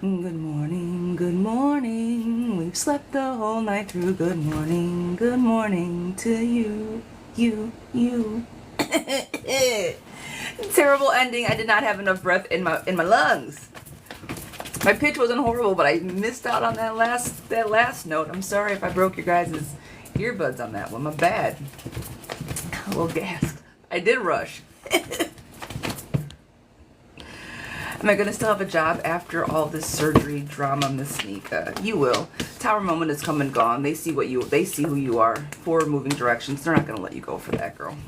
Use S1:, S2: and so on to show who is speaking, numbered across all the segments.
S1: Good morning, good morning. We've slept the whole night through. Good morning to you, you. Terrible ending. I did not have enough breath in my lungs. My pitch wasn't horrible, but I missed out on that last note. I'm sorry if I broke your guys' earbuds on that one. My bad. A little gassed. I did rush. Am I going to still have a job after all this surgery drama, Miss Nika? You will. Tower moment has come and gone. They see who you are. Forward moving directions. They're not going to let you go for that, girl.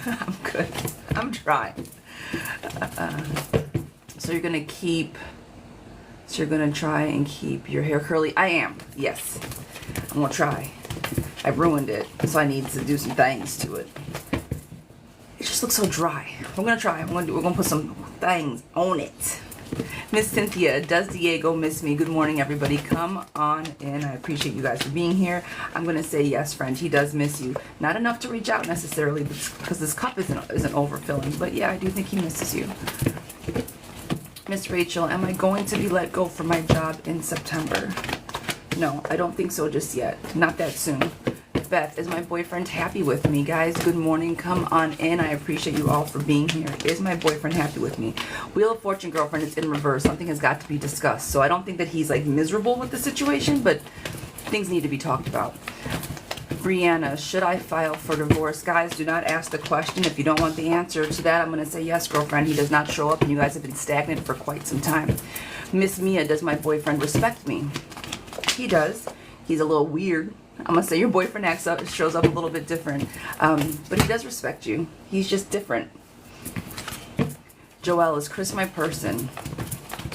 S1: I'm good. I'm trying. So you're going to try and keep your hair curly? I am. Yes. I'm going to try. I ruined it, so I need to do some things to it. It just looks so dry. We're gonna try. We're gonna put some things on it. Miss Cynthia, does Diego miss me? Good morning, everybody. Come on in. I appreciate you guys for being here. I'm gonna say yes, friend. He does miss you. Not enough to reach out necessarily, because this cup isn't overfilling. But yeah, I do think he misses you. Miss Rachel, am I going to be let go from my job in September? No, I don't think so just yet. Not that soon. Beth, is my boyfriend happy with me? Guys, good morning. Come on in. I appreciate you all for being here. Is my boyfriend happy with me? Wheel of Fortune, girlfriend, is in reverse. Something has got to be discussed. So I don't think that he's like miserable with the situation, but things need to be talked about. Brianna, should I file for divorce? Guys, do not ask the question. If you don't want the answer to that, I'm going to say yes, girlfriend. He does not show up, and you guys have been stagnant for quite some time. Miss Mia, does my boyfriend respect me? He does. He's a little weird. I'm going to say your boyfriend shows up a little bit different. But he does respect you. He's just different. Joelle, is Chris my person?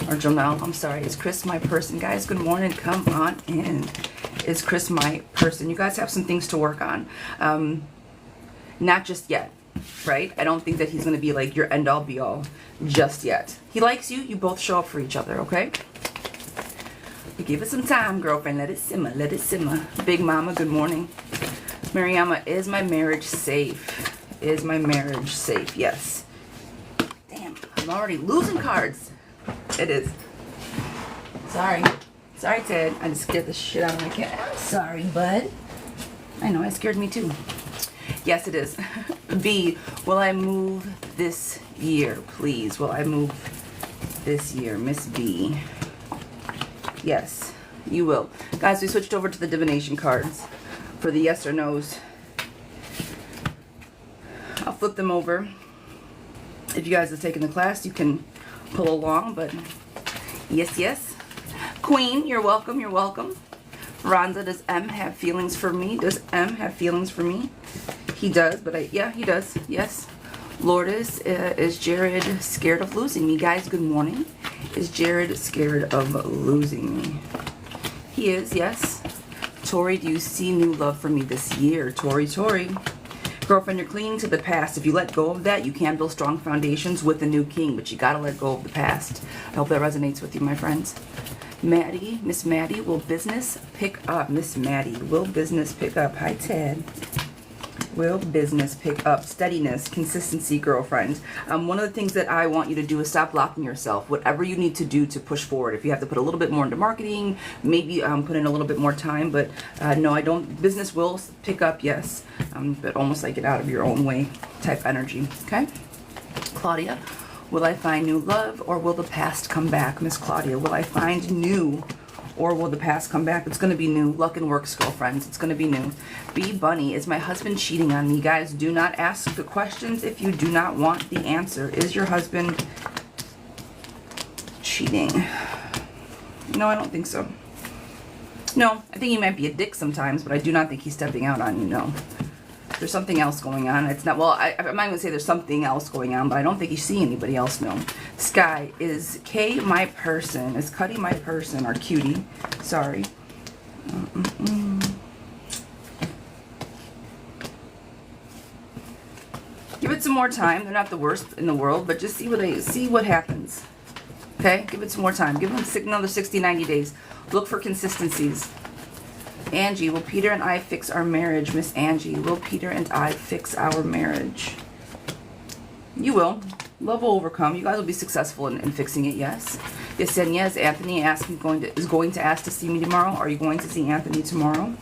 S1: Or Jamel, I'm sorry. Is Chris my person? Guys, good morning. Come on in. Is Chris my person? You guys have some things to work on. Not just yet, right? I don't think that he's going to be like your end-all, be-all just yet. He likes you. You both show up for each other, okay? Give it some time, girlfriend. Let it simmer. Let it simmer. Big Mama, good morning. Mariama, is my marriage safe? Is my marriage safe? Yes. Damn, I'm already losing cards. It is. Sorry. Sorry, Ted. I just scared the shit out of my cat. Sorry, bud. I know, it scared me too. Yes, it is. B, will I move this year, please? Will I move this year? Miss B. Yes, you will. Guys, we switched over to the divination cards for the yes or no's. I'll flip them over. If you guys have taken the class, you can pull along, but yes, yes. Queen, you're welcome, you're welcome. Ronza, does M have feelings for me? Does M have feelings for me? He does, but yeah, he does, yes. Lourdes, is Jared scared of losing me? Guys, good morning. Is Jared scared of losing me? He is, yes. Tori, do you see new love for me this year? Tori. Girlfriend, you're clinging to the past. If you let go of that, you can build strong foundations with the new king, but you gotta let go of the past. I hope that resonates with you, my friends. Maddie, Miss Maddie, will business pick up? Miss Maddie, will business pick up? Hi, Ted. Will business pick up? Steadiness, consistency, girlfriend. One of the things that I want you to do is stop blocking yourself. Whatever you need to do to push forward. If you have to put a little bit more into marketing, maybe put in a little bit more time. But no, I don't. Business will pick up, yes. But almost like get out of your own way type energy. Okay? Claudia, will I find new love or will the past come back? Miss Claudia, will I find new or will the past come back? It's going to be new. Luck and works, girlfriends. It's going to be new. B Bunny, is my husband cheating on me? Guys, do not ask the questions if you do not want the answer. Is your husband cheating? No, I don't think so. No, I think he might be a dick sometimes, but I do not think he's stepping out on you, no. There's something else going on. It's not, well, I'm not going to say there's something else going on, but I don't think you see anybody else, no. Sky, is Kay my person? Is Cuddy my person? Or Cutie? Sorry. Give it some more time. They're not the worst in the world, but just see what happens. Okay, give it some more time. Give them another 60, 90 days. Look for consistencies. Angie, will Peter and I fix our marriage? Miss Angie, will Peter and I fix our marriage? You will. Love will overcome. You guys will be successful in fixing it, yes. Yesenia, is Anthony is going to ask to see me tomorrow? Are you going to see Anthony tomorrow?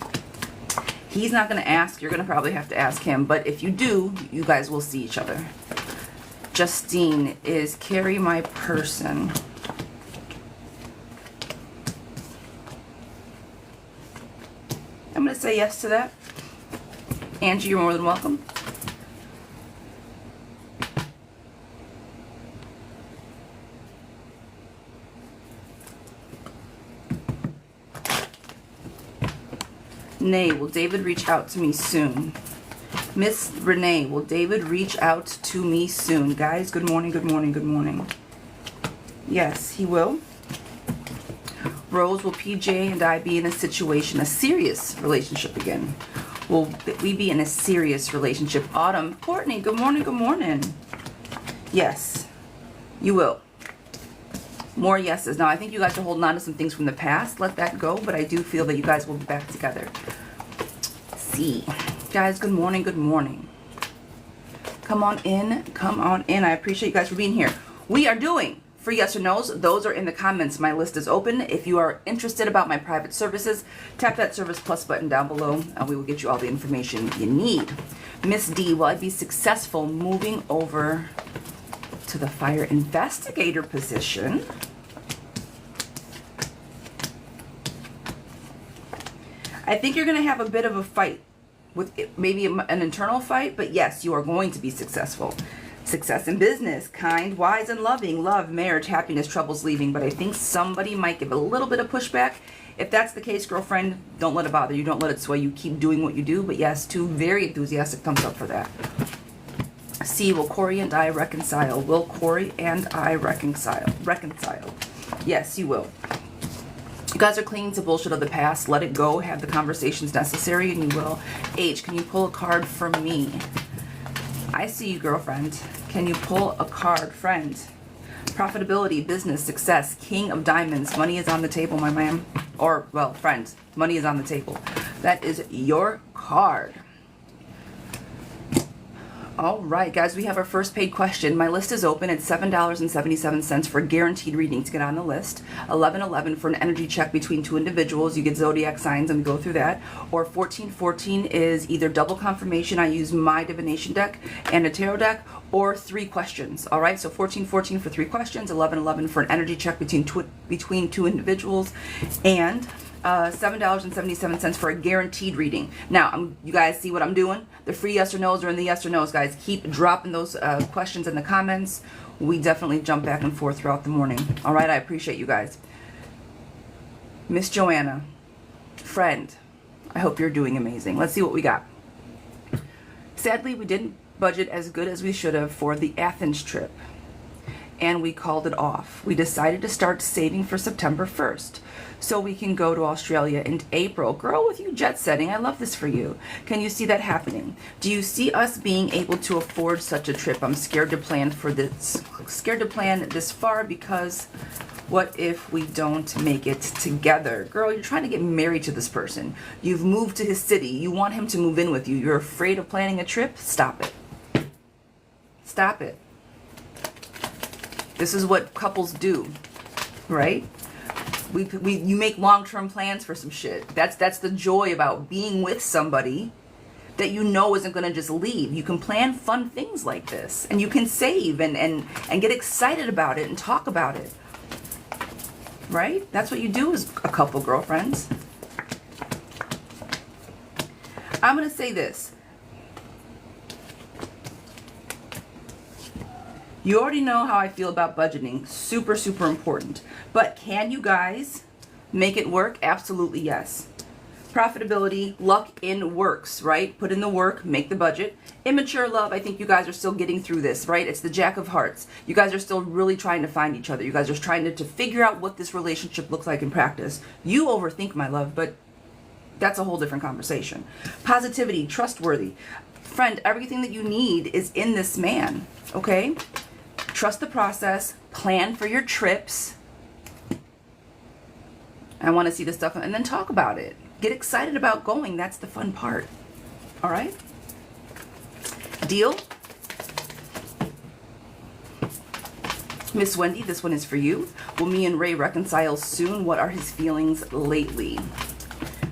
S1: He's not going to ask. You're going to probably have to ask him. But if you do, you guys will see each other. Justine, is Carrie my person? I'm going to say yes to that. Angie, you're more than welcome. Nay, will David reach out to me soon? Miss Renee, will David reach out to me soon? Guys, good morning, good morning, good morning. Yes, he will. Rose, will PJ and I be in a situation, a serious relationship again? Will we be in a serious relationship? Autumn, Courtney, good morning, good morning. Yes, you will. More yeses. Now, I think you guys are holding on to some things from the past. Let that go, but I do feel that you guys will be back together. See. Guys, good morning, good morning. Come on in, come on in. I appreciate you guys for being here. We are doing free yes or no's. Those are in the comments. My list is open. If you are interested about my private services, tap that Service Plus button down below, and we will get you all the information you need. Miss D, will I be successful moving over to the fire investigator position? I think you're going to have a bit of a fight with maybe an internal fight, but yes, you are going to be successful. Success in business, kind, wise, and loving, love, marriage, happiness, troubles leaving. But I think somebody might give a little bit of pushback. If that's the case, girlfriend, don't let it bother you. Don't let it sway you. Keep doing what you do. But yes, two very enthusiastic thumbs up for that. C, will Corey and I reconcile? Will Corey and I reconcile? Reconcile. Yes, you will. You guys are clinging to bullshit of the past. Let it go. Have the conversations necessary, and you will. H, can you pull a card for me? I see you, girlfriend. Can you pull a card, friend? Profitability, business, success, King of Diamonds. Money is on the table, my man. Or, well, friend, money is on the table. That is your card. All right, guys, we have our first paid question. My list is open. It's $7.77 for a guaranteed reading to get on the list. $11.11 for an energy check between two individuals. You get zodiac signs and we go through that. Or $14.14 is either double confirmation. I use my divination deck and a tarot deck, or 3 questions. All right, so $14.14 for 3 questions, $11.11 for an energy check between two individuals, and $7.77 for a guaranteed reading. Now, you guys see what I'm doing? The free yes or no's are in the yes or no's, guys. Keep dropping those questions in the comments. We definitely jump back and forth throughout the morning. All right, I appreciate you guys. Miss Joanna, friend, I hope you're doing amazing. Let's see what we got. Sadly, we didn't budget as good as we should have for the Athens trip, and we called it off. We decided to start saving for September 1st. So we can go to Australia in April. Girl, with you jet setting, I love this for you. Can you see that happening? Do you see us being able to afford such a trip? I'm scared to plan this far because what if we don't make it together? Girl, you're trying to get married to this person. You've moved to his city. You want him to move in with you. You're afraid of planning a trip? Stop it. Stop it. This is what couples do, right? You make long-term plans for some shit. That's the joy about being with somebody that you know isn't going to just leave. You can plan fun things like this, and you can save and get excited about it and talk about it, right? That's what you do as a couple, girlfriends. I'm going to say this. You already know how I feel about budgeting. Super, super important. But can you guys make it work? Absolutely yes. Profitability, luck in works, right? Put in the work, make the budget. Immature love, I think you guys are still getting through this, right? It's the Jack of Hearts. You guys are still really trying to find each other. You guys are trying to figure out what this relationship looks like in practice. You overthink, my love, but that's a whole different conversation. Positivity, trustworthy. Friend, everything that you need is in this man, okay? Trust the process. Plan for your trips. I want to see this stuff and then talk about it. Get excited about going. That's the fun part. All right? Deal? Miss Wendy, this one is for you. Will me and Ray reconcile soon? What are his feelings lately?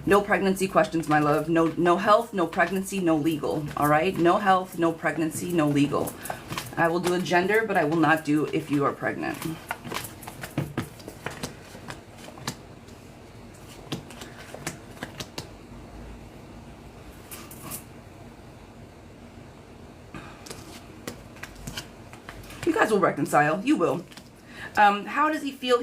S1: No pregnancy questions, my love. No health, no pregnancy, no legal. All right? No health, no pregnancy, no legal. I will do a gender, but I will not do if you are pregnant. You guys will reconcile. You will. How does he feel?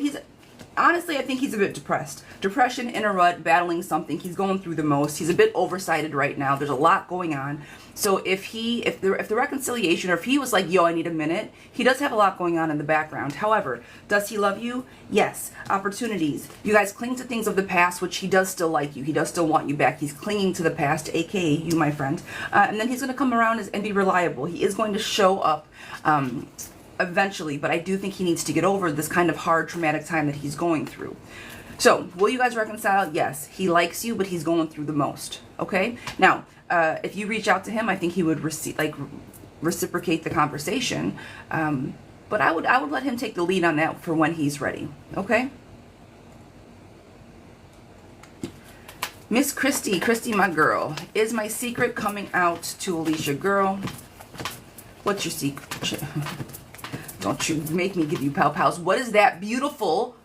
S1: Honestly, I think he's a bit depressed. Depression, in a rut, battling something. He's going through the most. He's a bit oversighted right now. There's a lot going on. So if the reconciliation, or if he was like, yo, I need a minute, he does have a lot going on in the background. However, does he love you? Yes. Opportunities. You guys cling to things of the past, which he does still like you. He does still want you back. He's clinging to the past, aka you, my friend. And then he's going to come around and be reliable. He is going to show up eventually, but I do think he needs to get over this kind of hard, traumatic time that he's going through. So, will you guys reconcile? Yes. He likes you, but he's going through the most. Okay? Now, if you reach out to him, I think he would reciprocate the conversation. But I would let him take the lead on that for when he's ready. Okay? Miss Christy, my girl. Is my secret coming out to Alicia? Girl, what's your secret? Don't you make me give you pow-pows. What is that beautiful?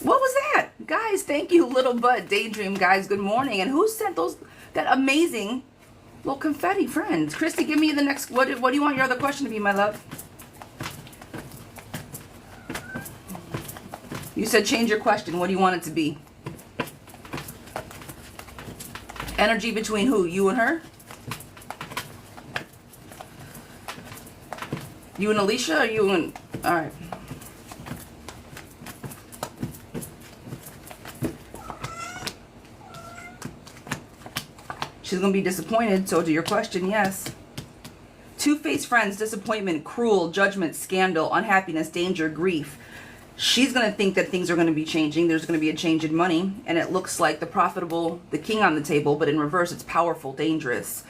S1: What was that? Guys, thank you, Little Bud Daydream. Guys, good morning. And who sent that amazing little confetti, friends? Christy, give me the next, what do you want your other question to be, my love? You said change your question. What do you want it to be? Energy between who? You and her? You and Alicia, or you and... All right. She's going to be disappointed, so to your question, yes. Two-faced friends, disappointment, cruel, judgment, scandal, unhappiness, danger, grief. She's going to think that things are going to be changing. There's going to be a change in money, and it looks like the profitable, the king on the table, but in reverse, it's powerful, dangerous.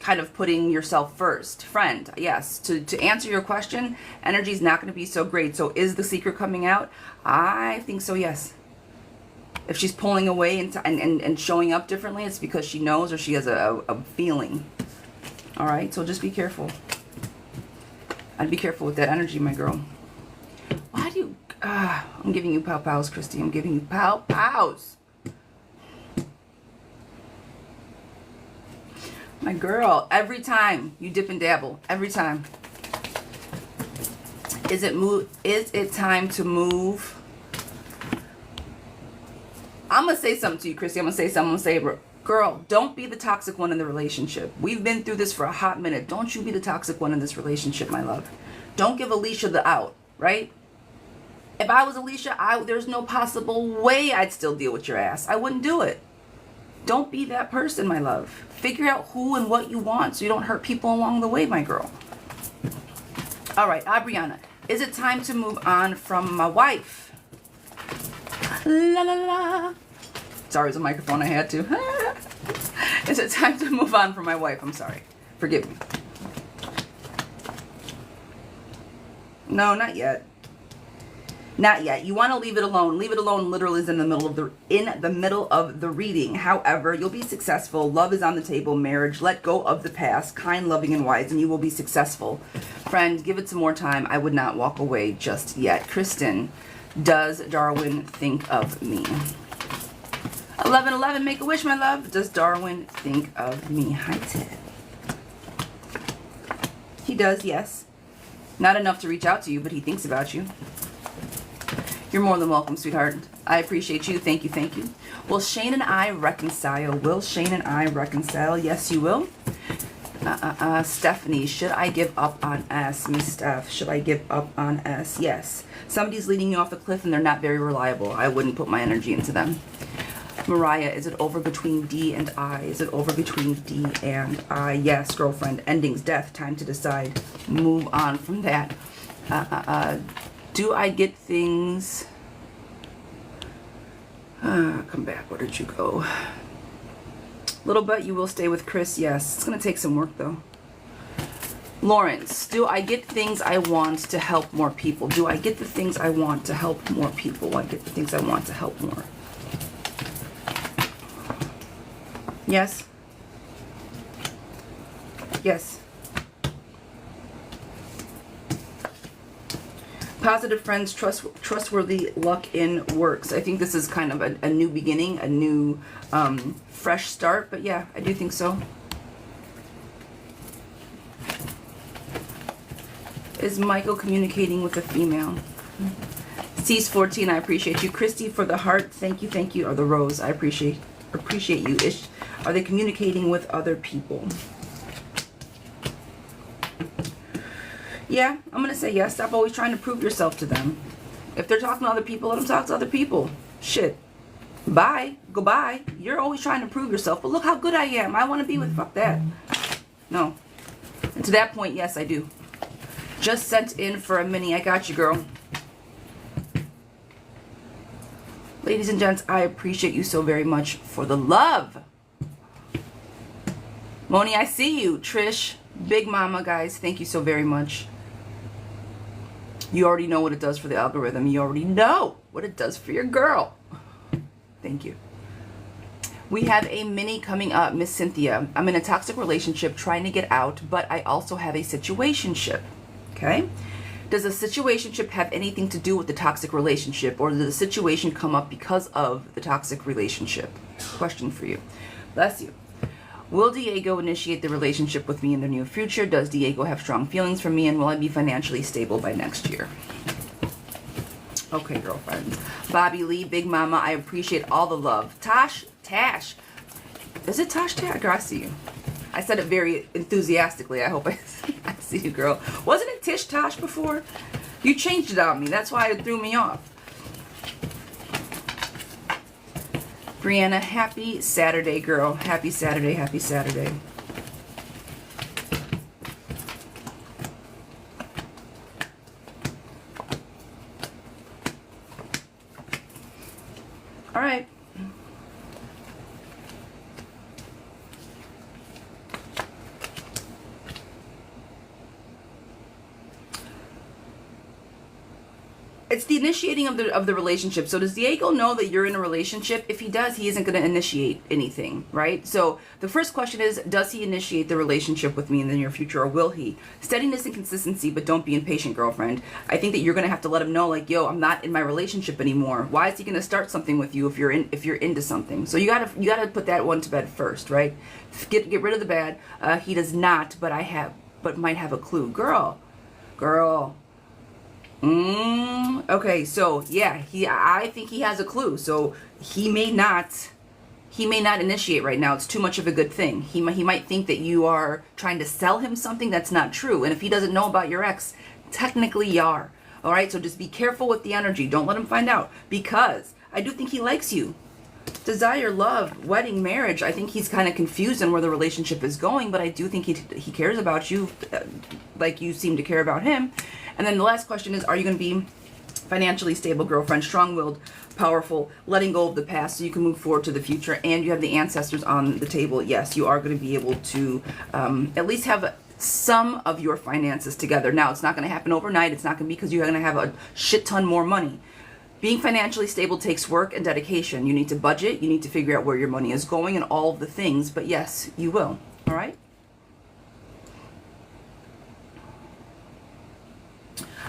S1: Kind of putting yourself first. Friend, yes. To answer your question, energy's not going to be so great. So is the secret coming out? I think so, yes. If she's pulling away and showing up differently, it's because she knows or she has a feeling. All right, so just be careful. I'd be careful with that energy, my girl. Why do you... I'm giving you pow-pows, Christy. I'm giving you pow-pows. My girl, every time you dip and dabble, every time. Is it time to move? I'm going to say something to you, Christy. I'm going to say something. I'm going to say, girl, don't be the toxic one in the relationship. We've been through this for a hot minute. Don't you be the toxic one in this relationship, my love. Don't give Alicia the out, right? If I was Alicia, there's no possible way I'd still deal with your ass. I wouldn't do it. Don't be that person, my love. Figure out who and what you want so you don't hurt people along the way, my girl. All right, Abriana, is it time to move on from my wife? La la la. Sorry, it was a microphone. I had to. Is it time to move on from my wife? I'm sorry. Forgive me. No, not yet. Not yet. You want to leave it alone. Leave it alone literally is in the middle of the reading. However, you'll be successful. Love is on the table. Marriage. Let go of the past. Kind, loving, and wise, and you will be successful. Friend, give it some more time. I would not walk away just yet. Kristen, does Darwin think of me? 1111, make a wish, my love. Does Darwin think of me? Hi, Ted. He does, yes. Not enough to reach out to you, but he thinks about you. You're more than welcome, sweetheart. I appreciate you. Thank you, thank you. Will Shane and I reconcile? Will Shane and I reconcile? Yes, you will. Stephanie, should I give up on S? Miss Steph, should I give up on S? Yes. Somebody's leading you off the cliff and they're not very reliable. I wouldn't put my energy into them. Mariah, is it over between D and I? Is it over between D and I? Yes, girlfriend. Endings, death, time to decide. Move on from that. Do I get things... come back. Where did you go? Little but you will stay with Chris. Yes. It's going to take some work, though. Lawrence, do I get things I want to help more people? Do I get the things I want to help more people? I get the things I want to help more. Yes. Yes. Positive friends, trustworthy, luck in works. I think this is kind of a new beginning, a new fresh start. But yeah, I do think so. Is Michael communicating with a female? C's 14, I appreciate you. Christy for the heart, thank you. Or the rose, I appreciate you. Are they communicating with other people? Yeah, I'm gonna say yes. Stop always trying to prove yourself to them. If they're talking to other people, let them talk to other people. Shit. Bye. Goodbye. You're always trying to prove yourself, but look how good I am. I want to be with. Fuck that. No. And to that point, yes, I do. Just sent in for a mini. I got you, girl. Ladies and gents, I appreciate you so very much for the love. Moni, I see you. Trish, Big Mama, guys, thank you so very much. You already know what it does for the algorithm. You already know what it does for your girl. Thank you. We have a mini coming up, Miss Cynthia. I'm in a toxic relationship trying to get out, but I also have a situationship. Okay? Does the situationship have anything to do with the toxic relationship, or did the situation come up because of the toxic relationship? Question for you. Bless you. Will Diego initiate the relationship with me in the near future? Does Diego have strong feelings for me, and will I be financially stable by next year? Okay, girlfriends. Bobby Lee, Big Mama, I appreciate all the love. Tash. Is it Tash? Girl, I see you. I said it very enthusiastically. I hope I see you, girl. Wasn't it Tish Tosh before? You changed it on me. That's why it threw me off. Brianna, happy Saturday, girl. Happy Saturday, happy Saturday. All right. It's the initiating of the relationship. So does Diego know that you're in a relationship? If he does, he isn't going to initiate anything, right? So the first question is, does he initiate the relationship with me in the near future, or will he? Steadiness and consistency, but don't be impatient, girlfriend. I think that you're going to have to let him know, like, yo, I'm not in my relationship anymore. Why is he going to start something with you if you're into something? So you gotta put that one to bed first, right? Get rid of the bad. He does not, but might have a clue, girl. Okay, so yeah, I think he has a clue. So he may not initiate right now. It's too much of a good thing. He might think that you are trying to sell him something that's not true. And if he doesn't know about your ex, technically you are. All right, so just be careful with the energy. Don't let him find out, because I do think he likes you. Desire, love, wedding, marriage. I think he's kind of confused on where the relationship is going, but I do think he cares about you, like you seem to care about him. And then the last question is, are you going to be financially stable, girlfriend, strong-willed, powerful, letting go of the past so you can move forward to the future, and you have the ancestors on the table? Yes, you are going to be able to at least have some of your finances together. Now, it's not going to happen overnight. It's not going to be because you're going to have a shit ton more money. Being financially stable takes work and dedication. You need to budget. You need to figure out where your money is going and all of the things. But yes, you will. All right?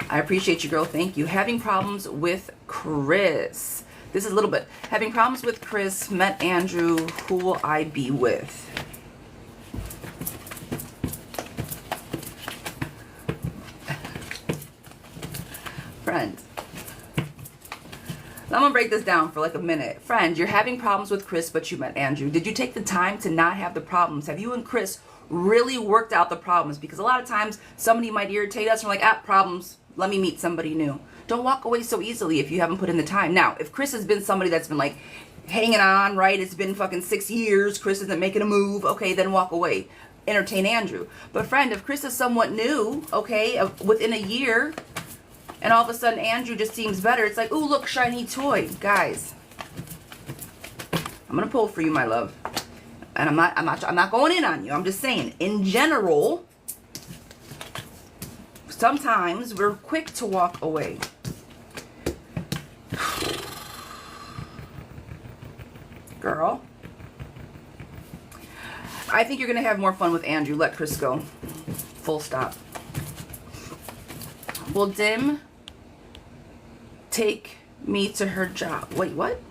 S1: I appreciate you, girl. Thank you. Having problems with Chris. This is a little bit. Having problems with Chris. Met Andrew. Who will I be with? Friend. I'm going to break this down for like a minute. Friend, you're having problems with Chris, but you met Andrew. Did you take the time to not have the problems? Have you and Chris really worked out the problems? Because a lot of times somebody might irritate us and we're like, problems. Let me meet somebody new. Don't walk away so easily if you haven't put in the time. Now, if Chris has been somebody that's been like hanging on, right? It's been fucking 6 years. Chris isn't making a move. Okay, then walk away. Entertain Andrew. But friend, if Chris is somewhat new, okay, within a year, and all of a sudden Andrew just seems better, it's like, ooh, look, shiny toy. Guys, I'm gonna pull for you, my love. And I'm not going in on you. I'm just saying, in general, sometimes we're quick to walk away. Girl, I think you're going to have more fun with Andrew. Let Chris go. Full stop. Will Dim take me to her job? Wait, what?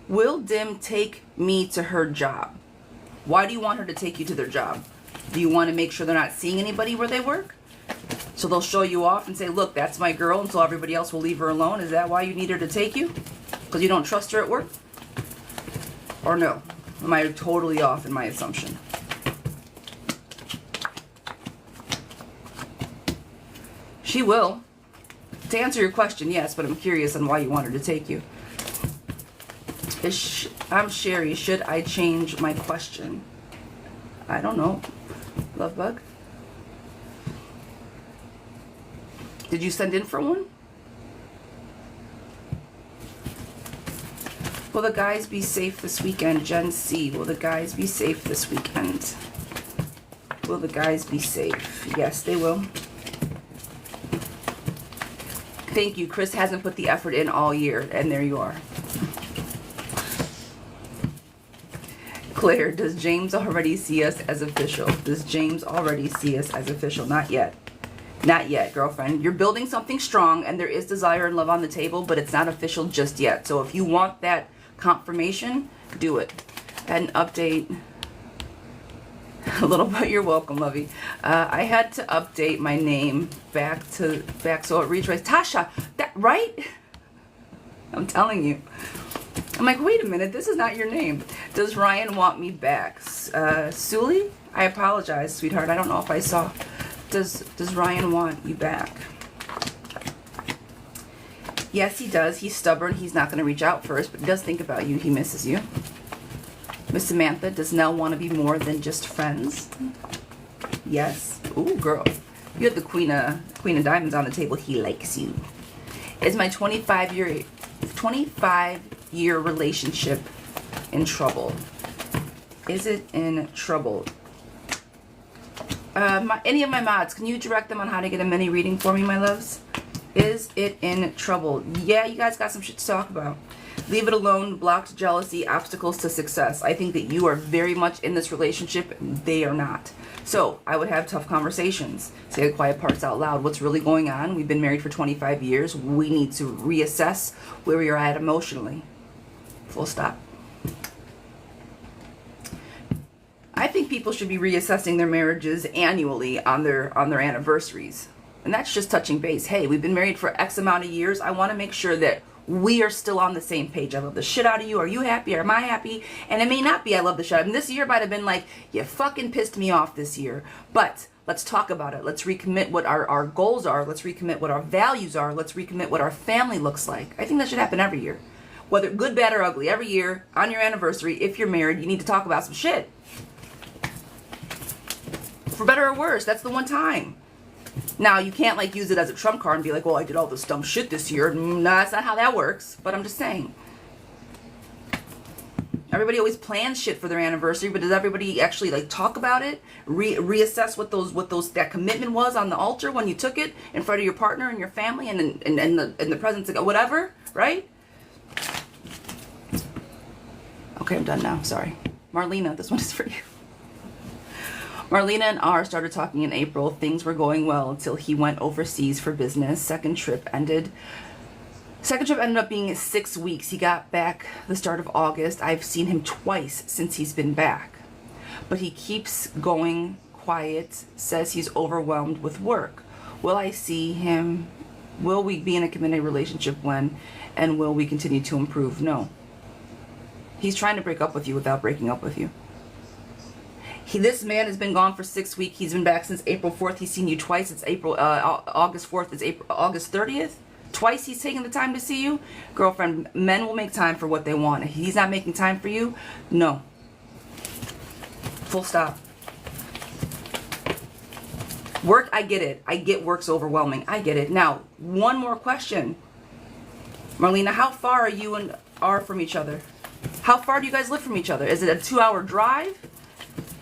S1: Will Dim take me to her job? Why do you want her to take you to their job? Do you want to make sure they're not seeing anybody where they work? So they'll show you off and say, look, that's my girl, and so everybody else will leave her alone. Is that why you need her to take you? Because you don't trust her at work? Or no? Am I totally off in my assumption? She will. To answer your question, yes, but I'm curious on why you want her to take you. I'm Sherry. Should I change my question? I don't know. Love bug. Did you send in for one? Will the guys be safe this weekend? Gen C. Will the guys be safe this weekend? Will the guys be safe? Yes, they will. Thank you. Chris hasn't put the effort in all year, and there you are. Claire, does James already see us as official? Does James already see us as official? Not yet. Not yet, girlfriend. You're building something strong, and there is desire and love on the table, but it's not official just yet. So if you want that confirmation, do it. And update a little bit. You're welcome, lovey. I had to update my name back so it reads right. Tasha, that right? I'm telling you. I'm like, wait a minute, this is not your name. Does Ryan want me back? Suli? I apologize, sweetheart. I don't know if I saw. Does Ryan want you back? Yes, he does. He's stubborn. He's not going to reach out first, but he does think about you. He misses you. Miss Samantha, does Nell want to be more than just friends? Yes. Ooh, girl. You have the Queen of Diamonds on the table. He likes you. Is my 25-year relationship in trouble? Is it in trouble? Any of my mods, can you direct them on how to get a mini reading for me, my loves? Is it in trouble? Yeah, you guys got some shit to talk about. Leave it alone. Blocked jealousy, obstacles to success. I think that you are very much in this relationship. They are not. So I would have tough conversations. Say the quiet parts out loud. What's really going on? We've been married for 25 years. We need to reassess where we are at emotionally. Full stop. I think people should be reassessing their marriages annually on their anniversaries. And that's just touching base. Hey, we've been married for X amount of years. I want to make sure that we are still on the same page. I love the shit out of you. Are you happy? Am I happy? And it may not be I love the shit out of you. This year might have been like, you fucking pissed me off this year. But let's talk about it. Let's recommit what our goals are. Let's recommit what our values are. Let's recommit what our family looks like. I think that should happen every year. Whether good, bad, or ugly. Every year, on your anniversary, if you're married, you need to talk about some shit. For better or worse, that's the one time. Now, you can't like use it as a trump card and be like, well, I did all this dumb shit this year. No, that's not how that works. But I'm just saying. Everybody always plans shit for their anniversary, but does everybody actually like talk about it? Reassess what that commitment was on the altar when you took it in front of your partner and your family and in the presence of whatever, right? Okay, I'm done now. Sorry. Marlena, this one is for you. Marlena and R started talking in April. Things were going well until he went overseas for business. Second trip ended up being 6 weeks. He got back the start of August. I've seen him twice since he's been back. But he keeps going quiet, says he's overwhelmed with work. Will I see him? Will we be in a committed relationship when? And will we continue to improve? No. He's trying to break up with you without breaking up with you. This man has been gone for 6 weeks. He's been back since April 4th. He's seen you twice. It's August 4th. It's August 30th. twice he's taking the time to see you, girlfriend, men will make time for what they want. If he's not making time for you, no. Full stop. Work, I get it. I get work's overwhelming. I get it. Now, one more question. Marlena, how far are you and are from each other? How far do you guys live from each other? Is it a 2-hour drive?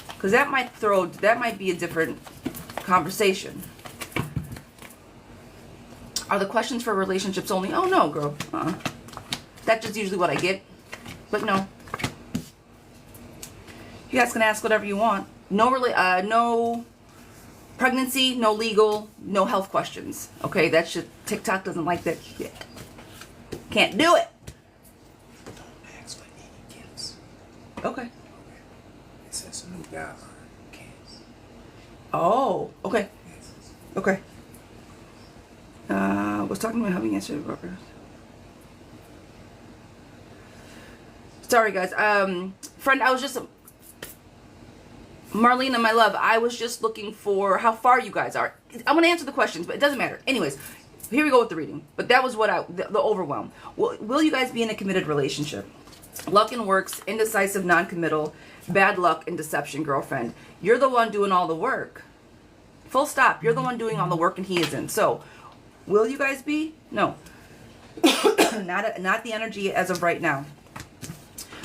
S1: Because that might be a different conversation. Are the questions for relationships only? Oh no, girl. That's just usually what I get. But no. You guys can ask whatever you want. No pregnancy, no legal, no health questions. Okay, that shit. TikTok doesn't like that shit. Can't do it.
S2: Don't ask for any gifts.
S1: Okay.
S2: It says a new guideline.
S1: Oh, okay. Okay. Was talking about having answered Robert. Sorry, guys. Friend, I was just Marlena, my love. I was just looking for how far you guys are. I'm gonna answer the questions, but it doesn't matter. Anyways, here we go with the reading. But that was what the overwhelm. Will you guys be in a committed relationship? Luck and works, indecisive, non-committal, bad luck and deception, girlfriend. You're the one doing all the work. Full stop. You're the one doing all the work and he isn't. So, will you guys be? No. Not the energy as of right now.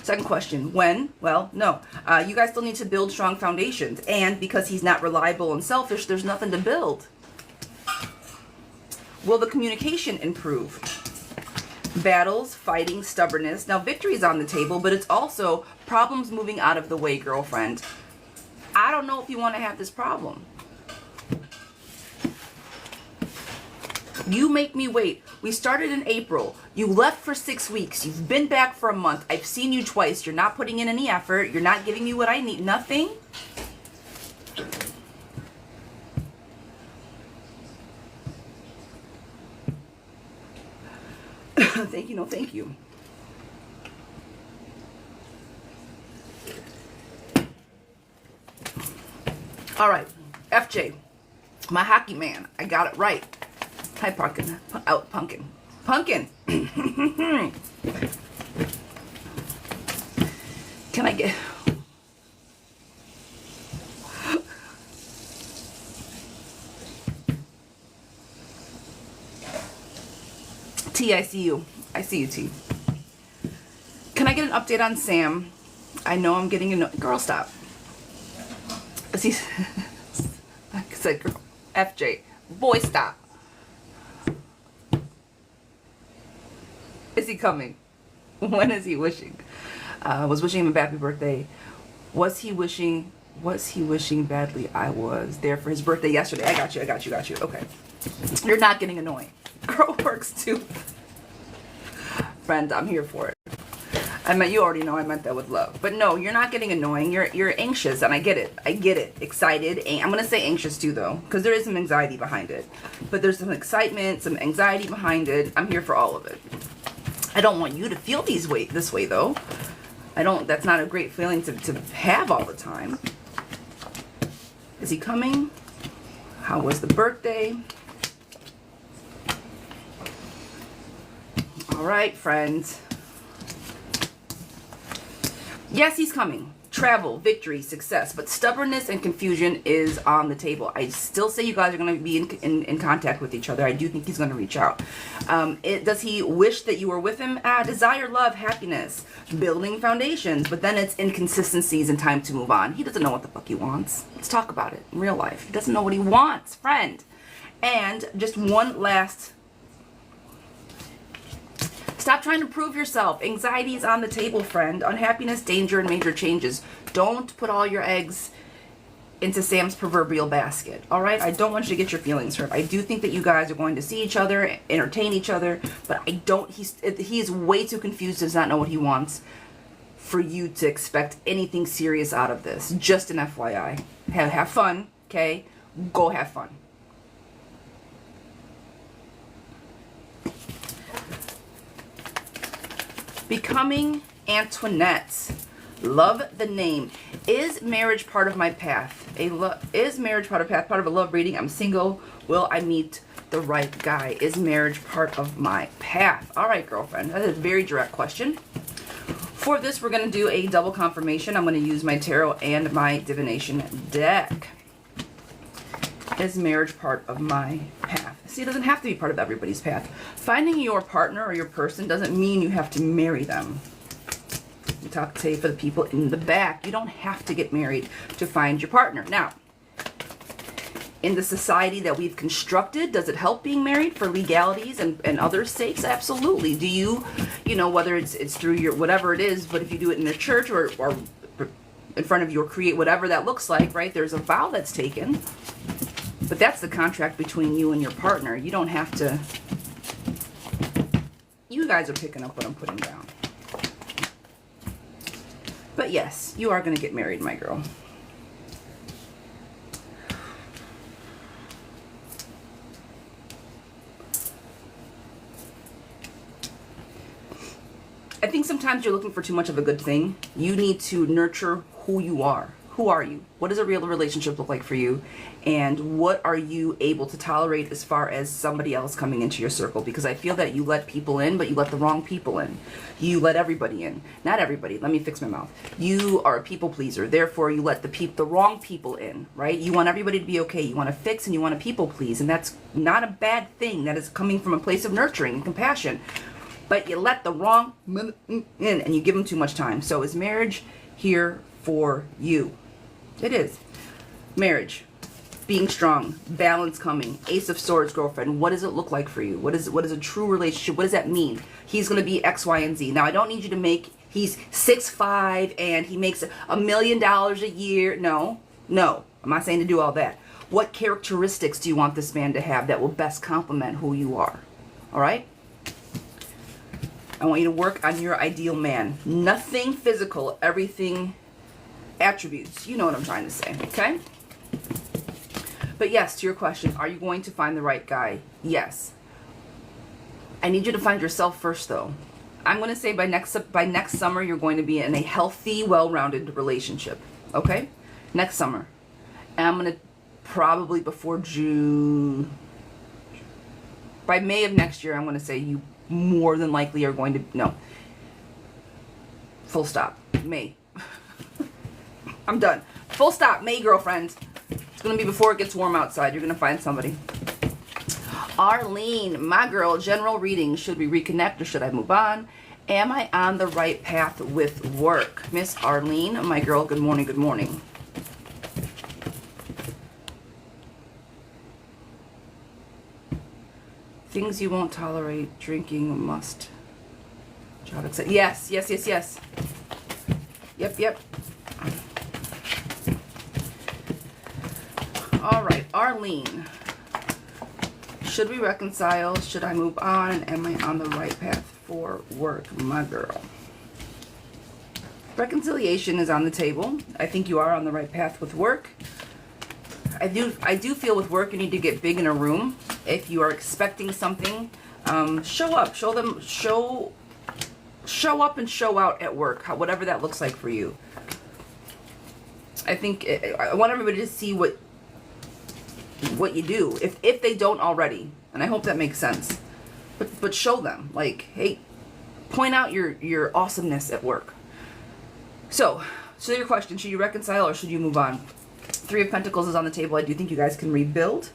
S1: Second question, when? Well, no. You guys still need to build strong foundations. And because he's not reliable and selfish, there's nothing to build. Will the communication improve? Battles, fighting, stubbornness. Now, victory is on the table, but it's also problems moving out of the way, girlfriend. I don't know if you want to have this problem. You make me wait. We started in April. You left for 6 weeks. You've been back for a month. I've seen you twice. You're not putting in any effort. You're not giving me what I need. Nothing. Thank you. No, thank you. All right. FJ. My hockey man. I got it right. Hi, Pumpkin. Pumpkin. Pumpkin. Can I get... T, I see you. I see you, T. Can I get an update on Sam? I know I'm getting a... Girl, stop. See, I said girl. FJ. Boy, stop. Is he coming? When is he wishing? Was wishing him a happy birthday. Was he wishing badly? I was there for his birthday yesterday. I got you. Okay. You're not getting annoying. Girl works too. Friend, I'm here for it. You already know I meant that with love. But no, you're not getting annoying. You're anxious, and I get it. Excited. I'm going to say anxious too, though, because there is some anxiety behind it. But there's some excitement, some anxiety behind it. I'm here for all of it. I don't want you to feel this way, though. That's not a great feeling to have all the time. Is he coming? How was the birthday? All right, friends. Yes, he's coming. Travel, victory, success. But stubbornness and confusion is on the table. I still say you guys are going to be in contact with each other. I do think he's going to reach out. Does he wish that you were with him? Desire, love, happiness, building foundations. But then it's inconsistencies and time to move on. He doesn't know what the fuck he wants. Let's talk about it in real life. He doesn't know what he wants, friend. And just one last... Stop trying to prove yourself. Anxiety is on the table, friend. Unhappiness, danger, and major changes. Don't put all your eggs into Sam's proverbial basket. All right? I don't want you to get your feelings hurt. I do think that you guys are going to see each other, entertain each other, but I don't... He is way too confused, does not know what he wants for you to expect anything serious out of this. Just an FYI. Have fun, okay? Go have fun. Becoming Antoinette. Love the name. Is marriage part of my path? Is marriage part of a love reading? I'm single. Will I meet the right guy? Is marriage part of my path? All right, girlfriend. That is a very direct question. For this, we're going to do a double confirmation. I'm going to use my tarot and my divination deck. Is marriage part of my path? See, it doesn't have to be part of everybody's path. Finding your partner or your person doesn't mean you have to marry them. We talk today for the people in the back. You don't have to get married to find your partner. Now, in the society that we've constructed, does it help being married for legalities and other sakes? Absolutely. Do you know, whether it's through your, whatever it is, but if you do it in a church or in front of your create, whatever that looks like, right? There's a vow that's taken. But that's the contract between you and your partner. You don't have to. You guys are picking up what I'm putting down. But yes, you are going to get married, my girl. I think sometimes you're looking for too much of a good thing. You need to nurture who you are. Who are you? What does a real relationship look like for you? And what are you able to tolerate as far as somebody else coming into your circle? Because I feel that you let people in, but you let the wrong people in. You let everybody in. Not everybody. Let me fix my mouth. You are a people pleaser. Therefore, you let the wrong people in, right? You want everybody to be okay. You want to fix and you want to people please. And that's not a bad thing. That is coming from a place of nurturing and compassion. But you let the wrong in and you give them too much time. So is marriage here for you? It is. Marriage, being strong, balance coming, Ace of Swords, girlfriend. What does it look like for you? What is a true relationship? What does that mean? He's going to be X, Y, and Z. Now, I don't need you to make, he's 6'5" and he makes $1 million a year. No. I'm not saying to do all that. What characteristics do you want this man to have that will best complement who you are? All right? I want you to work on your ideal man. Nothing physical, everything attributes. You know what I'm trying to say, okay? But yes, to your question, are you going to find the right guy? Yes. I need you to find yourself first, though. I'm going to say by next summer, you're going to be in a healthy, well-rounded relationship, okay? Next summer. And I'm going to probably before June, by May of next year, I'm going to say you more than likely are going to, no. Full stop. May. I'm done. Full stop. May, girlfriend. It's going to be before it gets warm outside. You're going to find somebody. Arlene, my girl, general reading. Should we reconnect or should I move on? Am I on the right path with work? Miss Arlene, my girl, good morning, good morning. Things you won't tolerate. Drinking must. Job accept. Yes. Yep. All right, Arlene. Should we reconcile? Should I move on? And am I on the right path for work, my girl? Reconciliation is on the table. I think you are on the right path with work. I do feel with work you need to get big in a room. If you are expecting something, show up. Show up and show out at work, whatever that looks like for you. I think I want everybody to see what you do, if they don't already, and I hope that makes sense. But show them, like, hey, point out your awesomeness at work. So your question: should you reconcile or should you move on? Three of Pentacles is on the table. I do think you guys can rebuild.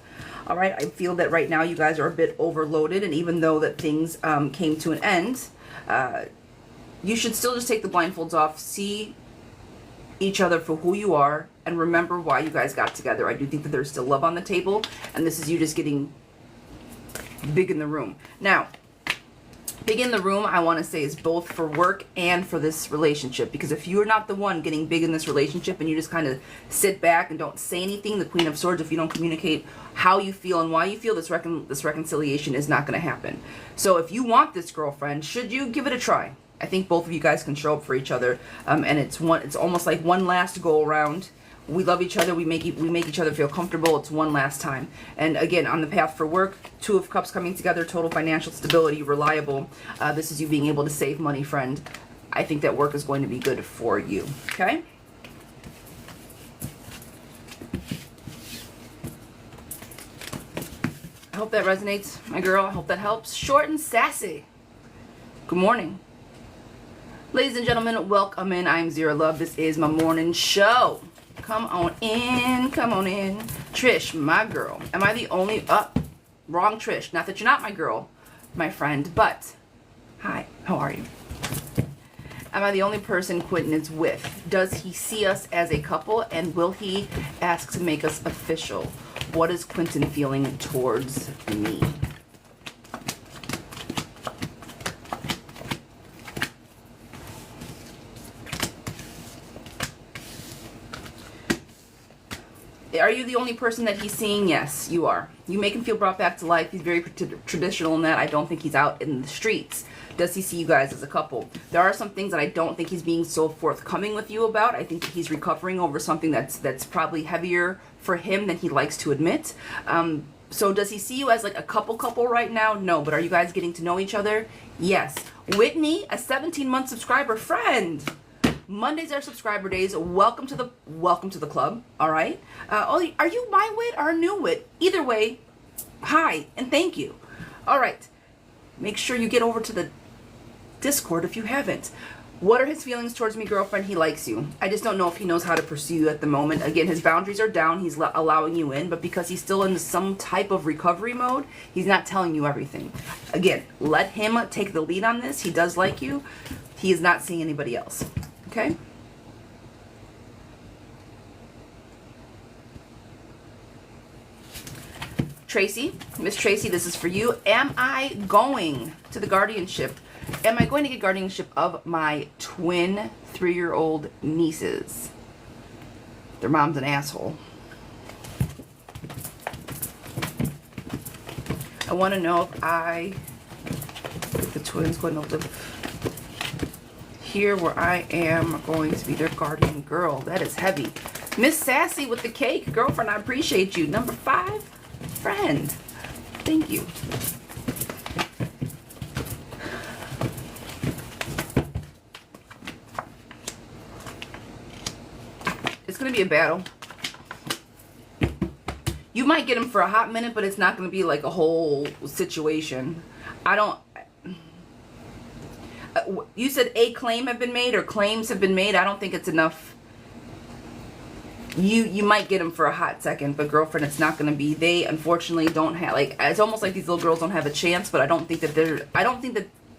S1: All right, I feel that right now you guys are a bit overloaded, and even though that things came to an end, you should still just take the blindfolds off, see each other for who you are, and remember why you guys got together. I do think that there's still love on the table, and this is you just getting big in the room. Now, big in the room, I want to say, is both for work and for this relationship, because if you're not the one getting big in this relationship and you just kind of sit back and don't say anything, the Queen of Swords, if you don't communicate how you feel and why you feel, this reconciliation is not going to happen. So if you want this, girlfriend, should you give it a try? I think both of you guys can show up for each other, and it's almost like one last go around. We love each other. We make each other feel comfortable. It's one last time. And again, on the path for work, Two of Cups coming together, total financial stability, reliable. This is you being able to save money, friend. I think that work is going to be good for you. Okay? hope that resonates, my girl. I hope that helps. Short and sassy. Good morning. Ladies and gentlemen, welcome in. I'm Zira Love. This is my morning show. Come on in. Come on in. Trish, my girl. Am I the only... wrong Trish. Not that you're not my girl, my friend, but... Hi, how are you? Am I the only person Quentin is with? Does he see us as a couple, and will he ask to make us official? What is Quentin feeling towards me? Are you the only person that he's seeing? Yes, you are. You make him feel brought back to life. He's very traditional in that. I don't think he's out in the streets. Does he see you guys as a couple? There are some things that I don't think he's being so forthcoming with you about. I think that he's recovering over something that's probably heavier for him than he likes to admit. So does he see you as like a couple right now? No, but are you guys getting to know each other? Yes. Whitney, a 17-month subscriber friend. Mondays are subscriber days. Welcome to the club. All right. Are you my wit or new wit? Either way, hi and thank you. All right. Make sure you get over to the Discord if you haven't. What are his feelings towards me, girlfriend? He likes you. I just don't know if he knows how to pursue you at the moment. Again, his boundaries are down. He's allowing you in, but because he's still in some type of recovery mode, he's not telling you everything. Again, let him take the lead on this. He does like you. He is not seeing anybody else. Okay? Tracy, Miss Tracy, this is for you. Am I going to the guardianship? Am I going to get guardianship of my twin 3-year-old nieces? Their mom's an asshole. I want to know if the twins going to live here where I am going to be their guardian girl. That is heavy. Miss Sassy with the cake. Girlfriend, I appreciate you. Number 5, friend. Thank you. It's going to be a battle. You might get him for a hot minute, but it's not going to be like a whole situation. I don't... you said a claim have been made or claims have been made. I don't think it's enough. You might get him for a hot second, but girlfriend, it's not going to be. They unfortunately don't have, like, it's almost like these little girls don't have a chance, but I don't think that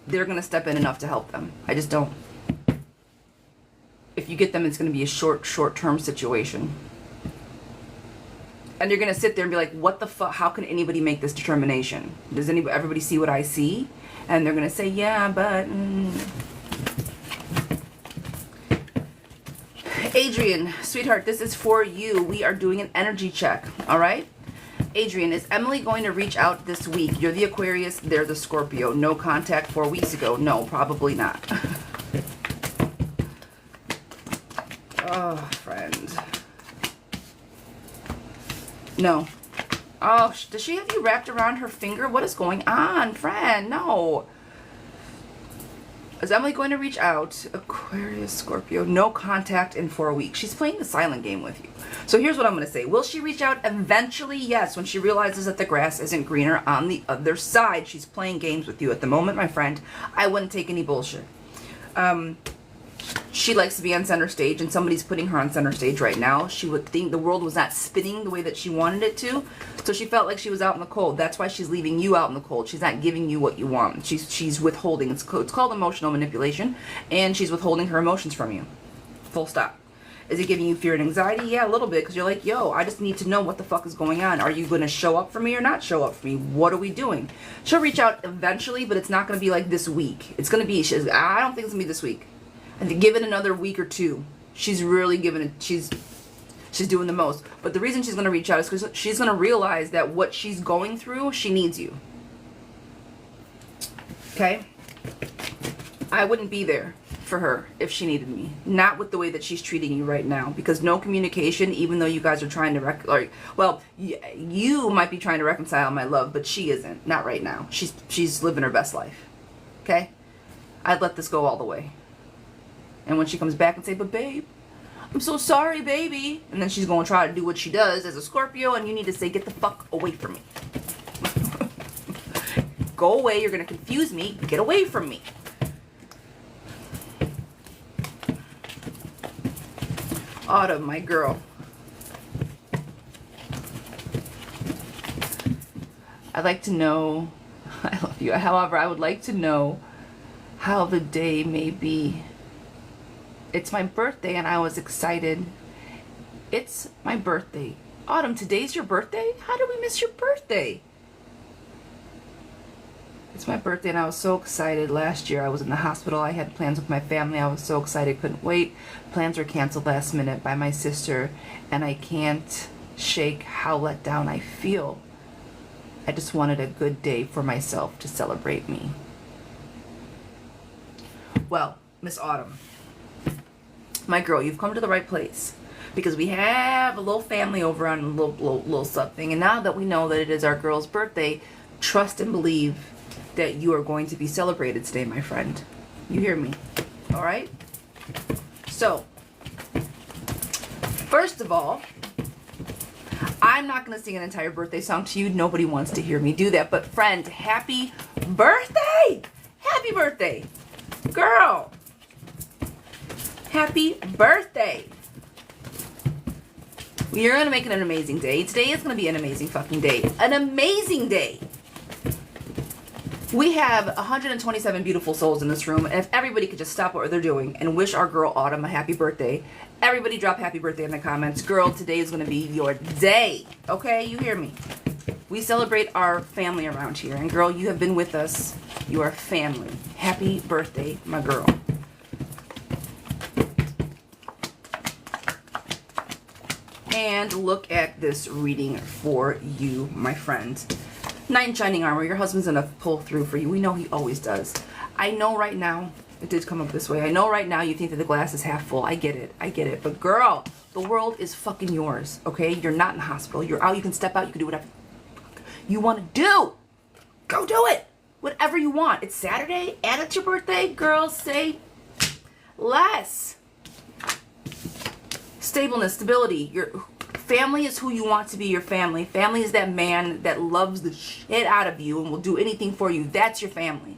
S1: they're going to step in enough to help them. I just don't. If you get them, it's going to be a short-term situation. And you're going to sit there and be like, what the fuck? How can anybody make this determination? Does everybody see what I see? And they're going to say, yeah, but... Adrian, sweetheart, this is for you. We are doing an energy check, all right? Adrian, is Emily going to reach out this week? You're the Aquarius, they're the Scorpio. No contact 4 weeks ago. No, probably not. Oh, friend. No. Oh, does she have you wrapped around her finger? What is going on, friend? No. Is Emily going to reach out? Aquarius, Scorpio, no contact in 4 weeks. She's playing the silent game with you. So here's what I'm going to say. Will she reach out eventually? Yes, when she realizes that the grass isn't greener on the other side. She's playing games with you at the moment, my friend. I wouldn't take any bullshit. She likes to be on center stage, and somebody's putting her on center stage right now. She would think the world was not spinning the way that she wanted it to, so she felt like she was out in the cold. That's why she's leaving you out in the cold. She's not giving you what you want. She's withholding. It's called emotional manipulation, and she's withholding her emotions from you. Full stop. Is it giving you fear and anxiety? Yeah, a little bit, because you're like, yo, I just need to know what the fuck is going on. Are you going to show up for me or not show up for me? What are we doing? She'll reach out eventually, but it's not going to be like this week. It's going to be, I don't think it's going to be this week. And give it another week or two. She's really giving it, she's doing the most. But the reason she's going to reach out is because she's going to realize that what she's going through, she needs you. Okay? I wouldn't be there for her if she needed me. Not with the way that she's treating you right now. Because no communication, even though you guys are trying to, you might be trying to reconcile, my love, but she isn't. Not right now. She's living her best life. Okay? I'd let this go all the way. And when she comes back and say, but babe, I'm so sorry, baby. And then she's going to try to do what she does as a Scorpio, and you need to say, get the fuck away from me. Go away. You're going to confuse me. Get away from me. Autumn, my girl. I'd like to know, I love you. However, I would like to know how the day may be. It's my birthday and I was excited. It's my birthday. Autumn, today's your birthday? How did we miss your birthday? It's my birthday and I was so excited. Last year I was in the hospital. I had plans with my family. I was so excited, couldn't wait. Plans were canceled last minute by my sister and I can't shake how let down I feel. I just wanted a good day for myself to celebrate me. Well, Miss Autumn, my girl, you've come to the right place. Because we have a little family over on a little something. And now that we know that it is our girl's birthday, trust and believe that you are going to be celebrated today, my friend. You hear me? All right? So, first of all, I'm not going to sing an entire birthday song to you. Nobody wants to hear me do that. But friend, happy birthday! Happy birthday! Girl! Happy birthday! You're going to make it an amazing day. Today is going to be an amazing fucking day. An amazing day. We have 127 beautiful souls in this room. And if everybody could just stop what they're doing and wish our girl Autumn a happy birthday. Everybody drop happy birthday in the comments. Girl, today is going to be your day. Okay? You hear me? We celebrate our family around here. And girl, you have been with us. You are family. Happy birthday, my girl. And look at this reading for you, my friend. Knight in shining armor. Your husband's gonna pull through for you. We know he always does. I know right now, it did come up this way. I know right now you think that the glass is half full. I get it. I get it. But girl, the world is fucking yours, okay? You're not in the hospital. You're out. You can step out. You can do whatever you want to do. Go do it. Whatever you want. It's Saturday and it's your birthday. Girls, say less. Stableness, stability. Your family is who you want to be your family. Family is that man that loves the shit out of you and will do anything for you. That's your family,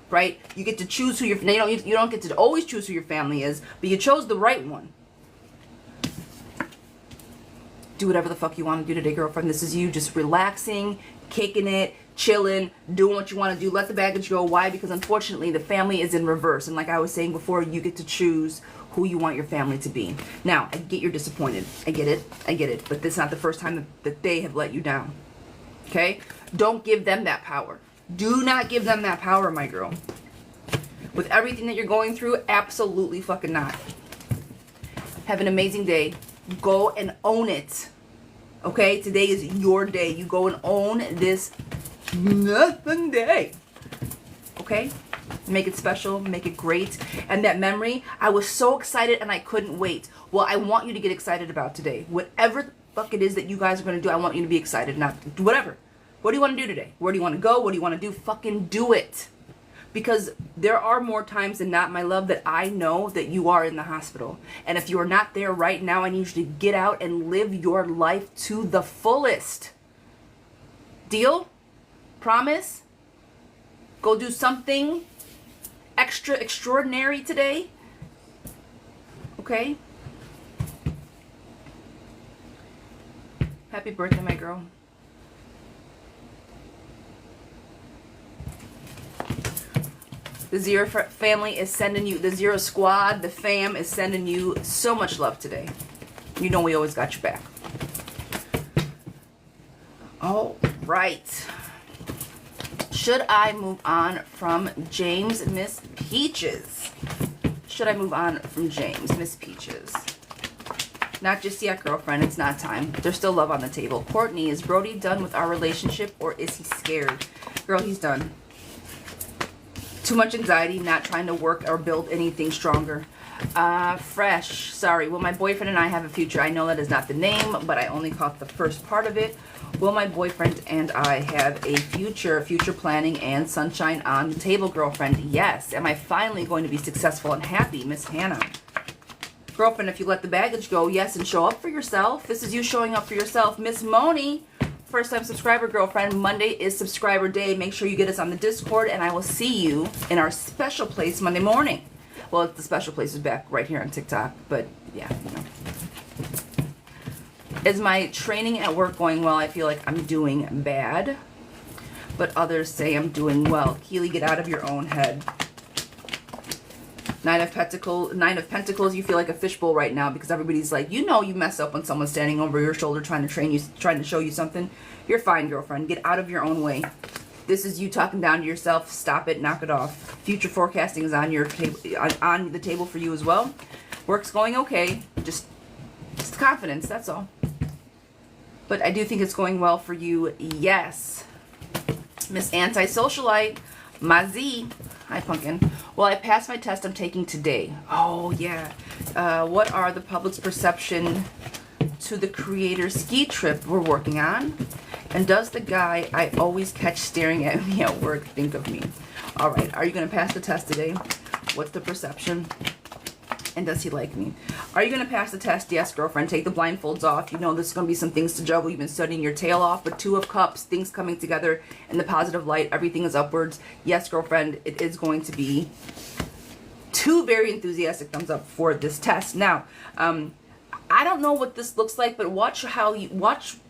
S1: right? You get to choose who your, you don't get to always choose who your family is, but you chose the right one. Do whatever the fuck you want to do today, girlfriend. This is you just relaxing, kicking it, chilling, doing what you want to do. Let the baggage go. Why? Because unfortunately the family is in reverse. And like I was saying before, you get to choose who you want your family to be. Now, I get you're disappointed. I get it. I get it. But this is not the first time that they have let you down. Okay? Don't give them that power. Do not give them that power, my girl. With everything that you're going through, absolutely fucking not. Have an amazing day. Go and own it. Okay? Today is your day. You go and own this nothing day. Okay? Make it special, make it great. And that memory, I was so excited and I couldn't wait. Well, I want you to get excited about today. Whatever the fuck it is that you guys are going to do, I want you to be excited. Not whatever. What do you want to do today? Where do you want to go? What do you want to do? Fucking do it. Because there are more times than not, my love, that I know that you are in the hospital. And if you are not there right now, I need you to get out and live your life to the fullest. Deal? Promise? Go do something extraordinary today. Okay? Happy birthday, my girl. The Zira family is sending you, the Zira squad, the fam is sending you so much love today. You know we always got your back. All right. Should I move on from James, Miss Peaches? Should I move on from James, Miss Peaches? Not just yet, girlfriend. It's not time. There's still love on the table. Courtney, is Brody done with our relationship or is he scared? Girl, he's done. Too much anxiety, not trying to work or build anything stronger. Fresh, sorry. Will my boyfriend and I have a future? I know that is not the name, but I only caught the first part of it. Will my boyfriend and I have a future planning and sunshine on the table, girlfriend? Yes. Am I finally going to be successful and happy, Miss Hannah? Girlfriend, if you let the baggage go, yes, and show up for yourself. This is you showing up for yourself. Miss Moni first time subscriber girlfriend, Monday is subscriber day. Make sure you get us on the Discord, and I will see you in our special place Monday morning. Well, the special place is back right here on TikTok, but yeah, you know. Is my training at work going well? I feel like I'm doing bad, but others say I'm doing well. Keely, get out of your own head. Nine of Pentacles, you feel like a fishbowl right now because everybody's like, you know, you mess up when someone's standing over your shoulder trying to train you, trying to show you something. You're fine, girlfriend. Get out of your own way. This is you talking down to yourself. Stop it. Knock it off. Future forecasting is on your table, on the table for you as well. Work's going okay. Just confidence. That's all. But I do think it's going well for you. Yes. Miss Antisocialite. Mazi. Hi, Pumpkin. Well, I passed my test I'm taking today. Oh, yeah. What are the public's perception to the creator ski trip we're working on? And does the guy I always catch staring at me at work think of me? All right. Are you going to pass the test today? What's the perception? And does he like me? Are you going to pass the test? Yes, girlfriend. Take the blindfolds off. You know there's going to be some things to juggle. You've been studying your tail off, but Two of Cups, things coming together in the positive light. Everything is upwards. Yes, girlfriend, it is going to be 2 very enthusiastic thumbs up for this test. Now, I don't know what this looks like, but watch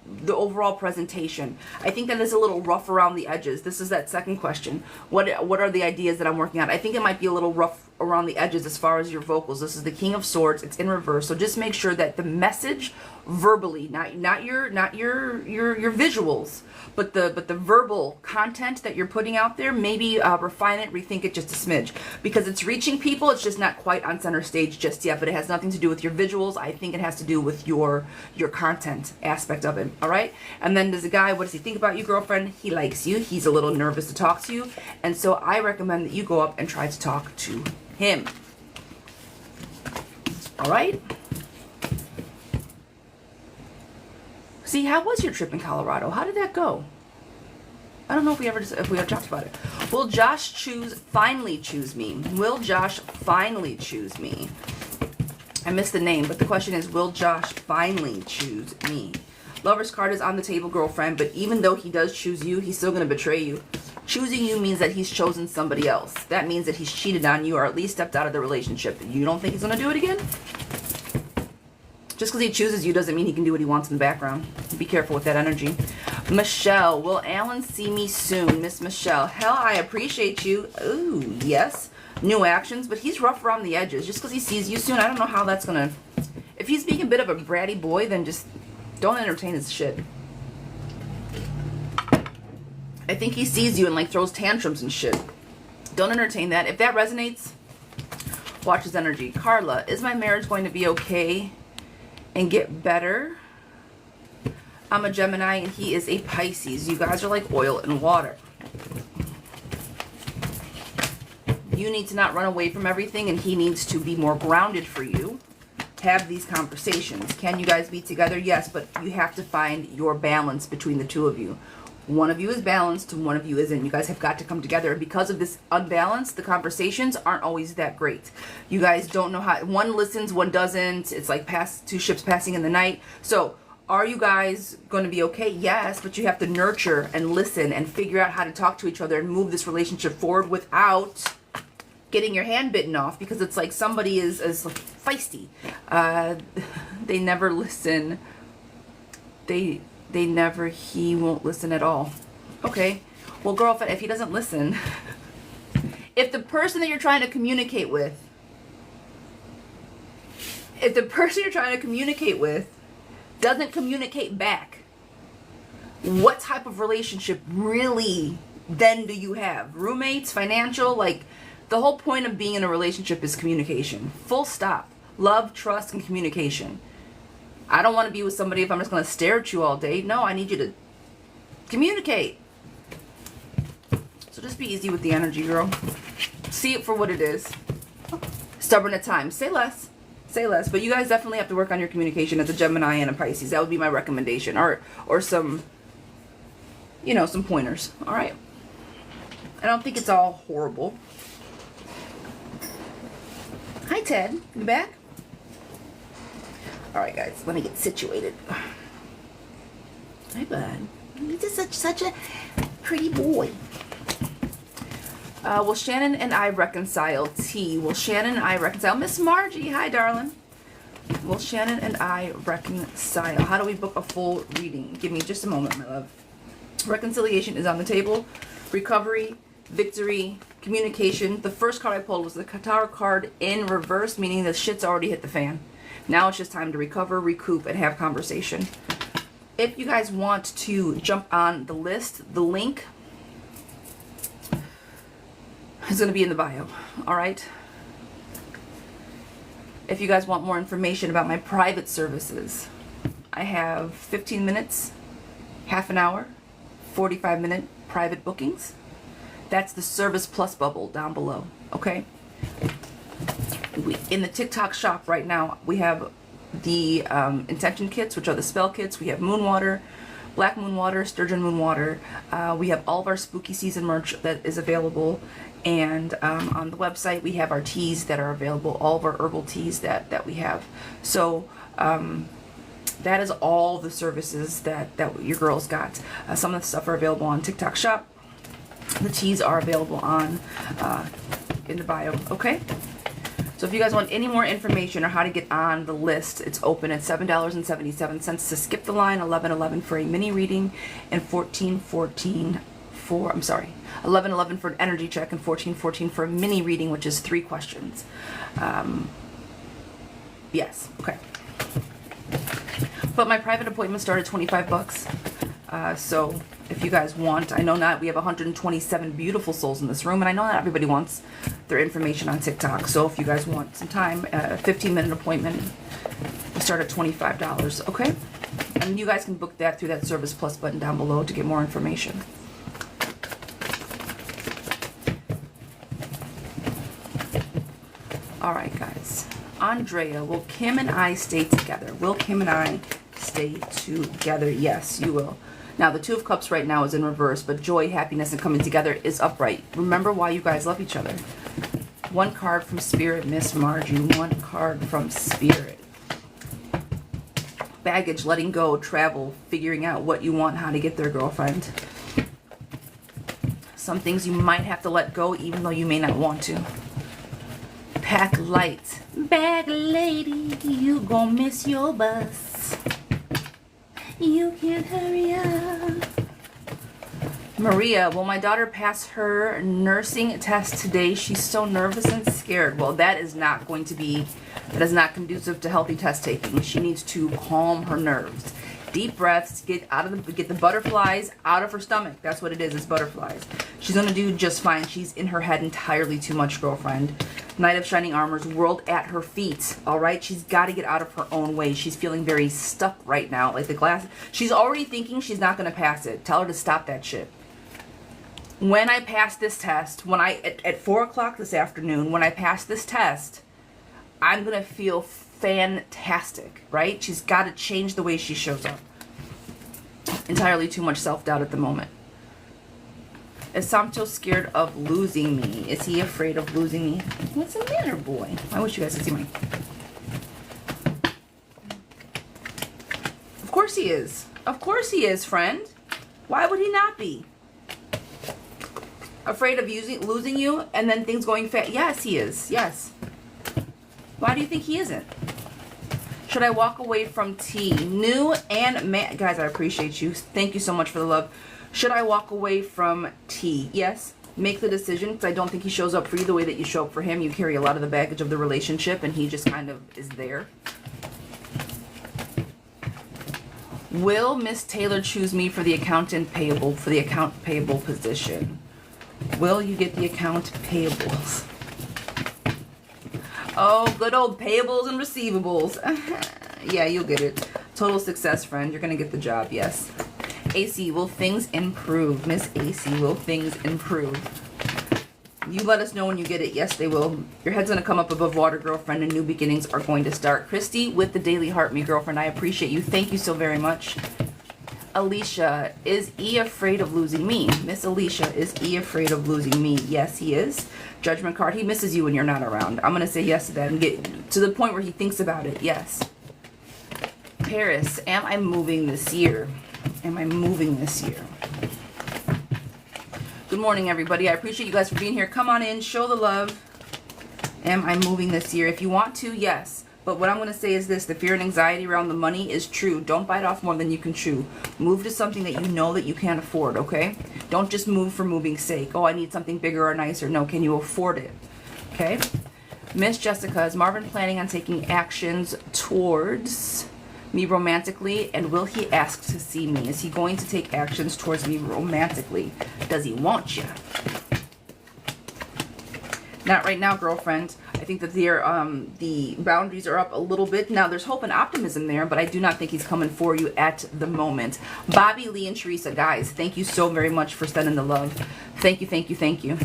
S1: the overall presentation. I think that is a little rough around the edges. This is that second question. What are the ideas that I'm working on? I think it might be a little rough around the edges as far as your vocals. This is the King of Swords. It's in reverse. So just make sure that the message verbally, not your visuals, but the verbal content that you're putting out there, maybe refine it, rethink it just a smidge, because it's reaching people. It's just not quite on center stage just yet, but it has nothing to do with your visuals. I think it has to do with your content aspect of it. All right. And then there's a guy. What does he think about you, girlfriend? He likes you. He's a little nervous to talk to you, and so I recommend that you go up and try to talk to him. All right. See, how was your trip in Colorado? How did that go? I don't know if we ever talked about it. Will Josh finally choose me? Will Josh finally choose me? I missed the name, but the question is, will Josh finally choose me? Lover's card is on the table, girlfriend, but even though he does choose you, he's still going to betray you. Choosing you means that he's chosen somebody else. That means that he's cheated on you or at least stepped out of the relationship. You don't think he's going to do it again? Just because he chooses you doesn't mean he can do what he wants in the background. Be careful with that energy. Michelle, will Alan see me soon? Miss Michelle, hell, I appreciate you. Ooh, yes. New actions, but he's rough around the edges. Just because he sees you soon, I don't know how that's going to... If he's being a bit of a bratty boy, then just don't entertain his shit. I think he sees you and like throws tantrums and shit. Don't entertain that. If that resonates, watch his energy. Carla, is my marriage going to be okay and get better? I'm a Gemini and he is a Pisces. You guys are like oil and water. You need to not run away from everything and he needs to be more grounded for you. Have these conversations. Can you guys be together? Yes, but you have to find your balance between the two of you. One of you is balanced and one of you isn't. You guys have got to come together. And because of this unbalance, the conversations aren't always that great. You guys don't know how... One listens, one doesn't. It's like two ships passing in the night. So, are you guys going to be okay? Yes, but you have to nurture and listen and figure out how to talk to each other and move this relationship forward without getting your hand bitten off, because it's like somebody is feisty. They never listen. He won't listen at all. Okay. Well, girlfriend, if he doesn't listen, if the person that you're trying to communicate with, doesn't communicate back, what type of relationship really then do you have? Roommates, financial, like the whole point of being in a relationship is communication. Full stop. Love, trust, and communication. I don't want to be with somebody if I'm just going to stare at you all day. No, I need you to communicate. So just be easy with the energy, girl. See it for what it is. Stubborn at times. Say less. Say less. But you guys definitely have to work on your communication as a Gemini and a Pisces. That would be my recommendation. Or some, some pointers. All right. I don't think it's all horrible. Hi, Ted. You back? All right, guys. Let me get situated. Hi, bud. He's just such a pretty boy. Will Shannon and I reconcile? T. Will Shannon and I reconcile? Miss Margie, hi, darling. Will Shannon and I reconcile? How do we book a full reading? Give me just a moment, my love. Reconciliation is on the table. Recovery, victory, communication. The first card I pulled was the Qatar card in reverse, meaning the shit's already hit the fan. Now it's just time to recover, recoup, and have conversation. If you guys want to jump on the list, the link is going to be in the bio. All right? If you guys want more information about my private services, I have 15 minutes, half an hour, 45-minute private bookings. That's the Service Plus bubble down below, okay? In the TikTok shop right now, we have the intention kits, which are the spell kits. We have moon water, black moon water, sturgeon moon water. We have all of our spooky season merch that is available. And on the website, we have our teas that are available, all of our herbal teas that we have. So that is all the services that your girls got. Some of the stuff are available on TikTok shop. The teas are available on in the bio, okay? So if you guys want any more information or how to get on the list, it's open at $7.77 to skip the line, $11.11 for a mini reading, and $14.14 for, I'm sorry, $11.11 for an energy check, and $14.14 for a mini reading, which is 3 questions. Yes, okay. But my private appointment started $25. So if you guys want, I know not, we have 127 beautiful souls in this room, and I know not everybody wants their information on TikTok. So if you guys want some time, a 15-minute appointment, we start at $25, okay? And you guys can book that through that Service Plus button down below to get more information. All right, guys. Andrea, will Kim and I stay together? Will Kim and I stay together? Yes, you will. Now, the Two of Cups right now is in reverse, but joy, happiness, and coming together is upright. Remember why you guys love each other. 1 card from Spirit, Miss Margie. 1 card from Spirit. Baggage, letting go, travel, figuring out what you want, how to get there, girlfriend. Some things you might have to let go, even though you may not want to. Pack light. Bag lady, you gon' miss your bus. You can't hurry up. Maria, will my daughter pass her nursing test today? She's so nervous and scared. Well, that is not conducive to healthy test taking. She needs to calm her nerves. Deep breaths, get the butterflies out of her stomach. That's what it is butterflies. She's gonna do just fine. She's in her head entirely too much, girlfriend. Knight of Shining Armors, world at her feet, all right? She's got to get out of her own way. She's feeling very stuck right now. Like the glass, she's already thinking she's not going to pass it. Tell her to stop that shit. When I pass this test, at 4 o'clock this afternoon, when I pass this test, I'm going to feel fantastic, right? She's got to change the way she shows up. Entirely too much self-doubt at the moment. Is Samto scared of losing me? Is he afraid of losing me? What's the matter, boy? I wish you guys could see my... Of course he is. Of course he is, friend. Why would he not be? Afraid of losing you and then things going fast? Yes, he is. Yes. Why do you think he isn't? Should I walk away from T? New and man... Guys, I appreciate you. Thank you so much for the love. Should I walk away from T? Yes. Make the decision, because I don't think he shows up for you the way that you show up for him. You carry a lot of the baggage of the relationship, and he just kind of is there. Will Miss Taylor choose me for the account payable position? Will you get the account payables? Oh, good old payables and receivables. Yeah, you'll get it. Total success, friend. You're going to get the job, yes. AC, will things improve? Miss AC, will things improve? You let us know when you get it. Yes, they will. Your head's going to come up above water, girlfriend, and new beginnings are going to start. Christy with the Daily Heart Me, girlfriend. I appreciate you. Thank you so very much. Alicia, is E afraid of losing me? Miss Alicia, is E afraid of losing me? Yes, he is. Judgment card. He misses you when you're not around. I'm going to say yes to that and get to the point where he thinks about it. Yes. Paris, am I moving this year? am I moving this year? Good morning, everybody. I appreciate you guys for being here. Come on in, show the love. Am I moving this year? If you want to, yes. But what I'm going to say is this. The fear and anxiety around the money is true. Don't bite off more than you can chew. Move to something that you know that you can't afford, okay? Don't just move for moving's sake. Oh, I need something bigger or nicer. No, can you afford it? Okay? Miss Jessica, is Marvin planning on taking actions towards me romantically? And will he ask to see me? Is he going to take actions towards me romantically? Does he want you? Not right now, girlfriend. I think that the boundaries are up a little bit. Now, there's hope and optimism there, but I do not think he's coming for you at the moment. Bobby, Lee, and Teresa, guys, thank you so very much for sending the love. Thank you, thank you, thank you.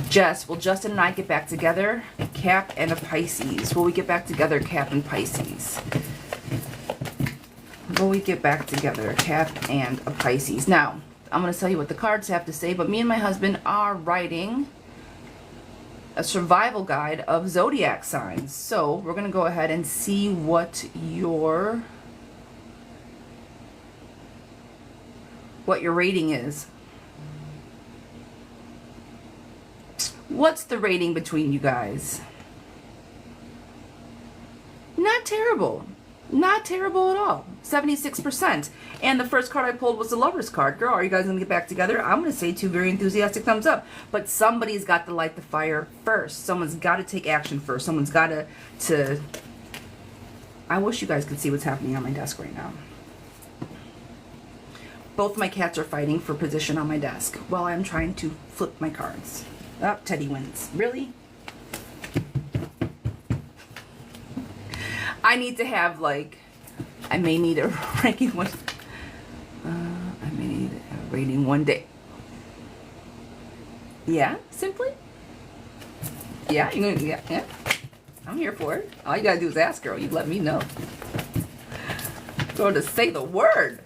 S1: Jess, will Justin and I get back together? Cap and a Pisces. Will we get back together, Cap and Pisces? Will we get back together, Cap and a Pisces? Now, I'm going to tell you what the cards have to say, but me and my husband are writing a survival guide of zodiac signs. So we're going to go ahead and see what your rating is. What's the rating between you guys? Not terrible. Not terrible at all. 76%. And the first card I pulled was the Lover's card. Girl, are you guys going to get back together? I'm going to say 2 very enthusiastic thumbs up. But somebody's got to light the fire first. Someone's got to take action first. Someone's got to... I wish you guys could see what's happening on my desk right now. Both my cats are fighting for position on my desk while I'm trying to flip my cards. Oh, Teddy wins. Really? I need to have, like, I may need a ranking one. I may need a rating one day. Yeah, simply? Yeah, you're gonna, yeah. I'm here for it. All you gotta do is ask, girl. You let me know. Go to say the word.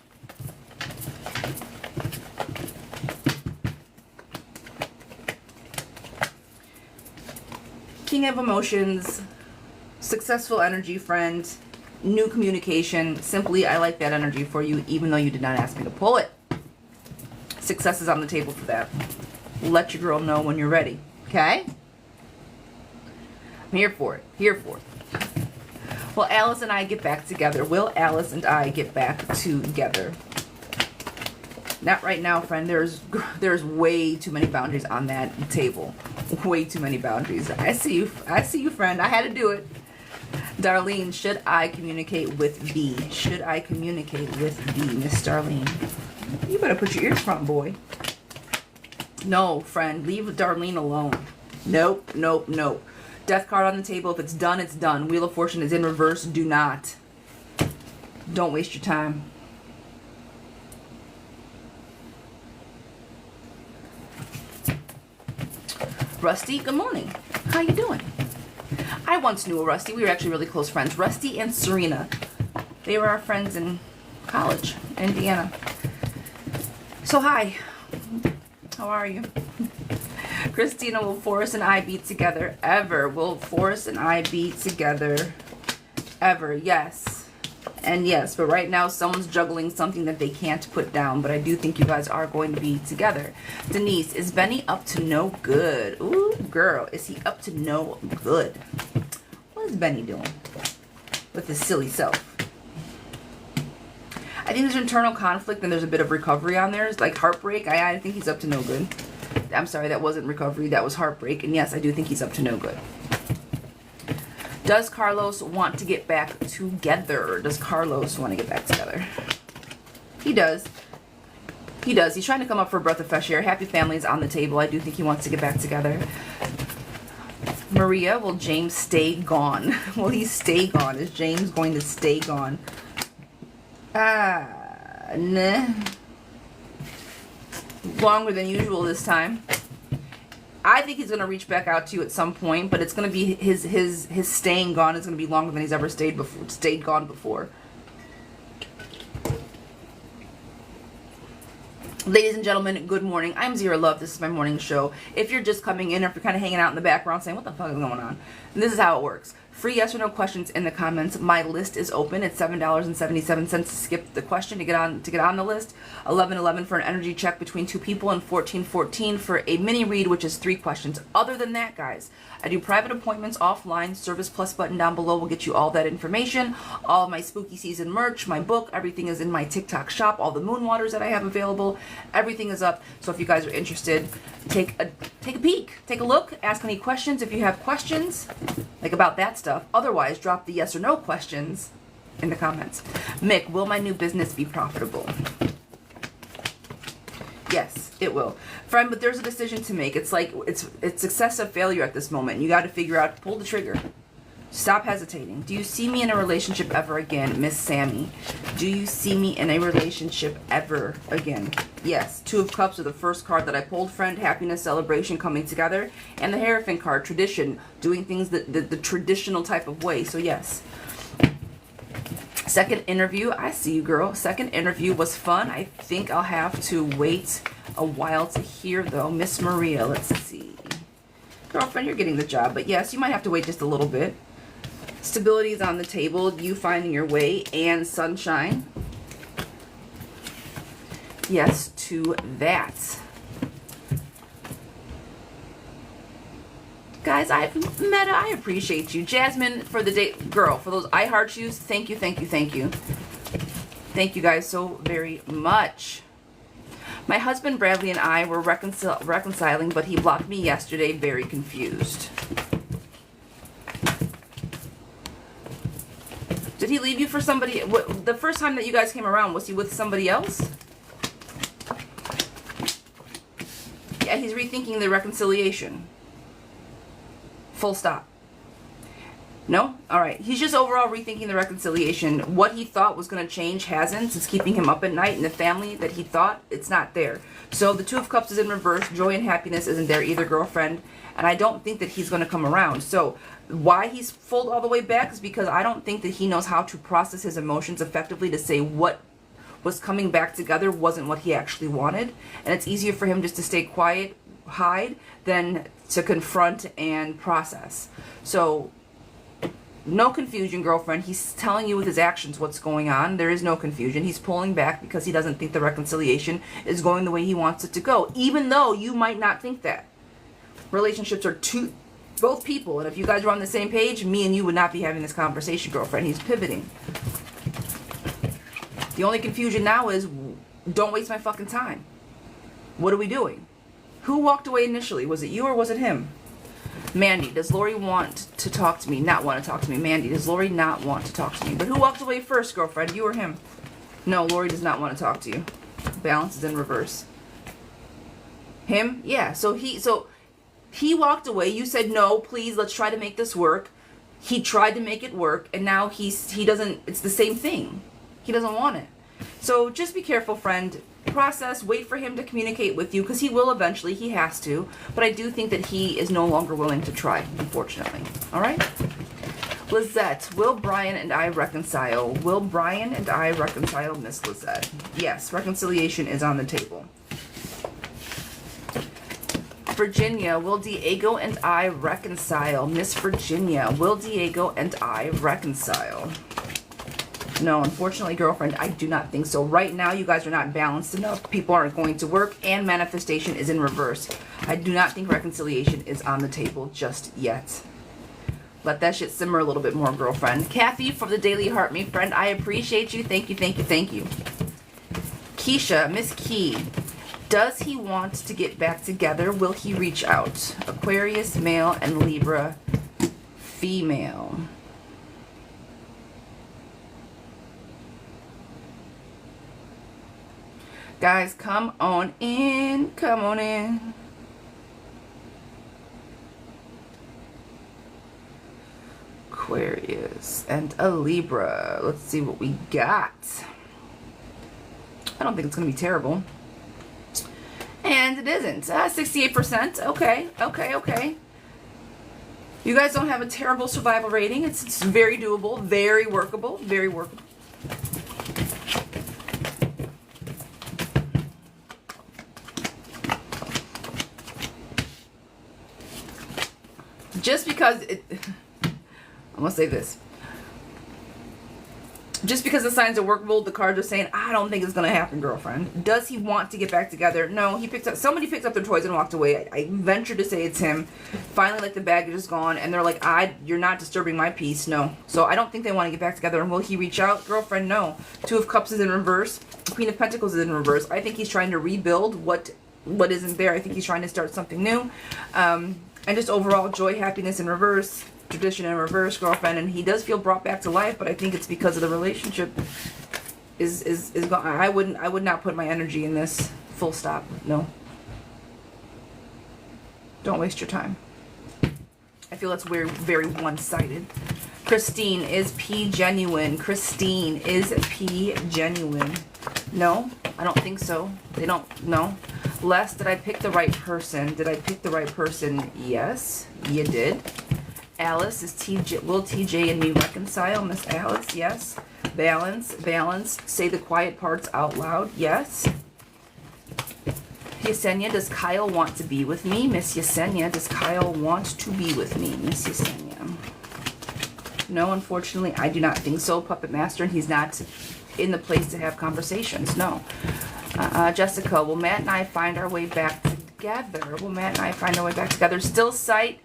S1: King of Emotions. Successful energy, friend. New communication. Simply, I like that energy for you, even though you did not ask me to pull it. Success is on the table for that. Let your girl know when you're ready. Okay? I'm here for it. Here for it. Will Alice and I get back together? Will Alice and I get back together? Not right now, friend. There's way too many boundaries on that table. Way too many boundaries. I see you. I see you, friend. I had to do it. Darlene, should I communicate with B? Should I communicate with B, Miss Darlene? You better put your ears front, boy. No, friend. Leave Darlene alone. Nope, nope, nope. Death card on the table. If it's done, it's done. Wheel of Fortune is in reverse. Do not. Don't waste your time. Rusty, good morning. How you doing? I once knew a Rusty. We were actually really close friends. Rusty and Serena. They were our friends in college, Indiana. So hi. How are you? Christina, will Forrest and I be together ever? Will Forrest and I be together ever? Yes. And yes, but right now someone's juggling something that they can't put down. But I do think you guys are going to be together. Denise, is Benny up to no good? Ooh, girl, is he up to no good? What is Benny doing with his silly self? I think there's internal conflict and there's a bit of recovery on there. It's like heartbreak. I think he's up to no good. I'm sorry, that wasn't recovery. That was heartbreak. And yes, I do think he's up to no good. Does Carlos want to get back together? Does Carlos want to get back together? He does. He does. He's trying to come up for a breath of fresh air. Happy family is on the table. I do think he wants to get back together. Maria, will James stay gone? Will he stay gone? Is James going to stay gone? Nah. Longer than usual this time. I think he's going to reach back out to you at some point, but it's going to be his staying gone is going to be longer than he's ever stayed gone before. Ladies and gentlemen, good morning. I'm Zira Love. This is my morning show. If you're just coming in or if you're kind of hanging out in the background saying, what the fuck is going on? And this is how it works. Free yes or no questions in the comments. My list is open. It's $7.77 to skip the question to get on the list. $11.11 for an energy check between 2 people, and $14.14 for a mini read, which is 3 questions. Other than that, guys, I do private appointments offline. Service Plus button down below will get you all that information. All of my spooky season merch, my book, everything is in my TikTok shop. All the moon waters that I have available, everything is up. So if you guys are interested, take a peek, take a look, ask any questions if you have questions like about that stuff. Otherwise, drop the yes or no questions in the comments. Mick, will my new business be profitable? Yes, it will. Friend, but there's a decision to make. It's like, it's success or failure at this moment. You got to figure out, pull the trigger. Stop hesitating. Do you see me in a relationship ever again, Miss Sammy? Do you see me in a relationship ever again? Yes. 2 of Cups are the first card that I pulled, friend. Happiness, celebration, coming together. And the Hierophant card, tradition, doing things the traditional type of way. So yes. Second interview, I see you, girl. Second interview was fun. I think I'll have to wait a while to hear, though. Miss Maria, let's see. Girlfriend, you're getting the job. But yes, you might have to wait just a little bit. Stability is on the table. You finding your way and sunshine. Yes to that. Guys, Meta, I appreciate you. Jasmine, for the day, girl, for those I heart yous, thank you, thank you, thank you. Thank you guys so very much. My husband Bradley and I were reconciling, but he blocked me yesterday, very confused. Did he leave you for somebody? The first time that you guys came around, was he with somebody else? Yeah, he's rethinking the reconciliation. Full stop. No? Alright. He's just overall rethinking the reconciliation. What he thought was going to change hasn't. It's keeping him up at night, and the family that he thought, it's not there. So the 2 of Cups is in reverse. Joy and happiness isn't there either, girlfriend. And I don't think that he's going to come around. So why he's pulled all the way back is because I don't think that he knows how to process his emotions effectively to say what was coming back together wasn't what he actually wanted. And it's easier for him just to stay quiet, hide, than to confront and process. So no confusion, girlfriend. He's telling you with his actions what's going on. There is no confusion. He's pulling back because he doesn't think the reconciliation is going the way he wants it to go, even though you might not think that. Relationships are both people, and if you guys were on the same page, me and you would not be having this conversation, girlfriend. He's pivoting. The only confusion now is, don't waste my fucking time. What are we doing? Who walked away initially? Was it you or was it him? Mandy, does Lori want to talk to me? Not want to talk to me. Mandy, does Lori not want to talk to me? But who walked away first, girlfriend? You or him? No, Lori does not want to talk to you. Balance is in reverse. Him? Yeah, so he walked away. You said, no, please, let's try to make this work. He tried to make it work, and now he doesn't, it's the same thing. He doesn't want it. So just be careful, friend. Process, wait for him to communicate with you, because he will eventually, he has to. But I do think that he is no longer willing to try, unfortunately. All right? Lizette, will Brian and I reconcile? Will Brian and I reconcile, Miss Lizette? Yes, reconciliation is on the table. Virginia, will Diego and I reconcile? Miss Virginia, will Diego and I reconcile? No, unfortunately, girlfriend, I do not think so. Right now, you guys are not balanced enough. People aren't going to work, and manifestation is in reverse. I do not think reconciliation is on the table just yet. Let that shit simmer a little bit more, girlfriend. Kathy, for the Daily Heart Me, friend, I appreciate you. Thank you, thank you, thank you. Keisha, Miss Key, does he want to get back together? Will he reach out? Aquarius, male, and Libra, female. Guys, come on in. Come on in. Aquarius and a Libra. Let's see what we got. I don't think it's going to be terrible. And it isn't. 68%. Okay, okay, okay. You guys don't have a terrible survival rating. It's very doable, very workable, very workable. Just because I'm gonna say this. Just because the signs are workable, the cards are saying, I don't think it's gonna happen, girlfriend. Does he want to get back together? No, somebody picked up their toys and walked away. I venture to say it's him. Finally, like, the baggage is gone, and they're like, you're not disturbing my peace. No. So I don't think they want to get back together. And will he reach out? Girlfriend, no. Two of Cups is in reverse. Queen of Pentacles is in reverse. I think he's trying to rebuild what isn't there. I think he's trying to start something new. And just overall joy, happiness in reverse. Tradition in reverse, girlfriend, and he does feel brought back to life, but I think it's because of the relationship is gone. I would not put my energy in this. Full stop. No. Don't waste your time. I feel it's very, very one-sided. Christine, is P genuine? Christine, is P genuine? No, I don't think so. They don't. No. Les, did I pick the right person? Did I pick the right person? Yes, you did. Alice, is will TJ and me reconcile? Miss Alice, yes. Balance, say the quiet parts out loud, yes. Yesenia, does Kyle want to be with me? Miss Yesenia, does Kyle want to be with me? Miss Yesenia. No, unfortunately, I do not think so. Puppet Master, and he's not in the place to have conversations, no. Jessica, will Matt and I find our way back together? Will Matt and I find our way back together? Still sight.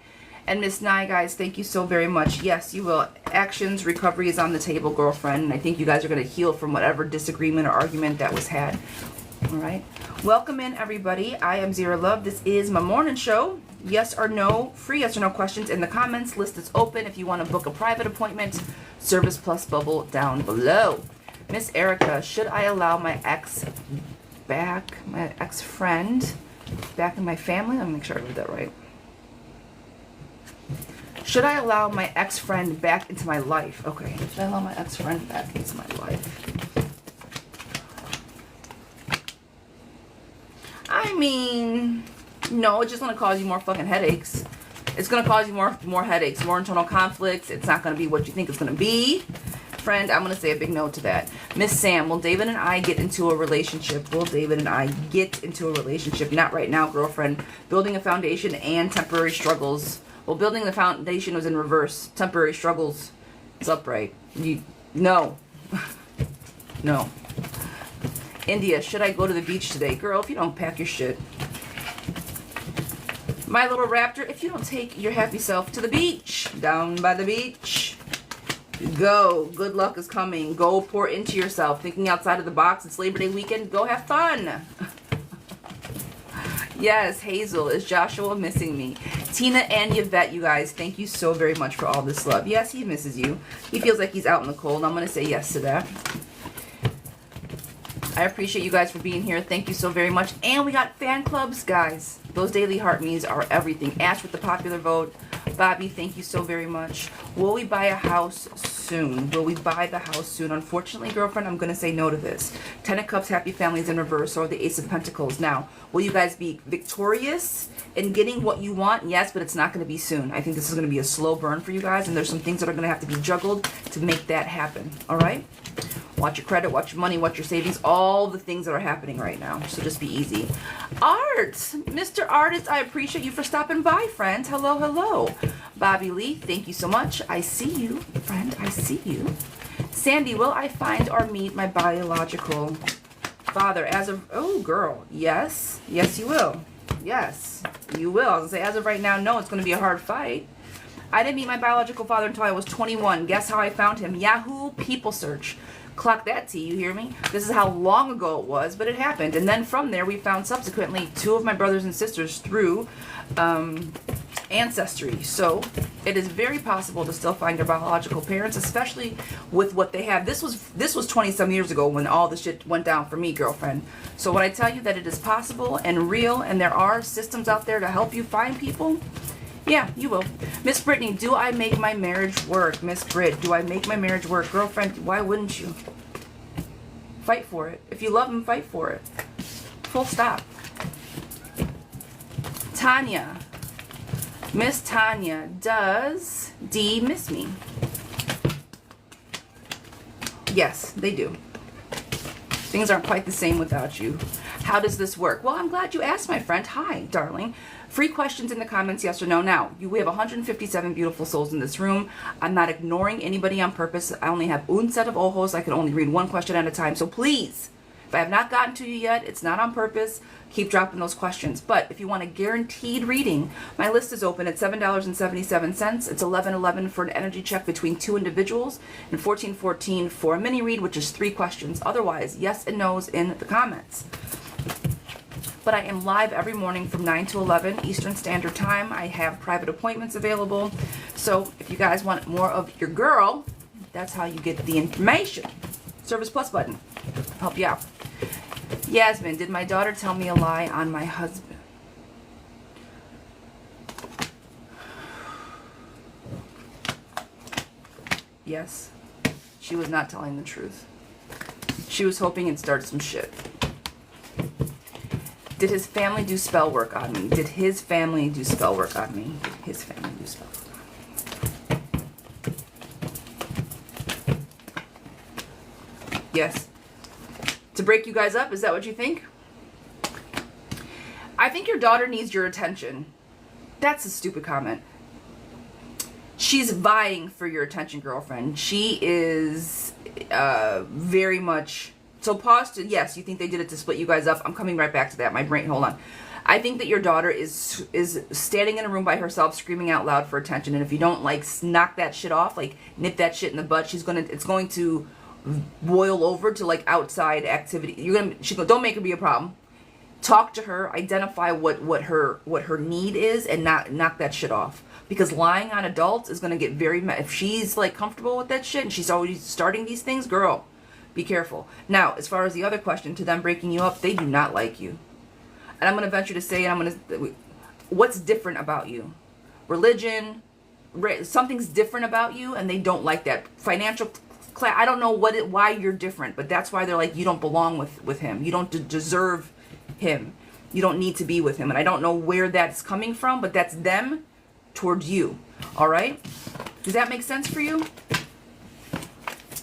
S1: And Miss Nye, guys, thank you so very much. Yes, you will. Actions, recovery is on the table, girlfriend. And I think you guys are going to heal from whatever disagreement or argument that was had. All right. Welcome in, everybody. I am Zira Love. This is my morning show. Yes or no, free yes or no questions in the comments. List is open if you want to book a private appointment. Service plus bubble down below. Miss Erica, should I allow my ex-friend back in my family? Let me make sure I read that right. Should I allow my ex-friend back into my life? Okay. Should I allow my ex-friend back into my life? I mean, no, it's just going to cause you more fucking headaches. It's going to cause you more headaches, more internal conflicts. It's not going to be what you think it's going to be. Friend, I'm going to say a big no to that. Miss Sam, will David and I get into a relationship? Will David and I get into a relationship? Not right now, girlfriend. Building a foundation and temporary struggles. Well, building the foundation was in reverse. Temporary struggles is upright. No. No. India, should I go to the beach today? Girl, if you don't pack your shit. My little raptor, if you don't take your happy self to the beach, down by the beach, go. Good luck is coming. Go pour into yourself. Thinking outside of the box. It's Labor Day weekend. Go have fun. Yes, Hazel, is Joshua missing me? Tina and Yvette, you guys, thank you so very much for all this love. Yes, he misses you. He feels like he's out in the cold. I'm going to say yes to that. I appreciate you guys for being here. Thank you so very much. And we got fan clubs, guys. Those daily heart me's are everything. Ash with the popular vote. Bobby, thank you so very much. Will we buy a house soon? Will we buy the house soon? Unfortunately, girlfriend, I'm going to say no to this. Ten of Cups, happy families in reverse, or the Ace of Pentacles. Now, will you guys be victorious in getting what you want? Yes, but it's not going to be soon. I think this is going to be a slow burn for you guys, and there's some things that are going to have to be juggled to make that happen. All right? Watch your credit, watch your money, watch your savings, all the things that are happening right now. So just be easy. Art, Mr. Artist, I appreciate you for stopping by, friend. Hello, hello. Bobby Lee, thank you so much. I see you, friend. I see you. Sandy, will I find or meet my biological father as of... Oh, girl. Yes. Yes, you will. Yes, you will. I was going to say, as of right now, no, it's going to be a hard fight. I didn't meet my biological father until I was 21. Guess how I found him? Yahoo People Search. Clock that T, you hear me? This is how long ago it was, but it happened. And then from there, we found subsequently 2 of my brothers and sisters through ancestry. So it is very possible to still find your biological parents, especially with what they have. This was 20 some years ago when all the shit went down for me, girlfriend. So when I tell you that it is possible and real, and there are systems out there to help you find people, yeah, you will. Miss Brittany, do I make my marriage work? Miss Britt, do I make my marriage work? Girlfriend, why wouldn't you? Fight for it. If you love him, fight for it. Full stop. Tanya. Miss Tanya, does D miss me? Yes, they do. Things aren't quite the same without you. How does this work? Well, I'm glad you asked, my friend. Hi, darling. Free questions in the comments, yes or no. Now, we have 157 beautiful souls in this room. I'm not ignoring anybody on purpose. I only have un set of ojos. I can only read one question at a time. So please, if I have not gotten to you yet, it's not on purpose. Keep dropping those questions. But if you want a guaranteed reading, my list is open at $7.77. It's $11.11 for an energy check between 2 individuals and $14.14 for a mini read, which is 3 questions. Otherwise, yes and no's in the comments. But I am live every morning from 9 to 11 Eastern Standard Time. I have private appointments available. So if you guys want more of your girl, that's how you get the information. Service Plus button. Help you out. Yasmin, did my daughter tell me a lie on my husband? Yes. She was not telling the truth. She was hoping it'd start some shit. Did his family do spell work on me? Did his family do spell work on me? Did his family do spell work on me? Yes. To break you guys up, is that what you think? I think your daughter needs your attention. That's a stupid comment. She's vying for your attention, girlfriend. She is very much... So pause to, yes, you think they did it to split you guys up. I'm coming right back to that. My brain, hold on. I think that your daughter is standing in a room by herself screaming out loud for attention. And if you don't, like, knock that shit off, like, nip that shit in the butt, it's going to boil over to, like, outside activity. Don't make her be a problem. Talk to her, identify what her need is, and not knock that shit off. Because lying on adults is going to get very... If she's, like, comfortable with that shit and she's always starting these things, girl, be careful. Now, as far as the other question, to them breaking you up, they do not like you. And I'm going to venture to say, what's different about you? Religion, something's different about you, and they don't like that. Financial class, I don't know why you're different, but that's why they're like, you don't belong with him. You don't deserve him. You don't need to be with him. And I don't know where that's coming from, but that's them towards you. All right? Does that make sense for you?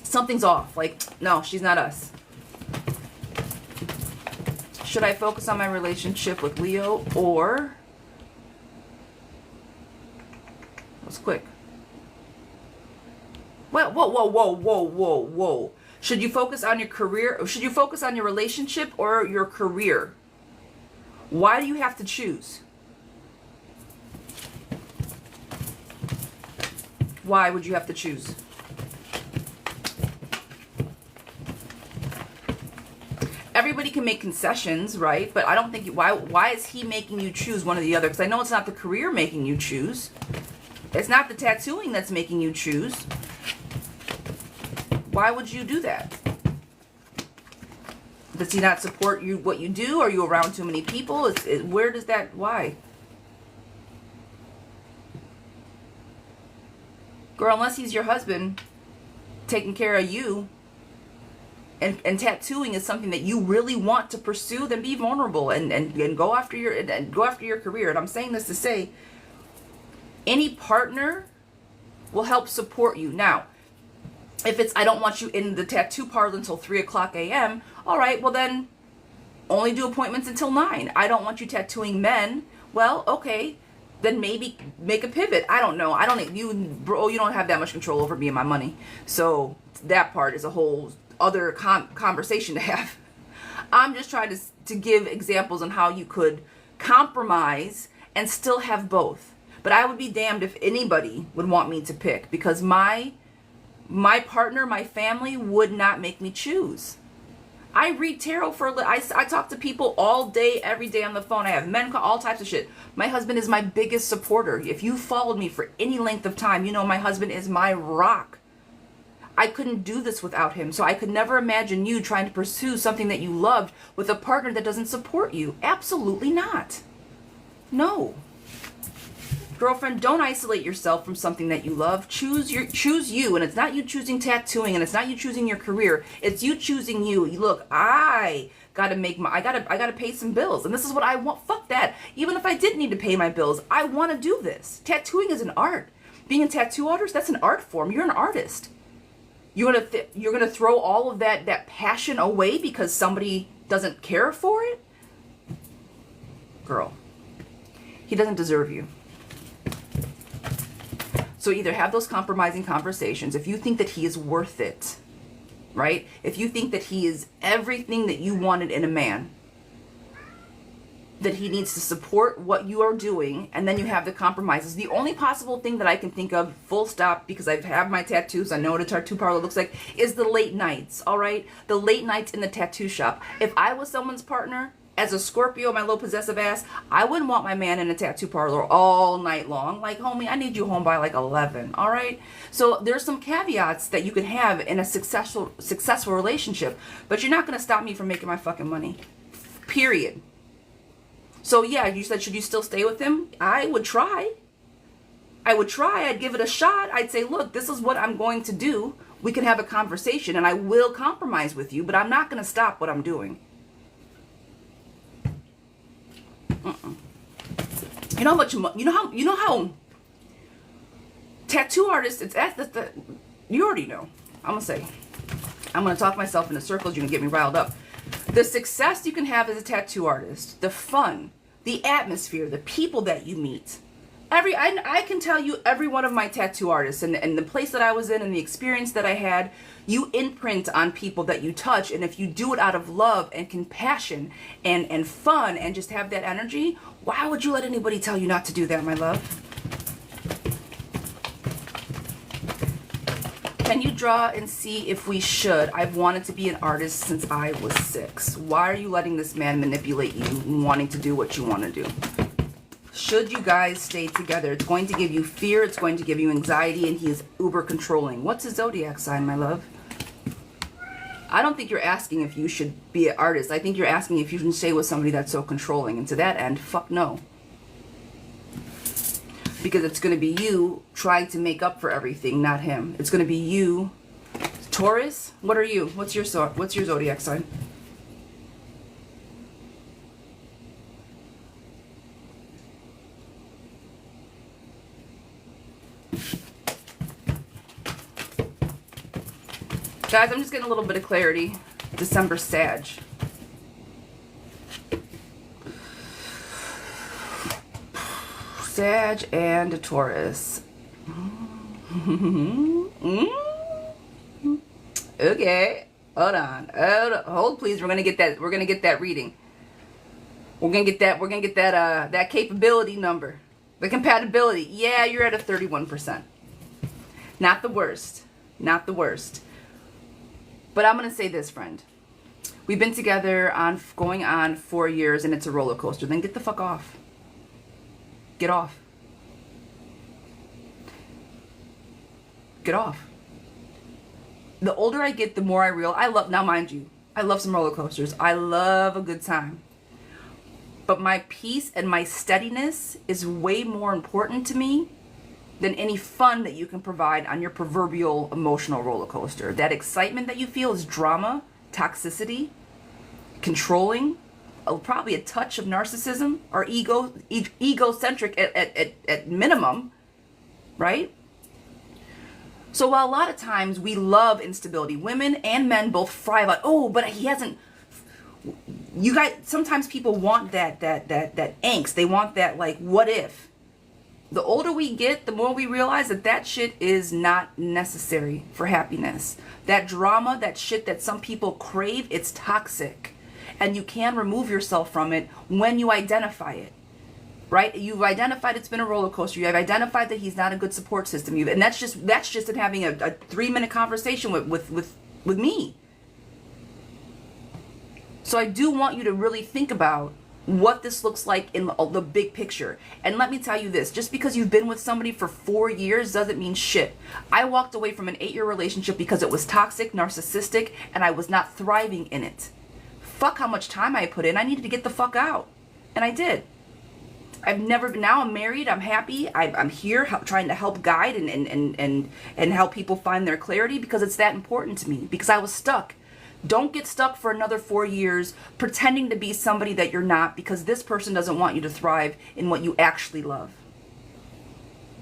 S1: Something's off. Like, no, she's not us. Should I focus on my relationship with Leo or... That was quick. Well, whoa. Should you focus on your career? Or should you focus on your relationship or your career? Why do you have to choose? Why would you have to choose? Everybody can make concessions, right? But I don't think... Why is he making you choose one or the other? Because I know it's not the career making you choose. It's not the tattooing that's making you choose. Why would you do that? Does he not support you, what you do? Are you around too many people? Where does that... Why? Girl, unless he's your husband, taking care of you, and tattooing is something that you really want to pursue, then be vulnerable and go after your career. And I'm saying this to say, any partner will help support you. Now, if it's, I don't want you in the tattoo parlor until 3 o'clock a.m., all right, well then, only do appointments until 9. I don't want you tattooing men. Well, okay, then maybe make a pivot. I don't know. You don't have that much control over me and my money. So that part is a whole other conversation to have. I'm just trying to give examples on how you could compromise and still have both. But I would be damned if anybody would want me to pick, because my partner, my family would not make me choose. I read tarot I talk to people all day, every day on the phone. I have men call, all types of shit. My husband is my biggest supporter. If you followed me for any length of time, you know my husband is my rock. I couldn't do this without him. So I could never imagine you trying to pursue something that you loved with a partner that doesn't support you. Absolutely not. No. Girlfriend, don't isolate yourself from something that you love. Choose you, and it's not you choosing tattooing, and it's not you choosing your career. It's you choosing you. Look, I gotta pay some bills, and this is what I want. Fuck that. Even if I did need to pay my bills, I want to do this. Tattooing is an art. Being a tattoo artist, that's an art form. You're an artist. You're gonna throw all of that passion away because somebody doesn't care for it? girl. He doesn't deserve you. So either have those compromising conversations. If you think that he is worth it, right? If you think that he is everything that you wanted in a man, that he needs to support what you are doing, and then you have the compromises. The only possible thing that I can think of, full stop, because I've had my tattoos, I know what a tattoo parlor looks like, is the late nights, all right? The late nights in the tattoo shop. If I was someone's partner, as a Scorpio, my low possessive ass, I wouldn't want my man in a tattoo parlor all night long. Like, homie, I need you home by like 11, all right? So there's some caveats that you can have in a successful relationship, but you're not going to stop me from making my fucking money, period. So yeah, you said, should you still stay with him? I would try. I'd give it a shot. I'd say, look, this is what I'm going to do. We can have a conversation and I will compromise with you, but I'm not going to stop what I'm doing. You know how much, you know how tattoo artists, you already know. I'm going to talk myself into circles. You can get me riled up. The success you can have as a tattoo artist, the fun, the atmosphere, the people that you meet. I can tell you every one of my tattoo artists and the place that I was in and the experience that I had, you imprint on people that you touch. And if you do it out of love and compassion and fun and just have that energy, why would you let anybody tell you not to do that, my love? Can you draw and see if we should? I've wanted to be an artist since I was 6. Why are you letting this man manipulate you wanting to do what you want to do? Should you guys stay together? It's going to give you fear. It's going to give you anxiety. And he is uber controlling. What's his zodiac sign, my love? I don't think you're asking if you should be an artist. I think you're asking if you can stay with somebody that's so controlling. And to that end, fuck no. Because it's going to be you trying to make up for everything, not him. It's going to be you. Taurus? What are you? What's your zodiac sign? Guys, I'm just getting a little bit of clarity. December Sag. Sag and a Taurus. Okay, hold on. Hold please. We're gonna get that. We're gonna get that reading. We're gonna get that. That capability number, the compatibility. Yeah, you're at a 31%. Not the worst. Not the worst. But I'm gonna say this, friend. We've been together going on 4 years, and it's a roller coaster. Then get the fuck off. Get off. Get off. The older I get, the more I realize. Now mind you, I love some roller coasters. I love a good time. But my peace and my steadiness is way more important to me than any fun that you can provide on your proverbial emotional roller coaster. That excitement that you feel is drama, toxicity, controlling, probably a touch of narcissism or egocentric at minimum, right? So while a lot of times we love instability, women and men both thrive on, oh, but he hasn't. You guys, sometimes people want that angst. They want that, like, what if? The older we get, the more we realize that shit is not necessary for happiness. That drama, that shit that some people crave, it's toxic. And you can remove yourself from it when you identify it, right? You've identified it's been a roller coaster. You have identified that he's not a good support system. And that's just in having a 3-minute conversation with me. So I do want you to really think about what this looks like in the big picture. And let me tell you this, just because you've been with somebody for 4 years doesn't mean shit. I walked away from an 8-year relationship because it was toxic, narcissistic, and I was not thriving in it. Fuck how much time I put in. I needed to get the fuck out. And I did. Now I'm married, I'm happy, I'm here trying to help guide and help people find their clarity because it's that important to me, because I was stuck. Don't get stuck for another 4 years pretending to be somebody that you're not, because this person doesn't want you to thrive in what you actually love.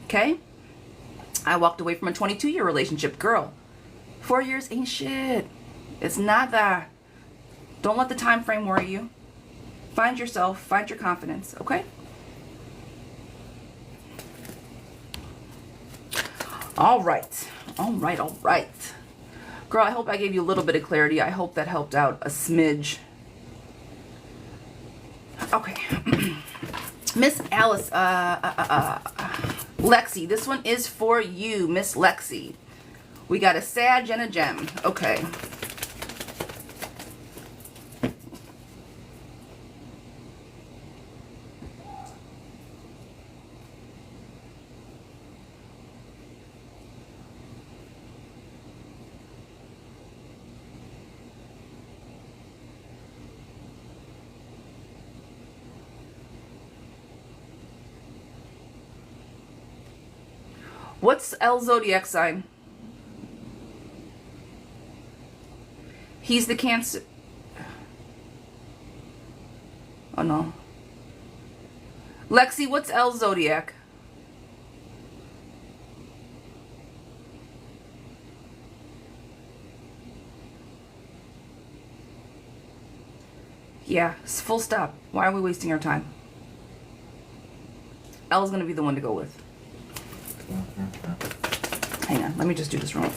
S1: Okay? I walked away from a 22-year relationship. Girl, 4 years ain't shit. It's not that. Don't let the time frame worry you. Find yourself, find your confidence, okay? All right. Girl, I hope I gave you a little bit of clarity. I hope that helped out a smidge. Okay. Miss Alice, Lexi, this one is for you, Miss Lexi. We got a Sag and a Gem. Okay. What's L zodiac sign? He's the Cancer. Oh no. Lexi, what's L zodiac? Yeah, full stop. Why are we wasting our time? L's gonna be the one to go with. Hang on, let me just do this wrong.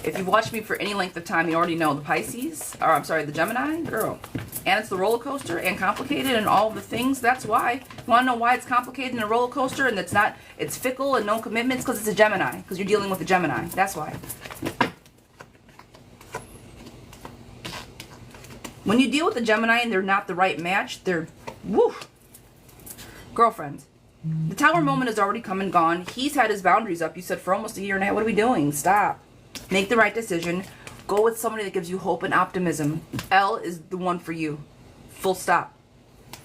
S1: If you've watched me for any length of time, you already know the Pisces, or I'm sorry, the Gemini, girl. And it's the roller coaster and complicated and all the things. That's why. You want to know why it's complicated and a roller coaster and it's fickle and no commitments? Because it's a Gemini. Because you're dealing with a Gemini. That's why. When you deal with a Gemini and they're not the right match, they're, woo. Girlfriends. The Tower moment has already come and gone. He's had his boundaries up, you said, for almost a year and a half. What are we doing? Stop. Make the right decision. Go with somebody that gives you hope and optimism. L is the one for you. Full stop.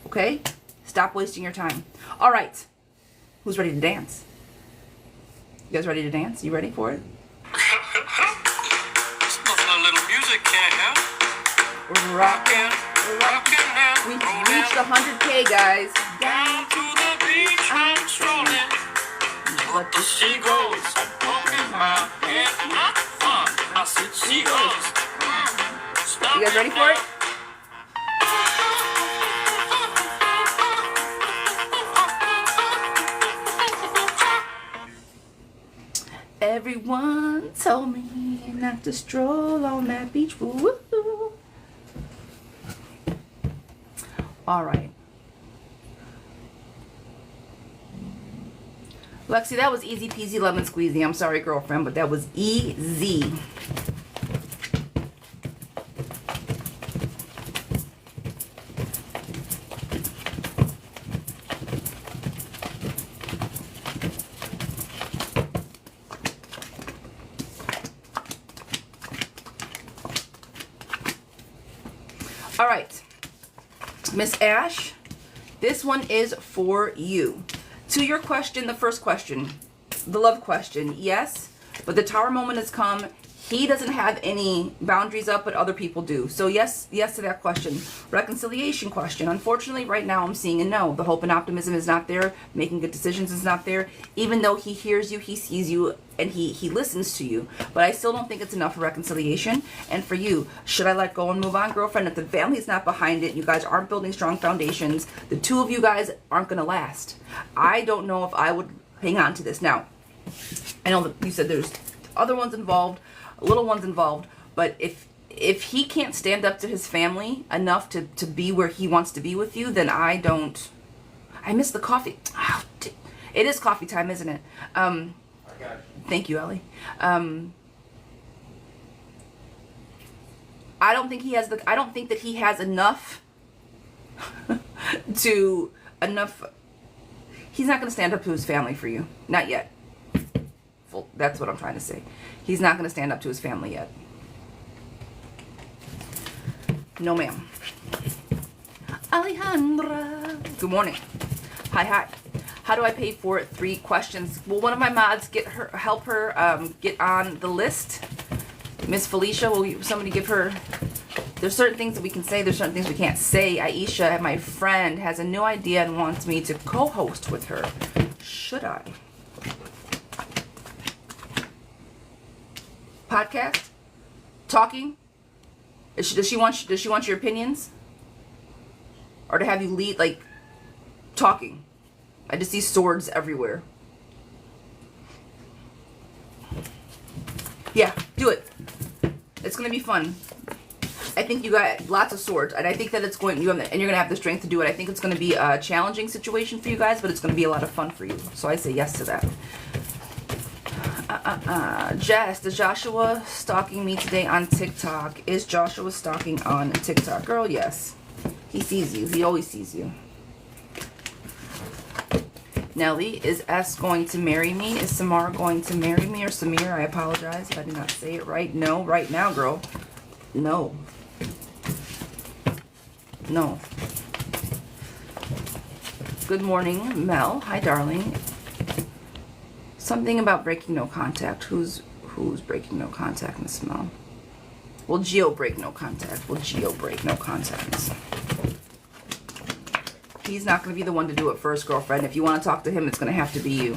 S1: Okay? Stop wasting your time. All right. Who's ready to dance? You guys ready to dance? You ready for it?
S3: It's nothing a little music can't help.
S1: We're rocking.
S3: We're rocking now.
S1: We reached 100K, guys.
S3: Down to the beach, I'm strolling. But the seagulls are poking my head. Not fun. I said seagulls. Stop.
S1: You guys ready for it? Everyone told me not to stroll on that beach. Woo-hoo. All right. Lexi, that was easy peasy lemon squeezy. I'm sorry, girlfriend, but that was easy. All right, Miss Ash, this one is for you. To your question, the first question, the love question, yes, but the Tower moment has come. He doesn't have any boundaries up, but other people do. So yes to that question. Reconciliation question. Unfortunately, right now I'm seeing a no. The hope and optimism is not there. Making good decisions is not there. Even though he hears you, he sees you, and he listens to you. But I still don't think it's enough for reconciliation. And for you, should I let go and move on, girlfriend? If the family's not behind it, you guys aren't building strong foundations, the two of you guys aren't going to last. I don't know if I would hang on to this. Now, I know that you said there's other ones involved, little ones involved, but if he can't stand up to his family enough to be where he wants to be with you, then I miss the coffee. Oh, it is coffee time, isn't it? Thank you, Ellie. I don't think that he has enough he's not going to stand up to his family for you. Not yet. That's what I'm trying to say. He's not going to stand up to his family yet. No, ma'am. Alejandra. Good morning. Hi. How do I pay for it? 3 questions. Will one of my mods help her get on the list? Miss Felicia, will somebody give her... There's certain things that we can say. There's certain things we can't say. Aisha, my friend, has a new idea and wants me to co-host with her. Should I? Podcast? Talking? Does she want your opinions? Or to have you lead, like, talking? I just see swords everywhere. Yeah, do it. It's gonna be fun. I think you got lots of swords, and I think that it's going. And you're gonna have the strength to do it. I think it's gonna be a challenging situation for you guys, but it's gonna be a lot of fun for you. So I say yes to that. Jess, does Joshua stalking me today on TikTok? Is Joshua stalking on TikTok? Girl, yes. He sees you. He always sees you. Nelly, is S going to marry me? Is Samara going to marry me? Or Samir, I apologize if I did not say it right. No, right now, girl. No. No. Good morning, Mel. Hi, darling. Something about breaking no contact. Who's breaking no contact, Miss Mel? Will Geo break no contact? Will Geo break no contact? He's not going to be the one to do it first, girlfriend. If you want to talk to him, it's going to have to be you.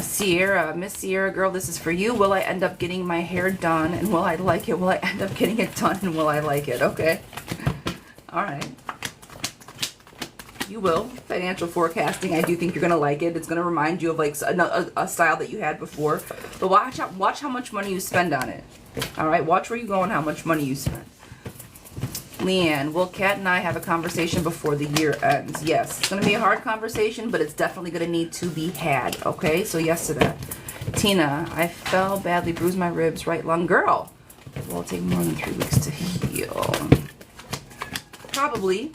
S1: Sierra, Miss Sierra, girl, this is for you. Will I end up getting my hair done? And will I like it? Will I end up getting it done? And will I like it? Okay. All right. You will. Financial forecasting, I do think you're going to like it. It's going to remind you of like a style that you had before. But watch how much money you spend on it. All right? Watch where you go and how much money you spend. Leanne, will Kat and I have a conversation before the year ends? Yes. It's going to be a hard conversation, but it's definitely going to need to be had. Okay? So yes to that. Tina, I fell badly, bruised my ribs, right lung. Girl, will it take more than 3 weeks to heal? Probably.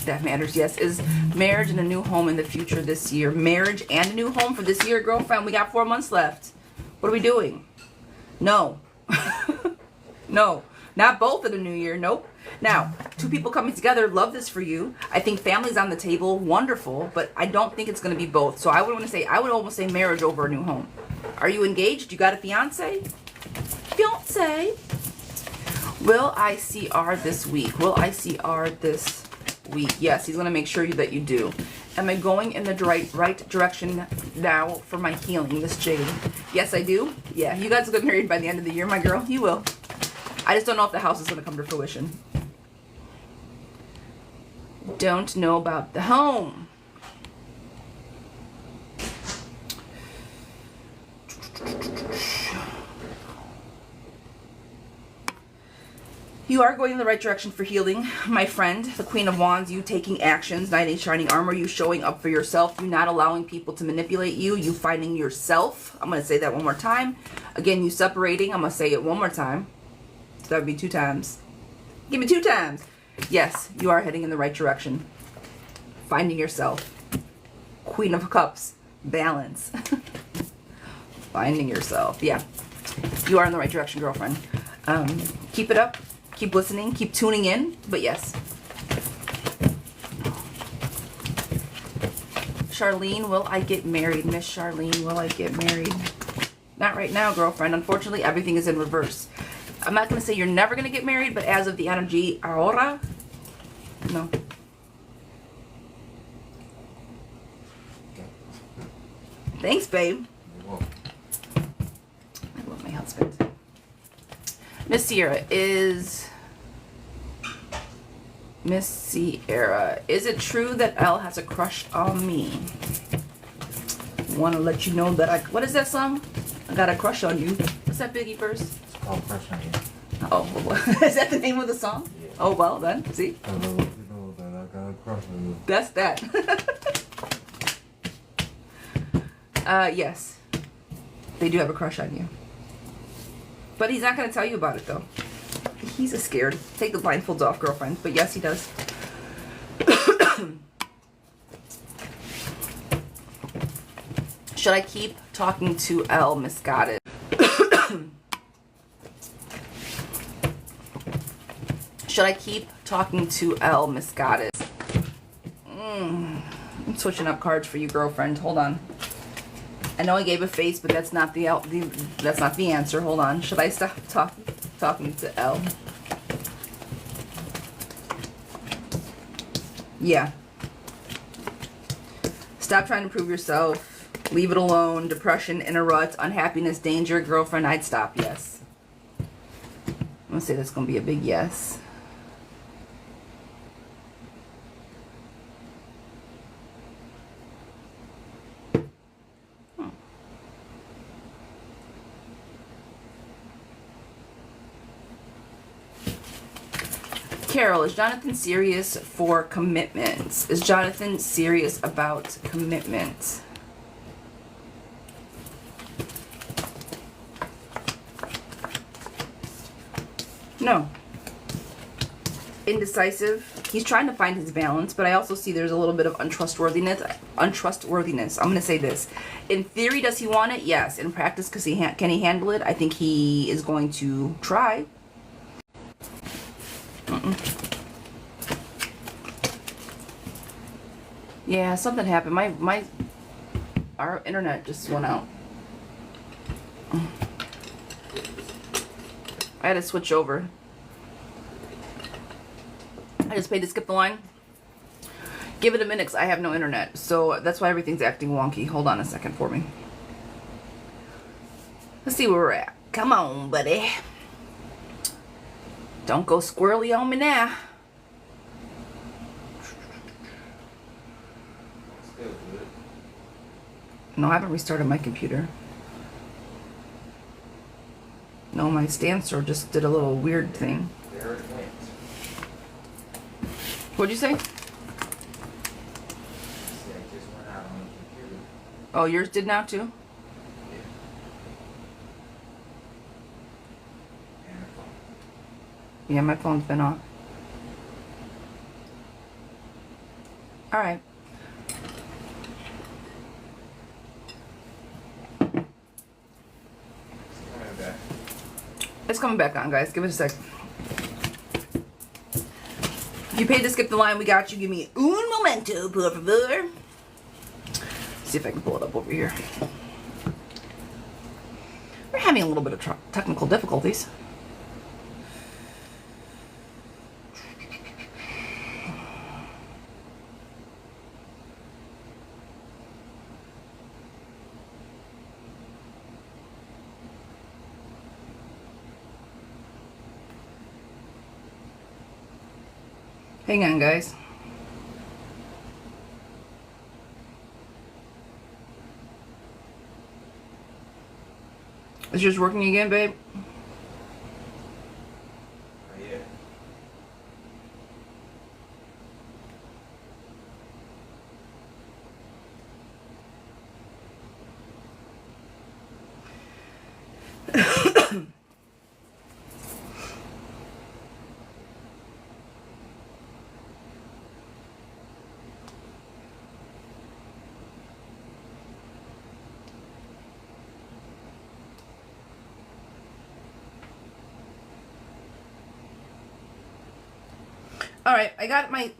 S1: That matters, yes. Is marriage and a new home in the future this year? Marriage and a new home for this year, girlfriend? We got 4 months left. What are we doing? No. No. Not both in the new year. Nope. Now, 2 people coming together. Love this for you. I think family's on the table. Wonderful. But I don't think it's going to be both. So I would almost say marriage over a new home. Are you engaged? You got a fiance? Fiance? Will I CR this week? Will I CR this week? Yes, he's going to make sure that you do. Am I going in the right direction now for my healing, Miss Jade? Yes, I do. Yeah, you guys will get married by the end of the year, my girl. You will. I just don't know if the house is going to come to fruition. Don't know about the home. You are going in the right direction for healing, my friend. The Queen of Wands, you taking actions. Knight in Shining Armor, you showing up for yourself. You not allowing people to manipulate you. You finding yourself. I'm going to say that one more time. Again, you separating. I'm going to say it one more time. So that would be 2 times. Give me 2 times. Yes, you are heading in the right direction. Finding yourself. Queen of Cups. Balance. Finding yourself. Yeah. You are in the right direction, girlfriend. Keep it up. Keep listening. Keep tuning in. But yes. Charlene, will I get married? Miss Charlene, will I get married? Not right now, girlfriend. Unfortunately, everything is in reverse. I'm not going to say you're never going to get married, but as of the energy, ahora, no. Thanks, babe.
S2: You're welcome.
S1: I love my husband. Miss Sierra, is it true that Elle has a crush on me? Want to let you know that what is that song? I got a crush on you. What's that Biggie verse?
S2: It's called Crush on You.
S1: Oh, well, is that the name of the song?
S2: Yeah.
S1: Oh, well then, see?
S2: I know you know that I got a crush on you.
S1: That's that. Yes. They do have a crush on you. But he's not going to tell you about it, though. He's a scared. Take the blindfolds off, girlfriend. But yes, he does. Should I keep talking to Elle, Miss Goddess? Should I keep talking to Elle, Miss Goddess? I'm switching up cards for you, girlfriend. Hold on. I know I gave a face, but that's not the answer. Hold on. Should I stop talking to Elle? Yeah. Stop trying to prove yourself. Leave it alone. Depression, in a rut, unhappiness, danger, girlfriend, I'd stop. Yes. I'm going to say that's going to be a big yes. Carol, is Jonathan serious for commitments? Is Jonathan serious about commitment? No. Indecisive. He's trying to find his balance, but I also see there's a little bit of untrustworthiness. I'm going to say this. In theory, does he want it? Yes. In practice, can he handle it? I think he is going to try. Yeah, something happened. Our internet just went out. I had to switch over. I just paid to skip the line. Give it a minute, 'cause I have no internet. So that's why everything's acting wonky. Hold on a second for me. Let's see where we're at. Come on, buddy. Don't go squirrely on me now.
S2: Still good.
S1: No, I haven't restarted my computer. No, my stand store just did a little weird thing.
S2: There it went.
S1: What'd you say?
S2: See, I just went out on the computer.
S1: Oh, yours did now too?
S2: Yeah. And the phone.
S1: Yeah, my phone's been off. Alright.
S2: It's coming back.
S1: It's coming back on, guys. Give it a sec. If you paid to skip the line, we got you. Give me un momento, por favor. See if I can pull it up over here. We're having a little bit of technical difficulties. Hang on, guys. Is yours working again, babe?
S2: Yeah.
S1: All right, I got my.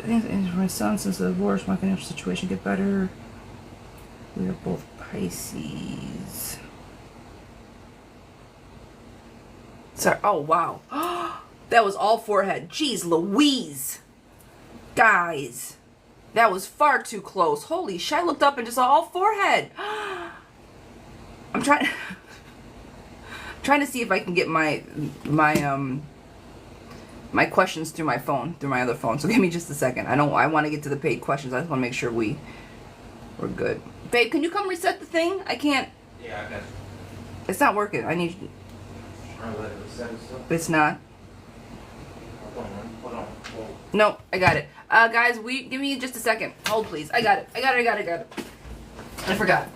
S1: My son, since the divorce, my financial situation get better. We are both Pisces. Sorry. Oh wow, that was all forehead. Jeez, Louise, guys, that was far too close. Holy shit! I looked up and just saw all forehead. I'm trying to see if I can get my questions through my phone, through my other phone. So give me just a second. I want to get to the paid questions. I just want to make sure we're good. Babe, can you come reset the thing? I can't.
S2: Yeah, I got you.
S1: It's not working. I need.
S2: Trying to let it reset itself.
S1: It's not.
S2: Hold on, Whoa.
S1: No, I got it. Guys, give me just a second. Hold, please. I got it. I forgot.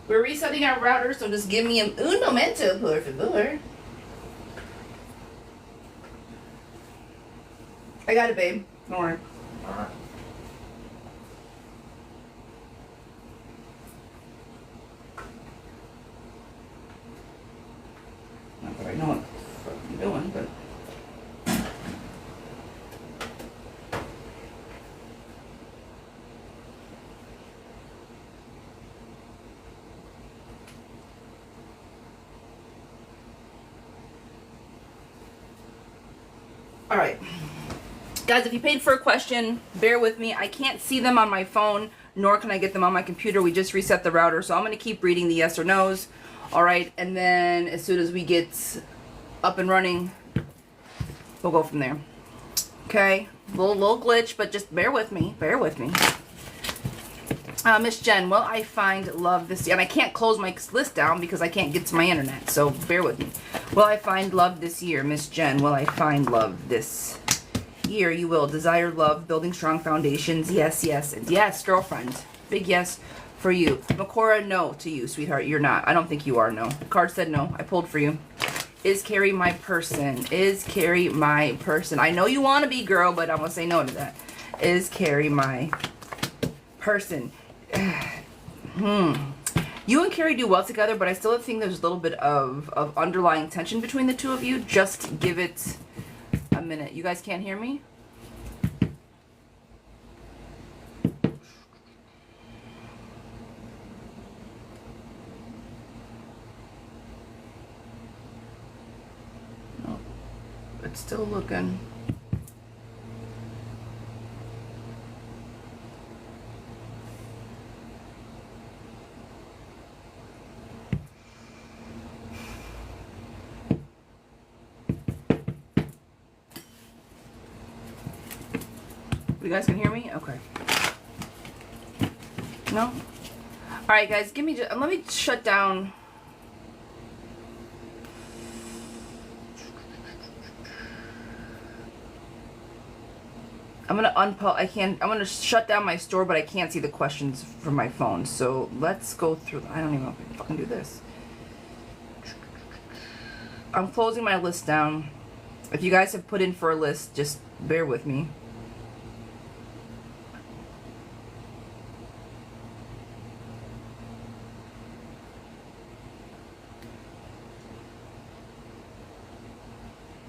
S1: We're resetting our router, so just give me un momento, por favor. I got it, babe. Don't worry.
S2: Alright.
S1: Not that I know what the fuck I'm doing, but. All right. Guys, if you paid for a question, bear with me. I can't see them on my phone, nor can I get them on my computer. We just reset the router, so I'm going to keep reading the yes or no's. All right, and then as soon as we get up and running, we'll go from there. Okay, little glitch, but just bear with me. Bear with me. Miss Jen, will I find love this year? And I can't close my list down because I can't get to my internet, so bear with me. Will I find love this year? Miss Jen, will I find love this year? You will. Desire love, building strong foundations. Yes, yes, and yes, girlfriend. Big yes for you. Makora, no to you, sweetheart. You're not. I don't think you are, no. The card said no. I pulled for you. Is Carrie my person? Is Carrie my person? I know you want to be, girl, but I'm going to say no to that. Is Carrie my person? You and Carrie do well together, but I still think there's a little bit of underlying tension between the two of you. Just give it a minute. You guys can't hear me? No. It's still looking. You guys can hear me? Okay. No? All right, guys, give me let me shut down. I'm going to I'm going to shut down my store, but I can't see the questions from my phone. So, let's go through. I don't even know if I can fucking do this. I'm closing my list down. If you guys have put in for a list, just bear with me.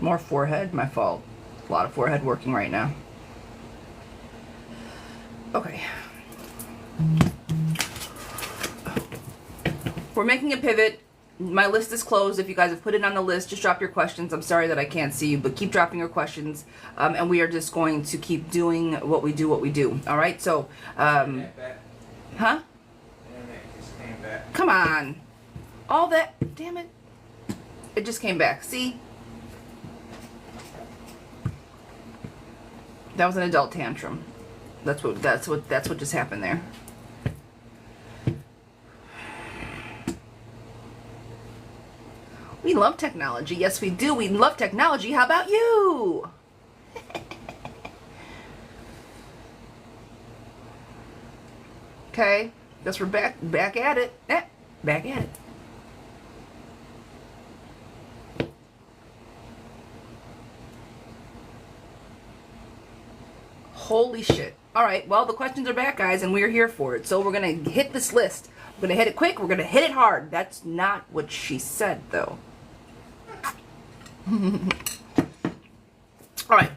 S1: More forehead, my fault. A lot of forehead working right now. Okay. We're making a pivot. My list is closed. If you guys have put it on the list, just drop your questions. I'm sorry that I can't see you, but keep dropping your questions. And we are just going to keep doing what we do. All right? So, huh?
S2: Internet just came back.
S1: Come on. All that, damn it. It just came back. See? That was an adult tantrum. That's what just happened there. We love technology. Yes, we do. We love technology. How about you? Okay. Guess we're back at it. Back at it. Holy shit. Alright, well, the questions are back, guys, and we're here for it. So we're going to hit this list. We're going to hit it quick. We're going to hit it hard. That's not what she said, though. Alright.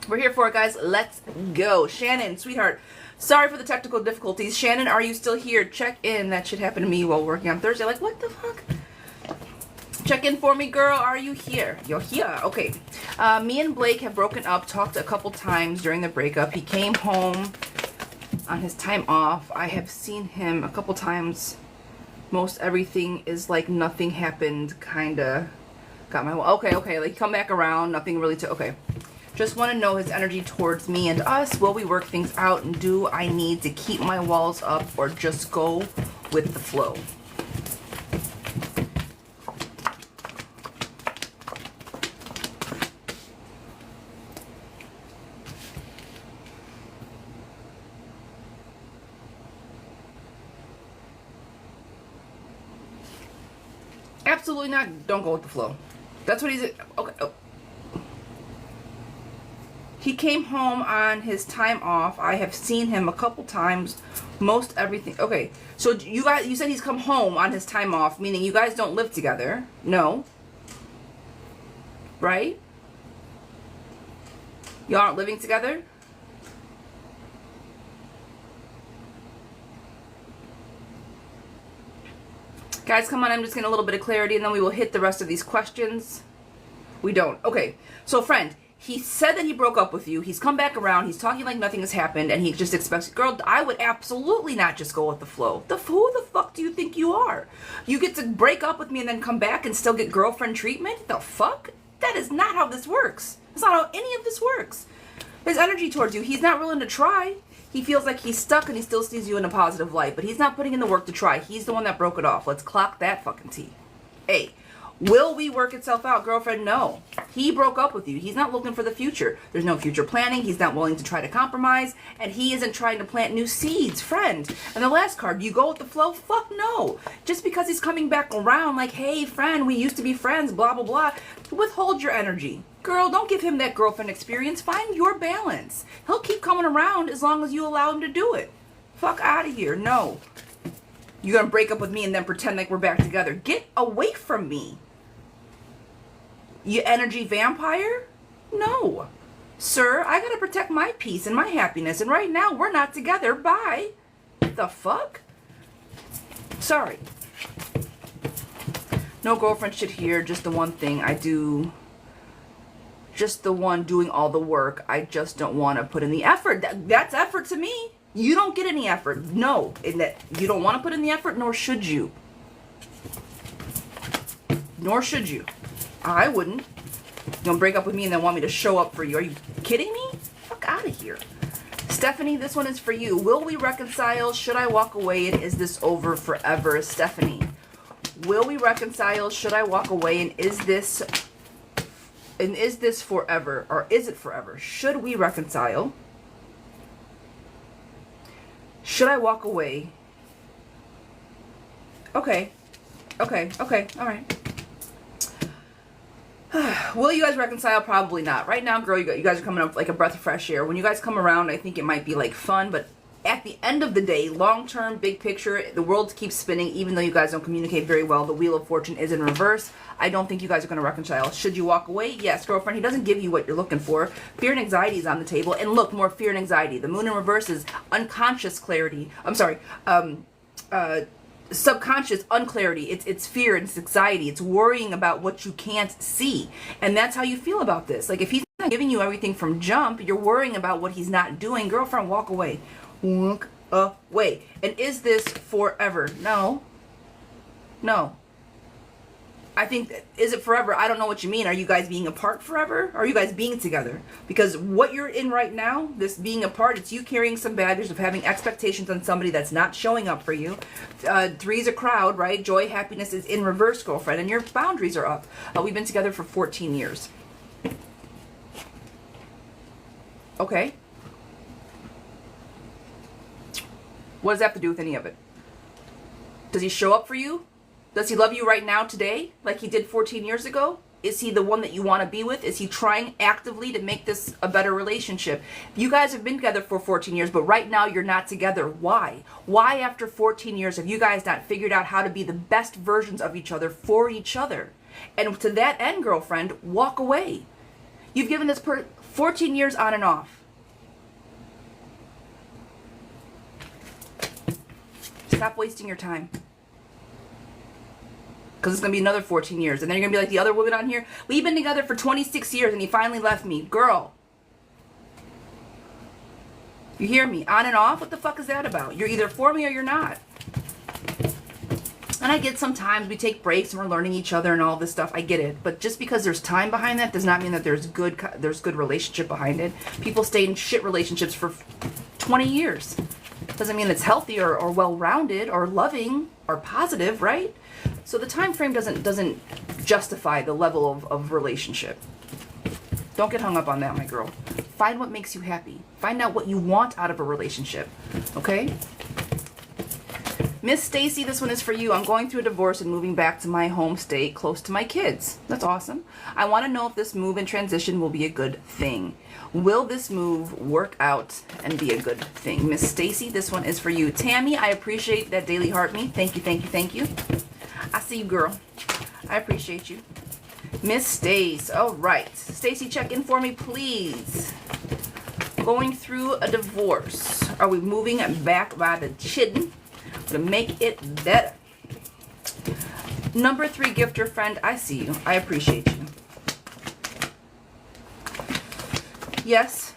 S1: We're here for it, guys. Let's go. Shannon, sweetheart, sorry for the technical difficulties. Shannon, are you still here? Check in. That shit happened to me while working on Thursday. Like, what the fuck? Check in for me, girl. Are you here? You're here. Okay. Me and Blake have broken up, talked a couple times during the breakup. He came home on his time off. I have seen him a couple times. Most everything is like nothing happened, kinda. Got my... Okay. Like, come back around. Nothing really to... Okay. Just want to know his energy towards me and us. Will we work things out? And do I need to keep my walls up or just go with the flow? Absolutely not. Don't go with the flow. That's what he's... Okay. Oh. He came home on his time off. I have seen him a couple times. Most everything... Okay. So you guys... You said he's come home on his time off, meaning you guys don't live together. No. Right? Y'all aren't living together? Guys, come on, I'm just getting a little bit of clarity, and then we will hit the rest of these questions. We don't. Okay. So, friend, he said that he broke up with you. He's come back around. He's talking like nothing has happened, and he just expects, girl, I would absolutely not just go with the flow. Who the fuck do you think you are? You get to break up with me and then come back and still get girlfriend treatment? The fuck? That is not how this works. That's not how any of this works. His energy towards you, he's not willing to try. He feels like he's stuck and he still sees you in a positive light, but he's not putting in the work to try. He's the one that broke it off. Let's clock that fucking T. Hey, will we work itself out, girlfriend? No. He broke up with you. He's not looking for the future. There's no future planning. He's not willing to try to compromise, and he isn't trying to plant new seeds, friend. And the last card, you go with the flow? Fuck no. Just because he's coming back around like, hey, friend, we used to be friends, blah, blah, blah, withhold your energy. Girl, don't give him that girlfriend experience. Find your balance. He'll keep coming around as long as you allow him to do it. Fuck out of here. No. You're going to break up with me and then pretend like we're back together. Get away from me. You energy vampire? No. Sir, I got to protect my peace and my happiness. And right now, we're not together. Bye. The fuck? Sorry. No girlfriend shit here. Just the one thing I do. Just the one doing all the work. I just don't want to put in the effort. That's effort to me. You don't get any effort. No. In that you don't want to put in the effort, nor should you. Nor should you. I wouldn't. You're gonna break up with me and then want me to show up for you. Are you kidding me? Fuck out of here. Stephanie, this one is for you. Will we reconcile? Should I walk away? And is this over forever? Stephanie, will we reconcile? Should I walk away? And is this forever? Or is it forever? Should we reconcile? Should I walk away? Okay. Okay. Okay. All right. Will you guys reconcile? Probably not. Right now, girl, you guys are coming up like a breath of fresh air. When you guys come around, I think it might be like fun, but at the end of the day, long-term, big picture, the world keeps spinning. Even though you guys don't communicate very well, the Wheel of Fortune is in reverse. I don't think you guys are going to reconcile. Should you walk away? Yes, girlfriend. He doesn't give you what you're looking for. Fear and anxiety is on the table. And look, more fear and anxiety. The Moon in reverse is unconscious clarity. I'm sorry. Subconscious unclarity. It's fear, it's anxiety, it's worrying about what you can't see. And that's how you feel about this. Like if he's not giving you everything from jump, you're worrying about what he's not doing. Girlfriend, walk away. Walk away. And is this forever? No. No. I think, is it forever? I don't know what you mean. Are you guys being apart forever? Or are you guys being together? Because what you're in right now, this being apart, it's you carrying some baggage of having expectations on somebody that's not showing up for you. Three's a crowd, right? Joy, happiness is in reverse, girlfriend. And your boundaries are up. We've been together for 14 years. Okay. What does that have to do with any of it? Does he show up for you? Does he love you right now today like he did 14 years ago? Is he the one that you want to be with? Is he trying actively to make this a better relationship? You guys have been together for 14 years, but right now you're not together. Why? Why after 14 years have you guys not figured out how to be the best versions of each other for each other? And to that end, girlfriend, walk away. You've given this 14 years on and off. Stop wasting your time. Because it's going to be another 14 years. And then you're going to be like the other women on here. We've been together for 26 years and he finally left me. Girl. You hear me? On and off? What the fuck is that about? You're either for me or you're not. And I get sometimes we take breaks and we're learning each other and all this stuff. I get it. But just because there's time behind that does not mean that there's good relationship behind it. People stay in shit relationships for 20 years. Doesn't mean it's healthy or well-rounded or loving or positive, right? So the time frame doesn't justify the level of relationship. Don't get hung up on that, my girl. Find what makes you happy. Find out what you want out of a relationship. Okay? Miss Stacy, this one is for you. I'm going through a divorce and moving back to my home state close to my kids. That's awesome. I want to know if this move and transition will be a good thing. Will this move work out and be a good thing? Miss Stacy, this one is for you. Tammy, I appreciate that daily heart me. Thank you, thank you, thank you. I see you, girl. I appreciate you. Miss Stace. All right. Stacy, check in for me, please. Going through a divorce. Are we moving back by the chin to make it better? Number 3 gifter friend, I see you. I appreciate you. Yes.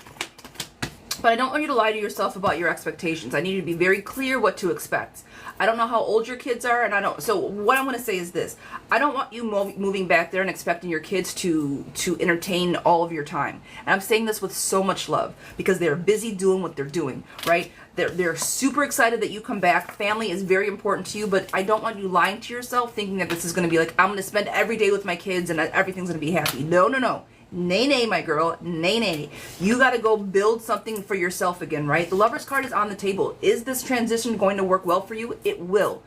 S1: But I don't want you to lie to yourself about your expectations. I need you to be very clear what to expect. I don't know how old your kids are, and so what I'm going to say is this. I don't want you moving back there and expecting your kids to entertain all of your time. And I'm saying this with so much love because they're busy doing what they're doing, right? They're super excited that you come back. Family is very important to you, but I don't want you lying to yourself thinking that this is going to be like, I'm going to spend every day with my kids and everything's going to be happy. No, no, no. Nay, nay, my girl. Nay, nay. You got to go build something for yourself again, right? The Lover's card is on the table. Is this transition going to work well for you? It will.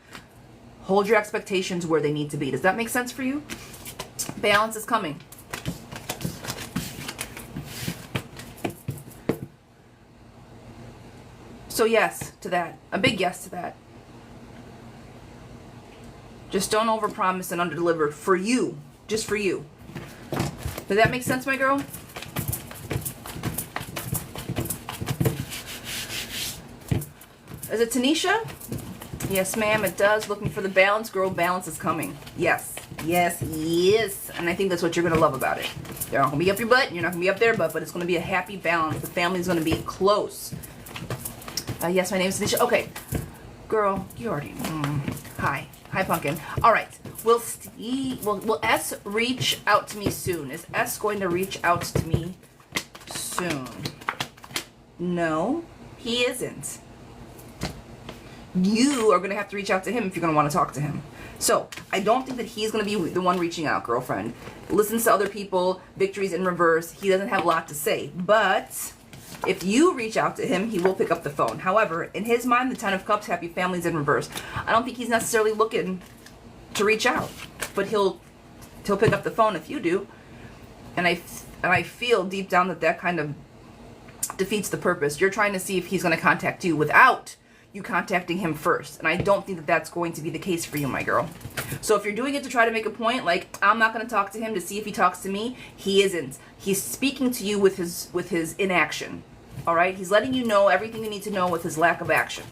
S1: Hold your expectations where they need to be. Does that make sense for you? Balance is coming. So yes to that. A big yes to that. Just don't overpromise and underdeliver for you. Just for you. Does that make sense, my girl? Is it Tanisha? Yes, ma'am, it does. Looking for the balance. Girl, balance is coming. Yes. Yes, yes. And I think that's what you're going to love about it. You're not going to be up your butt. And you're not going to be up their butt. But it's going to be a happy balance. The family's going to be close. Yes, my name is Tanisha. Okay. Girl, you already... Hi. Hi, Pumpkin. All right. Will S reach out to me soon? Is S going to reach out to me soon? No, he isn't. You are going to have to reach out to him if you're going to want to talk to him. So, I don't think that he's going to be the one reaching out, girlfriend. Listens to other people, victories in reverse. He doesn't have a lot to say. But if you reach out to him, he will pick up the phone. However, in his mind, the Ten of Cups, happy families in reverse. I don't think he's necessarily looking to reach out, but he'll pick up the phone if you do. And I feel deep down that kind of defeats the purpose. You're trying to see if he's going to contact you without you contacting him first. And I don't think that that's going to be the case for you, my girl. So if you're doing it to try to make a point, like, I'm not going to talk to him to see if he talks to me, he isn't. He's speaking to you with his inaction. All right? He's letting you know everything you need to know with his lack of action.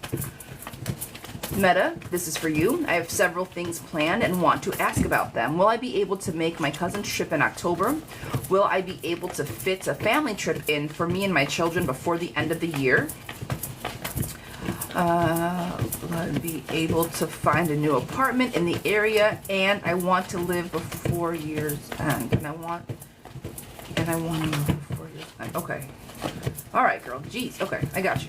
S1: Meta, this is for you. I have several things planned and want to ask about them. Will I be able to make my cousin's trip in October? Will I be able to fit a family trip in for me and my children before the end of the year? Will I be able to find a new apartment in the area? And I want to live before year's end. And I want to live before year's end. Okay. All right, girl. Jeez. Okay, I got you.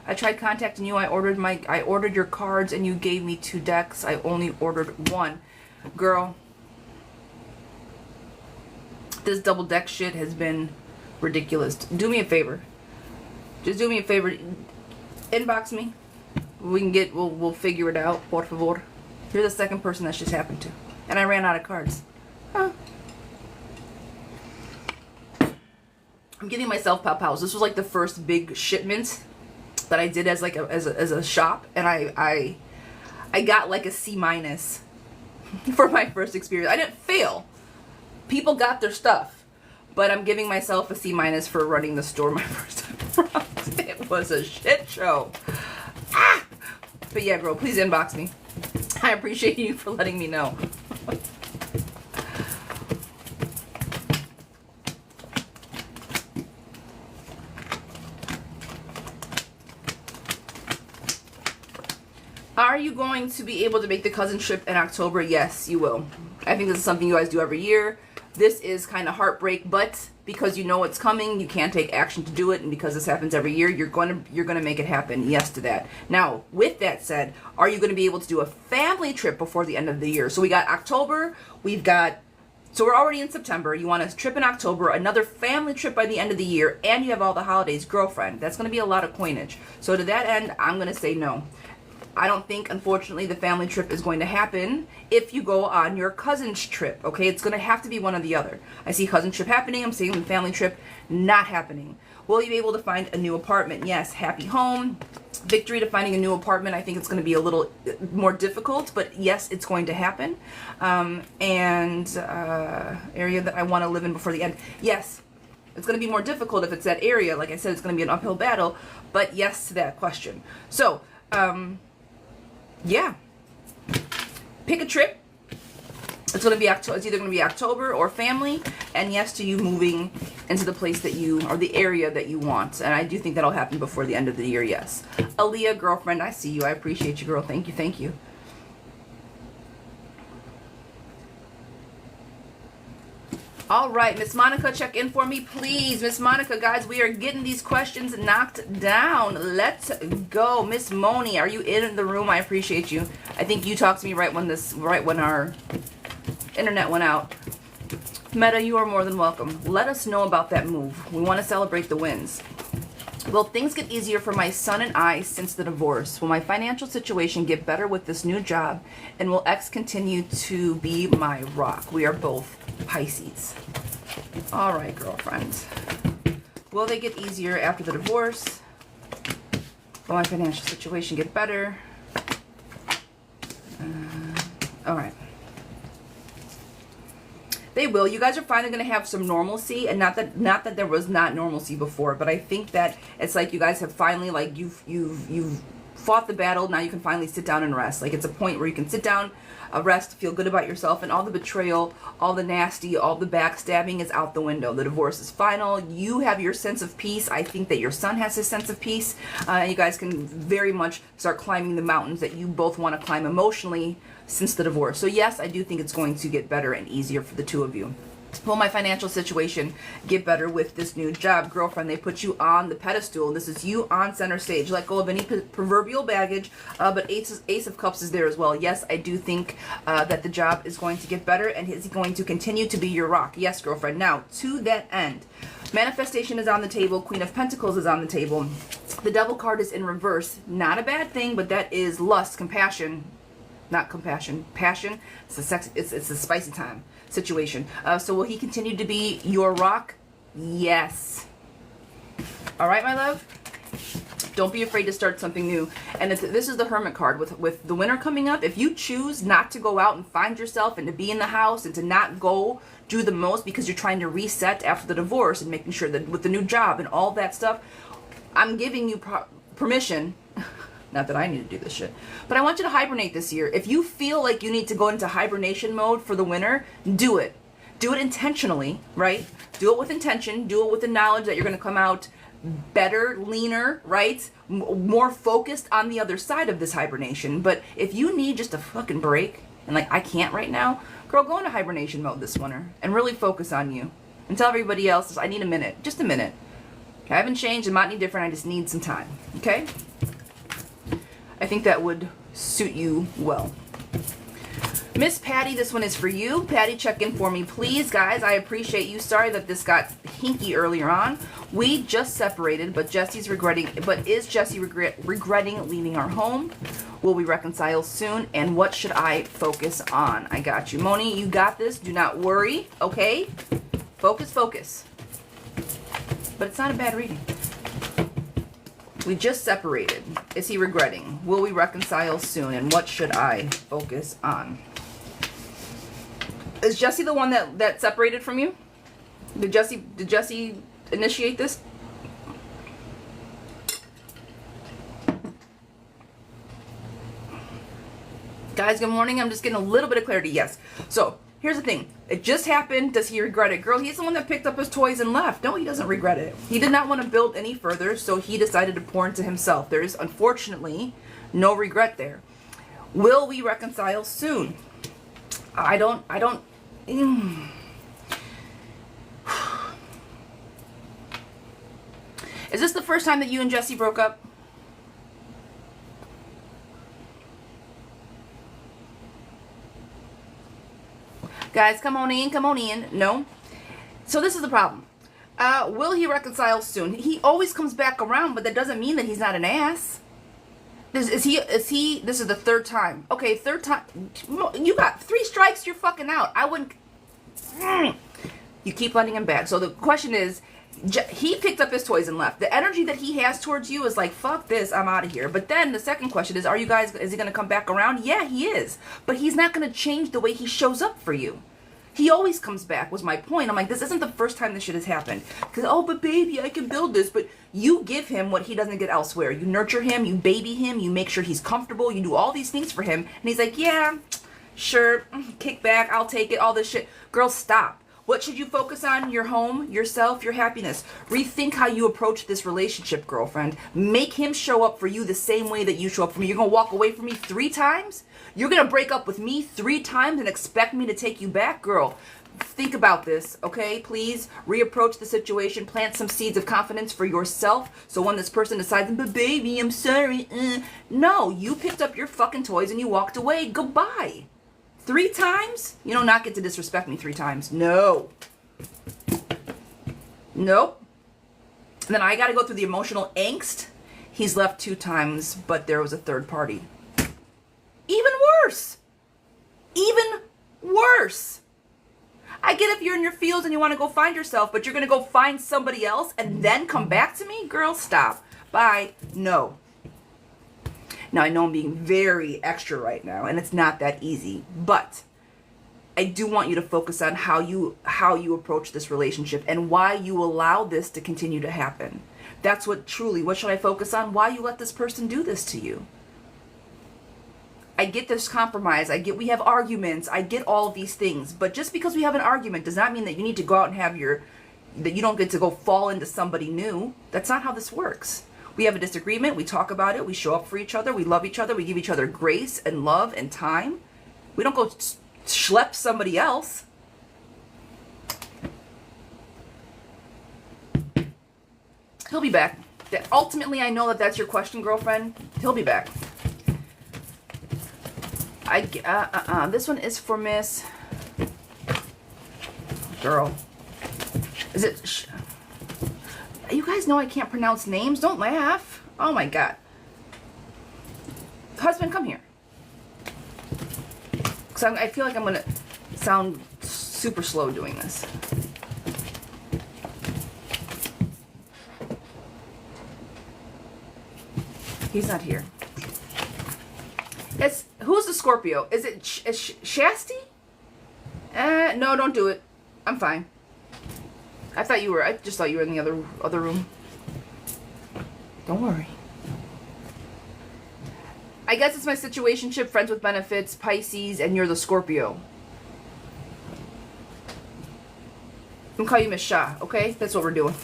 S1: I tried contacting you. I ordered your cards and you gave me 2 decks. I only ordered 1. Girl, this double deck shit has been ridiculous. Do me a favor. Just do me a favor. Inbox me. We'll figure it out. Por favor. You're the second person that's just happened to. And I ran out of cards. Huh. I'm giving myself pow-pows. This was like the first big shipment that I did as like as a shop, and I got like a C- for my first experience. I didn't fail. People got their stuff, but I'm giving myself a C- for running the store my first time around. It was a shit show. Ah! But yeah, girl, please inbox me. I appreciate you for letting me know. Are you going to be able to make the cousin trip in October? Yes, you will. I think this is something you guys do every year. This is kind of heartbreak, but because you know it's coming, you can't take action to do it, and because this happens every year, you're gonna make it happen. Yes to that. Now, with that said, are you going to be able to do a family trip before the end of the year? So we got October, so we're already in September. You want a trip in October, another family trip by the end of the year, and you have all the holidays. Girlfriend, that's going to be a lot of coinage. So to that end, I'm going to say no. I don't think, unfortunately, the family trip is going to happen if you go on your cousin's trip, okay? It's going to have to be one or the other. I see cousin trip happening. I'm seeing the family trip not happening. Will you be able to find a new apartment? Yes. Happy home. Victory to finding a new apartment. I think it's going to be a little more difficult, but yes, it's going to happen. Area that I want to live in before the end. Yes. It's going to be more difficult if it's that area. Like I said, it's going to be an uphill battle, but yes to that question. So, yeah, pick a trip. It's either going to be October or family, and yes to you moving into the place that you, or the area that you want. And I do think that'll happen before the end of the year, yes. Aaliyah, girlfriend, I see you. I appreciate you, girl. Thank you, thank you. All right, Miss Monica, check in for me, please. Miss Monica, guys, we are getting these questions knocked down. Let's go. Miss Moni, are you in the room? I appreciate you. I think you talked to me right when our internet went out. Meta, you are more than welcome. Let us know about that move. We want to celebrate the wins. Will things get easier for my son and I since the divorce? Will my financial situation get better with this new job? And will X continue to be my rock? We are both Pisces. All right, girlfriends. Will they get easier after the divorce? Will my financial situation get better? All right. They will. You guys are finally going to have some normalcy, and not that there was not normalcy before, but I think that it's like you guys have finally, like, you've fought the battle. Now you can finally sit down and rest. Like, it's a point where you can sit down, rest, feel good about yourself, and all the betrayal, all the nasty, all the backstabbing is out the window. The divorce is final. You have your sense of peace. I think that your son has his sense of peace. You guys can very much start climbing the mountains that you both want to climb emotionally since the divorce. So yes, I do think it's going to get better and easier for the two of you. Will my financial situation get better with this new job? Girlfriend, they put you on the pedestal. This is you on center stage. Let go of any proverbial baggage, but Ace of Cups is there as well. Yes, I do think that the job is going to get better, and is going to continue to be your rock. Yes, girlfriend. Now, to that end, manifestation is on the table. Queen of Pentacles is on the table. The Devil card is in reverse. Not a bad thing, but that is lust, compassion. Not compassion, passion. It's a spicy time situation. So will he continue to be your rock? Yes. All right, my love. Don't be afraid to start something new. And this is the Hermit card with the winter coming up. If you choose not to go out and find yourself and to be in the house and to not go do the most because you're trying to reset after the divorce and making sure that with the new job and all that stuff, I'm giving you permission. Not that I need to do this shit, but I want you to hibernate this year. If you feel like you need to go into hibernation mode for the winter, do it. Do it intentionally, right? Do it with intention. Do it with the knowledge that you're going to come out better, leaner, right? More focused on the other side of this hibernation. But if you need just a fucking break, and like, I can't right now, girl, go into hibernation mode this winter and really focus on you. And tell everybody else, I need a minute, just a minute. I haven't changed, I'm not any different, I just need some time, okay? I think that would suit you well. Miss Patty, this one is for you. Patty, check in for me, please. Guys, I appreciate you. Sorry that this got hinky earlier on. We just separated, but Jesse's regretting, but is Jesse regretting leaving our home? Will we reconcile soon? And what should I focus on? I got you. Moni, you got this. Do not worry, okay? Focus, focus. But it's not a bad reading. We just separated. Is he regretting? Will we reconcile soon? And what should I focus on? Is Jesse the one that separated from you? Did Jesse initiate this? Guys, good morning. I'm just getting a little bit of clarity. Yes. So here's the thing. It just happened. Does he regret it? Girl, he's the one that picked up his toys and left. No, he doesn't regret it. He did not want to build any further, so he decided to pour into himself. There is, unfortunately, no regret there. Will we reconcile soon? I don't. Is this the first time that you and Jesse broke up? Guys, come on in, come on in. No? So this is the problem. Will he reconcile soon? He always comes back around, but that doesn't mean that he's not an ass. Is he, this is the third time. Okay, third time. You got 3 strikes, you're fucking out. I wouldn't. You keep letting him back. So the question is, he picked up his toys and left. The energy that he has towards you is like, fuck this, I'm out of here. But then the second question is, is he going to come back around? Yeah, he is. But he's not going to change the way he shows up for you. He always comes back, was my point. I'm like, this isn't the first time this shit has happened. Because, oh, but baby, I can build this. But you give him what he doesn't get elsewhere. You nurture him, you baby him, you make sure he's comfortable, you do all these things for him. And he's like, yeah, sure, kick back, I'll take it, all this shit. Girl, stop. What should you focus on? Your home, yourself, your happiness. Rethink how you approach this relationship, girlfriend. Make him show up for you the same way that you show up for me. You're going to walk away from me 3 times? You're going to break up with me 3 times and expect me to take you back? Girl, think about this, okay? Please reapproach the situation. Plant some seeds of confidence for yourself. So when this person decides, but baby, I'm sorry. No, you picked up your fucking toys and you walked away. Goodbye. 3 times? You do not get to disrespect me 3 times. No. Nope. And then I got to go through the emotional angst. He's left 2 times, but there was a 3rd party. Even worse. Even worse. I get if you're in your fields and you want to go find yourself, but you're going to go find somebody else and then come back to me? Girl, stop. Bye. No. Now, I know I'm being very extra right now, and it's not that easy, but I do want you to focus on how you approach this relationship and why you allow this to continue to happen. That's what should I focus on? Why you let this person do this to you? I get this compromise. I get we have arguments. I get all of these things. But just because we have an argument does not mean that you need to go out and that you don't get to go fall into somebody new. That's not how this works. We have a disagreement. We talk about it. We show up for each other. We love each other. We give each other grace and love and time. We don't go schlep somebody else. He'll be back. Ultimately, I know that that's your question, girlfriend. He'll be back. This one is for Miss Girl. Is it? You guys know I can't pronounce names. Don't laugh. Oh my God. Husband, come here. Because I feel like I'm gonna sound super slow doing this. He's not here. Who's the Scorpio? Is it Shasti? No, don't do it. I'm fine. I just thought you were in the other room. Don't worry. I guess it's my situationship, friends with benefits, Pisces, and you're the Scorpio. I'm gonna call you Miss Shah, okay? That's what we're doing.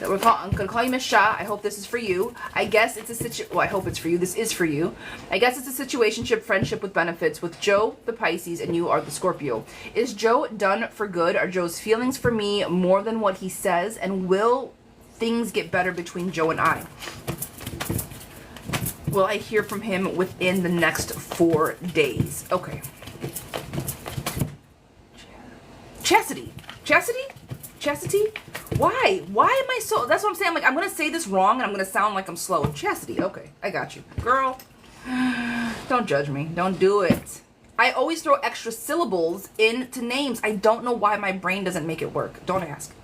S1: I'm gonna call you Miss Shah. I hope this is for you. I guess it's I hope it's for you. This is for you. I guess it's a situationship, friendship with benefits with Joe, the Pisces, and you are the Scorpio. Is Joe done for good? Are Joe's feelings for me more than what he says? And will things get better between Joe and I? Will I hear from him within the next 4 days? Okay. Chastity. Why am I so, that's what I'm saying. I'm going to say this wrong and I'm going to sound like I'm slow. Chastity. Okay. I got you. Girl, don't judge me. Don't do it. I always throw extra syllables into names. I don't know why my brain doesn't make it work. Don't ask.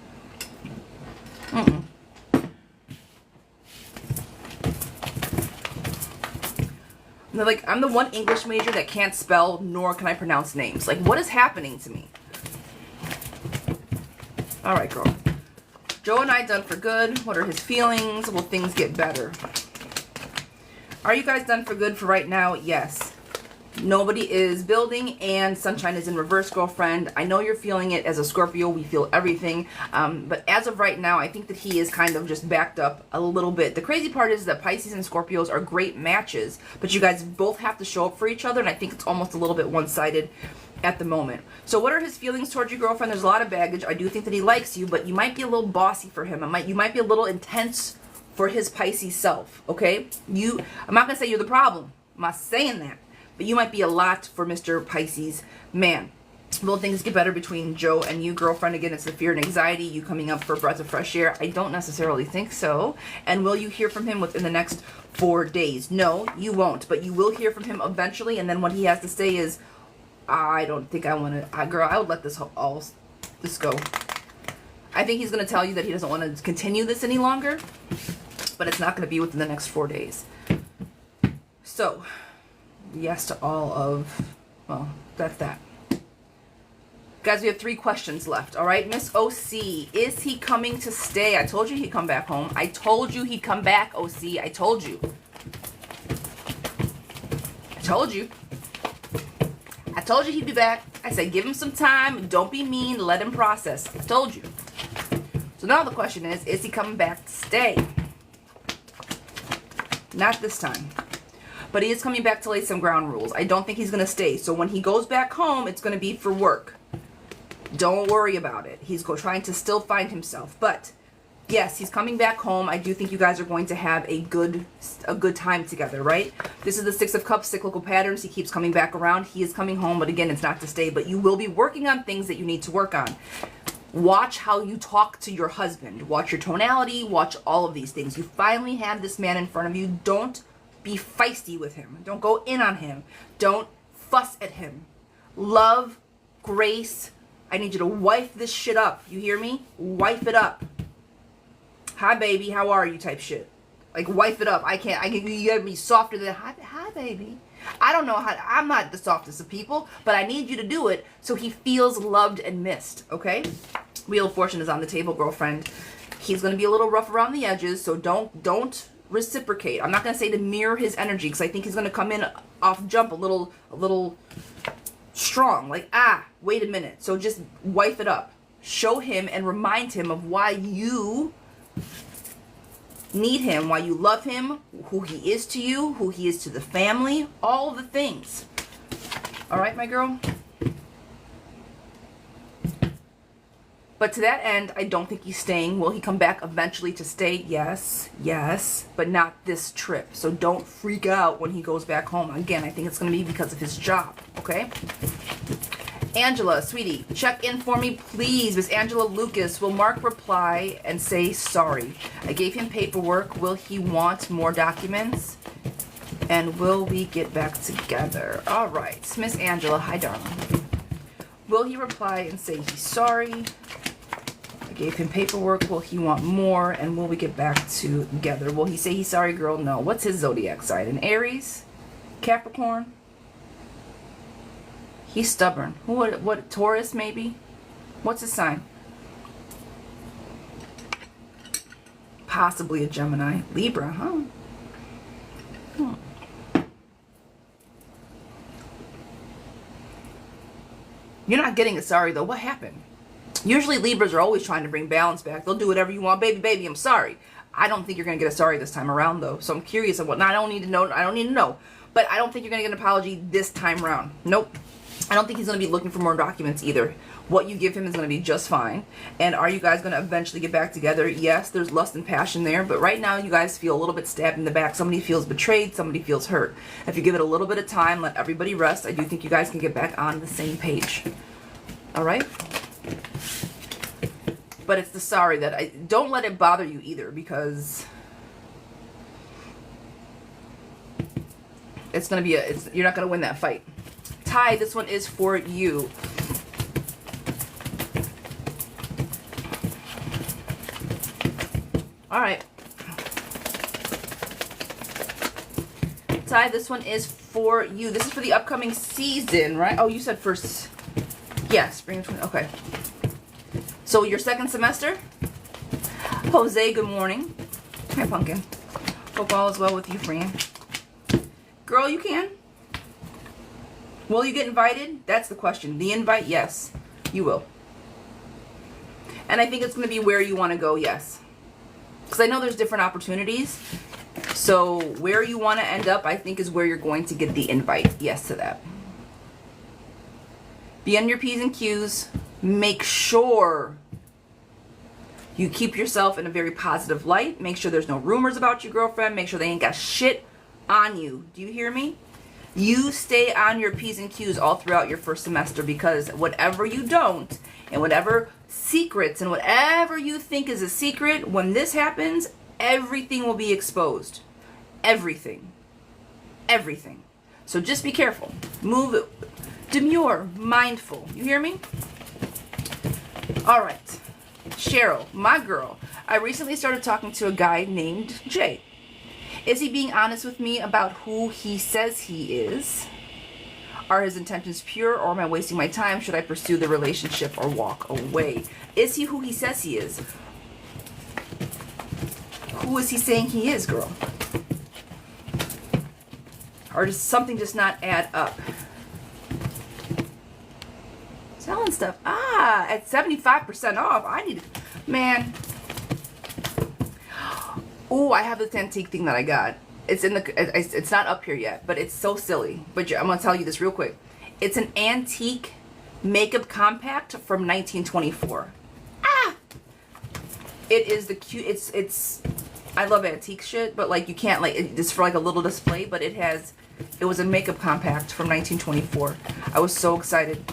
S1: I'm the one English major that can't spell nor can I pronounce names. What is happening to me? All right, girl. Joe and I done for good. What are his feelings? Will things get better? Are you guys done for good for right now? Yes. Nobody is building and sunshine is in reverse, girlfriend. I know you're feeling it as a Scorpio. We feel everything. But as of right now, I think that he is kind of just backed up a little bit. The crazy part is that Pisces and Scorpios are great matches, but you guys both have to show up for each other. And I think it's almost a little bit one-sided at the moment. So what are his feelings towards you, girlfriend? There's a lot of baggage. I do think that he likes you, but you might be a little bossy for him. You might be a little intense for his Pisces self, okay? I'm not going to say you're the problem. I'm not saying that. But you might be a lot for Mr. Pisces man. Will things get better between Joe and you, girlfriend? Again, it's the fear and anxiety, you coming up for a breath of fresh air. I don't necessarily think so. And will you hear from him within the next 4 days? No, you won't. But you will hear from him eventually. And then what he has to say is, I don't think I want to... Girl, I would let this go. I think he's going to tell you that he doesn't want to continue this any longer. But it's not going to be within the next 4 days. So... yes to all of, well, that's that. Guys, we have 3 questions left, all right? Miss OC, is he coming to stay? I told you he'd come back home. I told you he'd come back, OC. I told you. I told you. I told you he'd be back. I said give him some time. Don't be mean. Let him process. I told you. So now the question is he coming back to stay? Not this time. But he is coming back to lay some ground rules. I don't think he's going to stay. So when he goes back home, it's going to be for work. Don't worry about it. He's trying to still find himself. But yes, he's coming back home. I do think you guys are going to have a good time together, right? This is the Six of Cups, cyclical patterns. He keeps coming back around. He is coming home, but again, it's not to stay. But you will be working on things that you need to work on. Watch how you talk to your husband. Watch your tonality. Watch all of these things. You finally have this man in front of you. Don't be feisty with him. Don't go in on him. Don't fuss at him. Love, grace. I need you to wife this shit up. You hear me? Wife it up. Hi, baby. How are you? Type shit. Like, wife it up. You gotta be softer than, hi, baby. I don't know I'm not the softest of people, but I need you to do it so he feels loved and missed, okay? Wheel of Fortune is on the table, girlfriend. He's gonna be a little rough around the edges, so don't reciprocate. I'm not gonna say to mirror his energy, because I think he's gonna come in off jump a little strong. Like, wait a minute. So just wife it up. Show him and remind him of why you need him, why you love him, who he is to you, who he is to the family, all the things. All right, my girl? But to that end, I don't think he's staying. Will he come back eventually to stay? Yes, but not this trip. So don't freak out when he goes back home. Again, I think it's going to be because of his job, okay? Angela, sweetie, check in for me, please. Miss Angela Lucas, will Mark reply and say sorry? I gave him paperwork. Will he want more documents? And will we get back together? All right. Miss Angela, hi, darling. Will he reply and say he's sorry? I gave him paperwork. Will he want more? And will we get back together? Will he say he's sorry, girl? No. What's his zodiac sign? An Aries? Capricorn? He's stubborn. What, Taurus maybe? What's his sign? Possibly a Gemini. Libra, huh? You're not getting a sorry, though. What happened? Usually Libras are always trying to bring balance back. They'll do whatever you want. Baby, I'm sorry. I don't think you're going to get a sorry this time around, though. So I'm curious of what. Now, I don't need to know. But I don't think you're going to get an apology this time around. Nope. I don't think he's going to be looking for more documents either. What you give him is going to be just fine. And are you guys going to eventually get back together? Yes, there's lust and passion there. But right now, you guys feel a little bit stabbed in the back. Somebody feels betrayed. Somebody feels hurt. If you give it a little bit of time, let everybody rest, I do think you guys can get back on the same page. All right? But it's the sorry that don't let it bother you either, because it's going to be you're not going to win that fight. Ty, this one is for you. All right. Ty, this one is for you. This is for the upcoming season, right? Oh, you said first. Yeah, spring of 20. Okay. So your second semester? Jose, good morning. Hi, Pumpkin. Hope all is well with you, Fran. Girl, you can. Will you get invited? That's the question. The invite, yes, you will. And I think it's going to be where you want to go, yes. Because I know there's different opportunities. So where you want to end up, I think, is where you're going to get the invite. Yes to that. Be on your P's and Q's. Make sure you keep yourself in a very positive light. Make sure there's no rumors about you, girlfriend. Make sure they ain't got shit on you. Do you hear me? You stay on your P's and Q's all throughout your first semester, because whatever you don't, and whatever secrets and whatever you think is a secret, when this happens, everything will be exposed. Everything. Everything. So just be careful. Move demure, mindful. You hear me? All right. Cheryl, my girl. I recently started talking to a guy named Jay. Is he being honest with me about who he says he is? Are his intentions pure, or am I wasting my time? Should I pursue the relationship or walk away? Is he who he says he is? Who is he saying he is, girl? Or does something just not add up? Selling stuff. Ah, at 75% off. I need, man. Oh, I have this antique thing that I got. It's in the, it's not up here yet, but it's so silly. But I'm gonna tell you this real quick. It's an antique makeup compact from 1924. Ah! It is the cute, it's, I love antique shit, but like you can't like, it's for like a little display, but it was a makeup compact from 1924. I was so excited.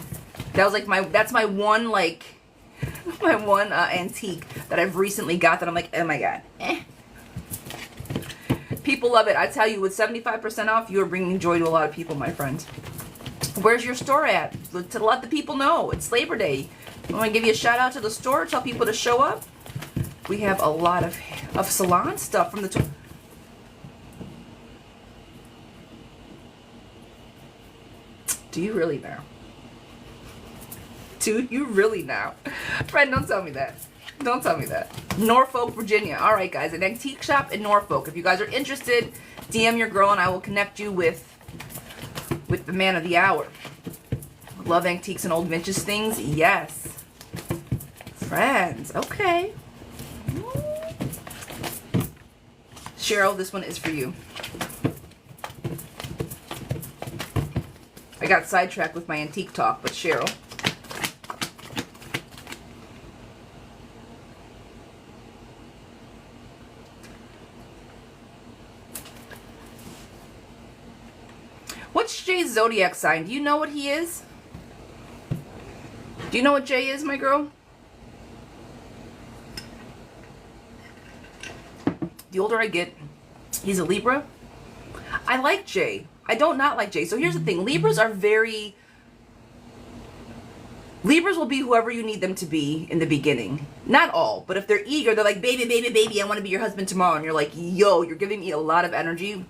S1: That was like that's my one like, my one antique that I've recently got that I'm like, oh my God. People love it. I tell you, with 75% off, you are bringing joy to a lot of people, my friends. Where's your store at? To let the people know. It's Labor Day. I want to give you a shout out to the store. Tell people to show up. We have a lot of salon stuff from the... Do you really now? Do you really now? Friend, don't tell me that. Don't tell me that. Norfolk, Virginia. All right, guys. An antique shop in Norfolk. If you guys are interested, DM your girl and I will connect you with the man of the hour. Love antiques and old vintage things? Yes. Friends. Okay. Cheryl, this one is for you. I got sidetracked with my antique talk, but Cheryl. What's Jay's zodiac sign? Do you know what he is? Do you know what Jay is, my girl? The older I get, he's a Libra. I like Jay. I don't not like Jay. So here's the thing. Libras are very... Libras will be whoever you need them to be in the beginning. Not all, but if they're eager, they're like, baby, baby, baby, I want to be your husband tomorrow. And you're like, yo, you're giving me a lot of energy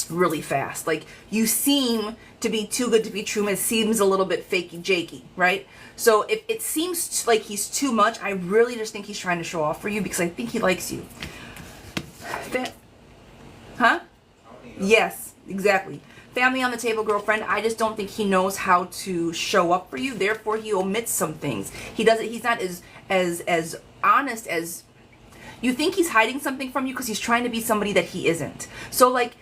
S1: really fast. Like, you seem to be too good to be true, and it seems a little bit fakey jakey, right? So if it seems like he's too much, I really just think he's trying to show off for you because I think he likes you. Huh? Yes, exactly. Family on the table, girlfriend. I just don't think he knows how to show up for you. Therefore, he omits some things. He doesn't. He's not as honest as you think. He's hiding something from you because he's trying to be somebody that he isn't. So, like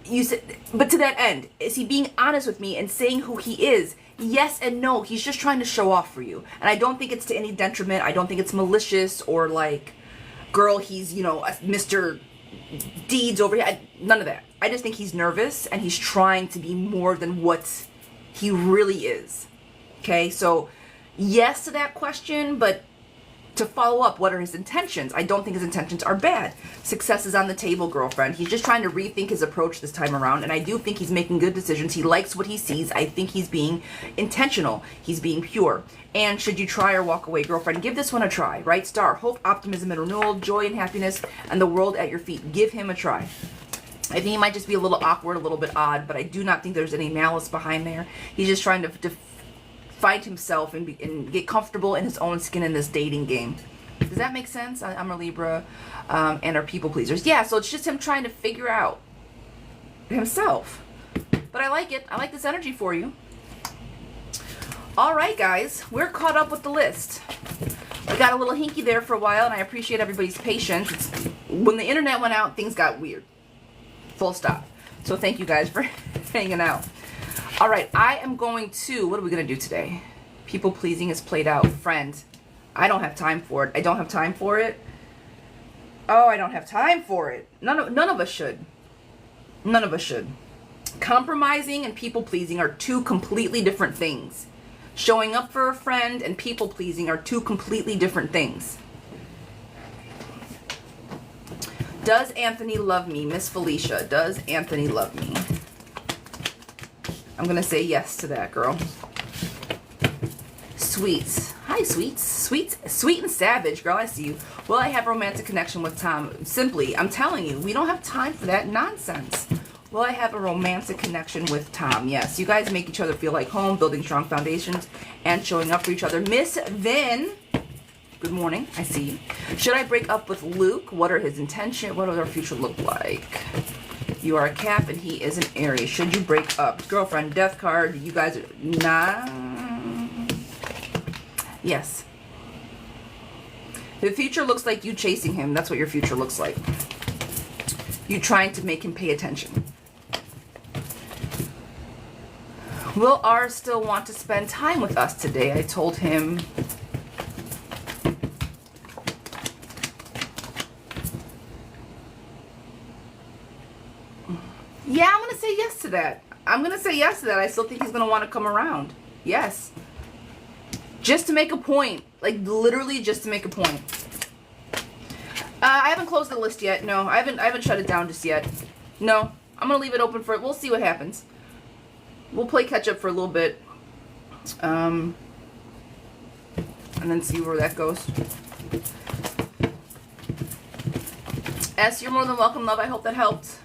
S1: you said, but to that end, is he being honest with me and saying who he is? Yes and no. He's just trying to show off for you, and I don't think it's to any detriment. I don't think it's malicious or like, girl, he's Mr. Deeds over here. None of that. I just think he's nervous and he's trying to be more than what he really is. Okay, so yes to that question, but to follow up, what are his intentions? I don't think his intentions are bad. Success is on the table, girlfriend. He's just trying to rethink his approach this time around, and I do think he's making good decisions. He likes what he sees. I think he's being intentional. He's being pure. And should you try or walk away, girlfriend, give this one a try, right? Star, hope, optimism, and renewal, joy and happiness, and the world at your feet. Give him a try. I think he might just be a little awkward, a little bit odd, but I do not think there's any malice behind there. He's just trying to find himself and get comfortable in his own skin in this dating game. Does that make sense? I'm a Libra, and are people pleasers. Yeah, so it's just him trying to figure out himself. But I like it. I like this energy for you. All right, guys, we're caught up with the list. We got a little hinky there for a while, and I appreciate everybody's patience. When the internet went out, things got weird. Full stop. So thank you guys for hanging out. All right, I am going to, what are we going to do today? People pleasing is played out. Friend, I don't have time for it. I don't have time for it. Oh, I don't have time for it. None of us should. None of us should. Compromising and people pleasing are two completely different things. Showing up for a friend and people pleasing are two completely different things. Does Anthony love me? Miss Felicia, does Anthony love me? I'm going to say yes to that, girl. Sweets. Hi, Sweets. Sweet and savage, girl, I see you. Will I have a romantic connection with Tom? Simply, I'm telling you, we don't have time for that nonsense. Will I have a romantic connection with Tom? Yes. You guys make each other feel like home, building strong foundations, and showing up for each other. Miss Vin. Good morning. I see you. Should I break up with Luke? What are his intentions? What does our future look like? You are a Cap and he is an Aries. Should you break up? Girlfriend, death card. You guys are... Nah. Yes. The future looks like you chasing him. That's what your future looks like. You trying to make him pay attention. Will R still want to spend time with us today? I told him. Yeah, I'm going to say yes to that. I'm going to say yes to that. I still think he's going to want to come around. Yes. Just to make a point. Like, literally just to make a point. I haven't closed the list yet. No, I haven't shut it down just yet. No, I'm going to leave it open for it. We'll see what happens. We'll play catch up for a little bit. And then see where that goes. S, you're more than welcome, love. I hope that helped.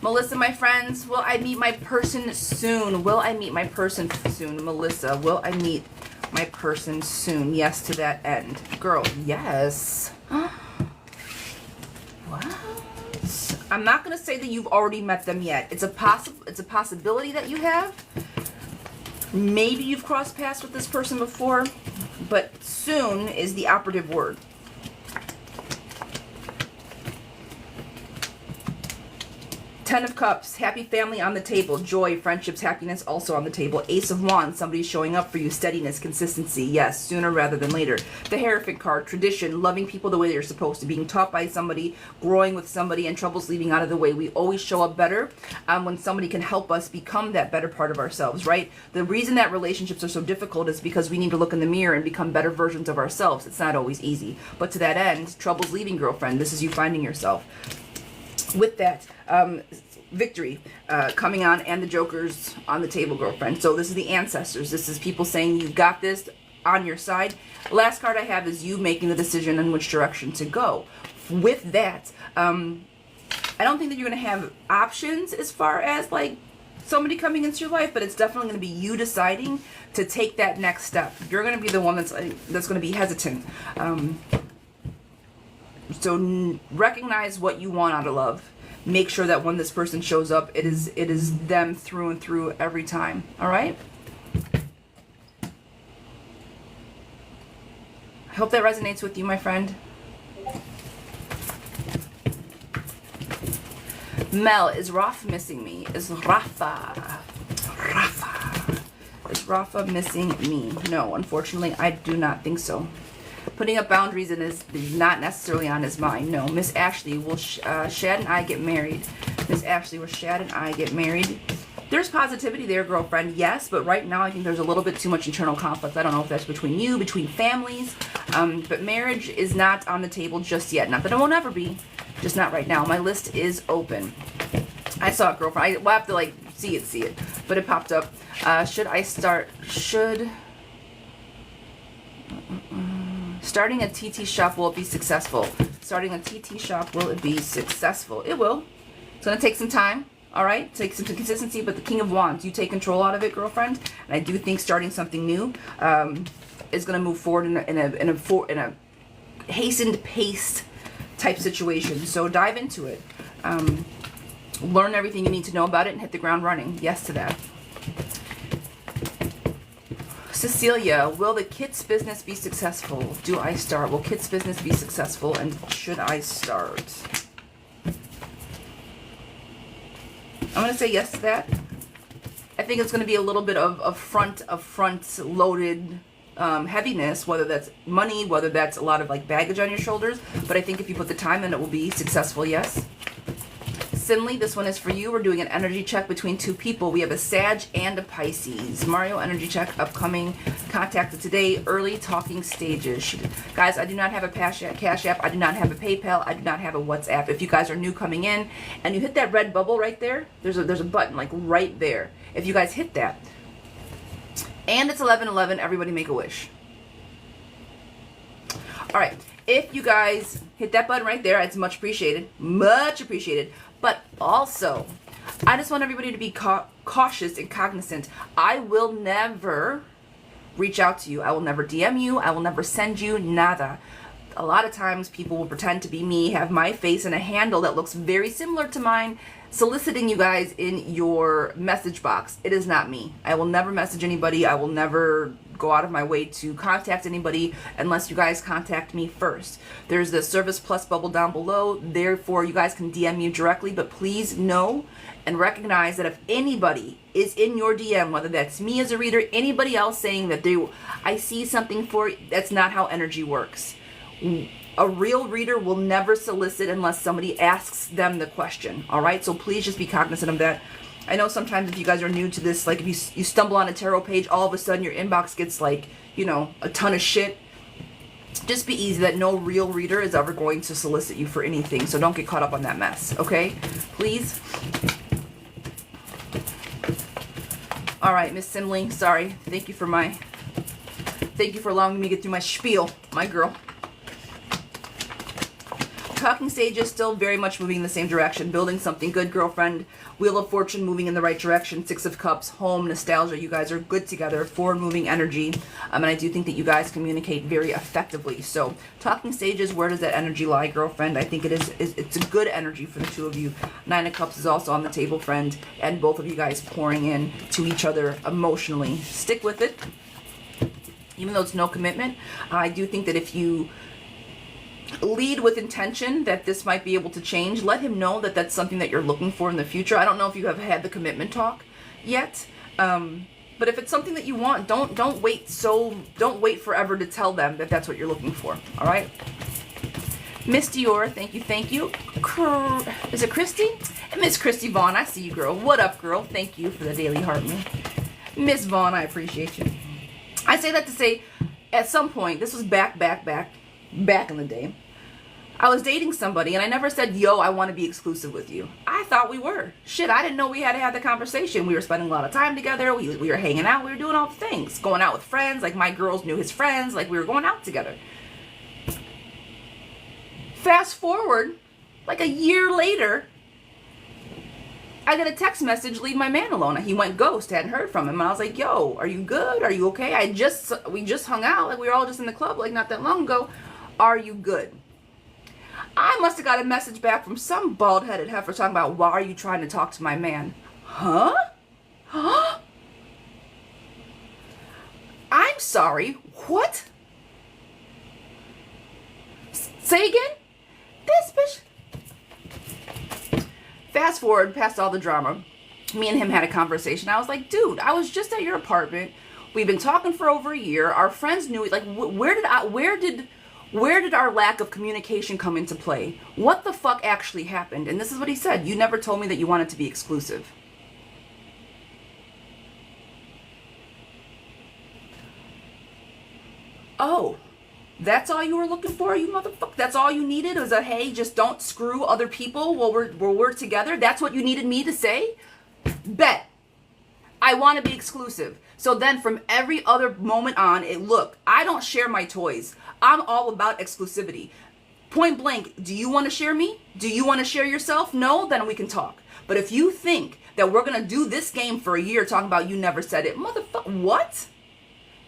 S1: Melissa, my friends, will I meet my person soon? Will I meet my person soon? Melissa, will I meet my person soon? Yes to that end. Girl, yes. What? I'm not going to say that you've already met them yet. It's a possibility that you have. Maybe you've crossed paths with this person before, but soon is the operative word. Ten of Cups, happy family on the table, joy, friendships, happiness also on the table. Ace of Wands, somebody showing up for you, steadiness, consistency, yes, sooner rather than later. The Hierophant card, tradition, loving people the way they're supposed to, being taught by somebody, growing with somebody, and troubles leaving out of the way. We always show up better when somebody can help us become that better part of ourselves, right? The reason that relationships are so difficult is because we need to look in the mirror and become better versions of ourselves. It's not always easy. But to that end, troubles leaving, girlfriend. This is you finding yourself. With that, victory coming on, and the Jokers on the table, girlfriend. So this is the ancestors. This is people saying you've got this on your side. Last card I have is you making the decision in which direction to go. With that, I don't think that you're going to have options as far as like somebody coming into your life, but it's definitely going to be you deciding to take that next step. You're going to be the one that's going to be hesitant. So recognize what you want out of love. Make sure that when this person shows up, it is them through and through every time. All right? I hope that resonates with you, my friend. Mel, is Rafa missing me? Is Rafa missing me? No, unfortunately, I do not think so. Putting up boundaries is not necessarily on his mind. No. Miss Ashley, will Shad and I get married? Miss Ashley, will Shad and I get married? There's positivity there, girlfriend. Yes, but right now I think there's a little bit too much internal conflict. I don't know if that's between you, between families. But marriage is not on the table just yet. Not that it won't ever be. Just not right now. My list is open. I saw it, girlfriend. We'll have to, like, see it. But it popped up. Should I start? Starting a TT shop, will it be successful? Starting a TT shop, will it be successful? It will. It's going to take some time, all right? Take some consistency, but the King of Wands, you take control out of it, girlfriend. And I do think starting something new is going to move forward in a hastened paced type situation. So dive into it. Learn everything you need to know about it and hit the ground running. Yes to that. Cecilia, will the Kit's business be successful? Do I start? Will Kit's business be successful, and should I start? I'm going to say yes to that. I think it's going to be a little bit of front-loaded heaviness, whether that's money, whether that's a lot of like baggage on your shoulders. But I think if you put the time in, it will be successful, yes. Sinley, this one is for you. We're doing an energy check between two people. We have a Sag and a Pisces. Mario, energy check, upcoming, contacted today, early talking stages. Guys, I do not have a Cash App. I do not have a PayPal. I do not have a WhatsApp. If you guys are new coming in and you hit that red bubble right there, there's a button like right there. If you guys hit that, and it's 11/11, everybody make a wish. All right. If you guys hit that button right there, it's much appreciated. Much appreciated. But also, I just want everybody to be cautious and cognizant. I will never reach out to you. I will never DM you. I will never send you nada. a lot of times people will pretend to be me, have my face and a handle that looks very similar to mine, soliciting you guys in your message box. It is not me. I will never message anybody. I will never go out of my way to contact anybody unless you guys contact me first. There's the Service Plus bubble down below. Therefore, you guys can DM me directly, but please know and recognize that if anybody is in your DM, whether that's me as a reader, anybody else saying that I see something for you, that's not how energy works. A real reader will never solicit unless somebody asks them the question. All right, so please just be cognizant of that. I know sometimes if you guys are new to this, like if you stumble on a tarot page, all of a sudden your inbox gets like, you know, a ton of shit. Just be easy that no real reader is ever going to solicit you for anything. So don't get caught up on that mess, okay? Please. All right, Miss Simley, sorry. Thank you for allowing me to get through my spiel, my girl. Talking stage is still very much moving in the same direction. Building something good, girlfriend. Wheel of Fortune moving in the right direction. Six of Cups, home, nostalgia. You guys are good together. Forward moving energy. And I do think that you guys communicate very effectively. So talking stages, where does that energy lie, girlfriend? I think it's a good energy for the two of you. Nine of Cups is also on the table, friend. And both of you guys pouring in to each other emotionally. Stick with it. Even though it's no commitment, I do think that if you lead with intention that this might be able to change, let him know that that's something that you're looking for in the future. I don't know if you have had the commitment talk yet, but if it's something that you want, don't wait forever to tell them that that's what you're looking for. All right, Miss Dior, thank you. Is it Christy? Miss Christy Vaughn, I see you, girl. What up, girl? Thank you for the daily heart me. Miss Vaughn, I appreciate you. I say that to say, at some point, this was back in the day, I was dating somebody and I never said, yo, I want to be exclusive with you. I thought we were. Shit, I didn't know we had to have the conversation. We were spending a lot of time together. We were hanging out. We were doing all the things. Going out with friends. Like my girls knew his friends. Like we were going out together. Fast forward, like a year later, I get a text message, leave my man alone. He went ghost, hadn't heard from him. And I was like, yo, are you good? Are you okay? We just hung out. Like we were all just in the club like not that long ago. Are you good? I must have got a message back from some bald-headed heifer talking about, why are you trying to talk to my man? Huh? I'm sorry. What? Say again? This bitch. Fast forward past all the drama. Me and him had a conversation. I was like, dude, I was just at your apartment. We've been talking for over a year. Our friends knew it. Like, where did our lack of communication come into play? What the fuck actually happened? And this is what he said. You never told me that you wanted to be exclusive. Oh, that's all you were looking for, you motherfucker? That's all you needed? It was a, hey, just don't screw other people while we're together? That's what you needed me to say? Bet. I want to be exclusive. So then from every other moment on, look, I don't share my toys. I'm all about exclusivity. Point blank, do you want to share me? Do you want to share yourself? No? Then we can talk. But if you think that we're going to do this game for a year talking about you never said it, motherfucker, what?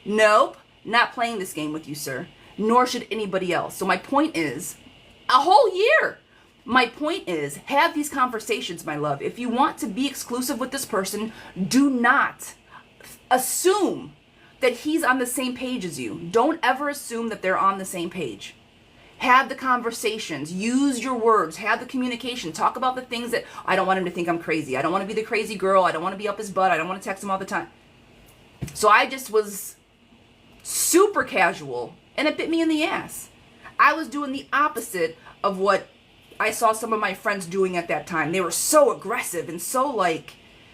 S1: Nope, not playing this game with you, sir. Nor should anybody else. So my point is, a whole year. My point is, have these conversations, my love. If you want to be exclusive with this person, do not assume that he's on the same page as you. Don't ever assume that they're on the same page. Have the conversations. Use your words. Have the communication. Talk about the things that, I don't want him to think I'm crazy. I don't want to be the crazy girl. I don't want to be up his butt. I don't want to text him all the time. So I just was super casual, and it bit me in the ass. I was doing the opposite of what I saw some of my friends doing at that time. They were so aggressive and so like,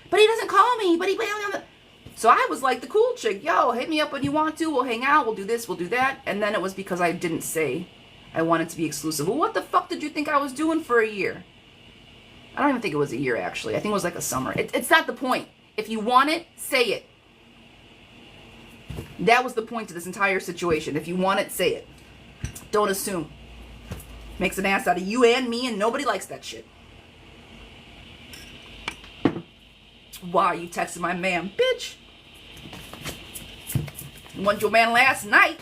S1: but he doesn't call me, but he... So I was like the cool chick. Yo, hit me up when you want to. We'll hang out. We'll do this. We'll do that. And then it was because I didn't say I wanted to be exclusive. Well, what the fuck did you think I was doing for a year? I don't even think it was a year, actually. I think it was like a summer. It's not the point. If you want it, say it. That was the point of this entire situation. If you want it, say it. Don't assume. Makes an ass out of you and me, and nobody likes that shit. Why you texting my man, bitch? You want your man last night.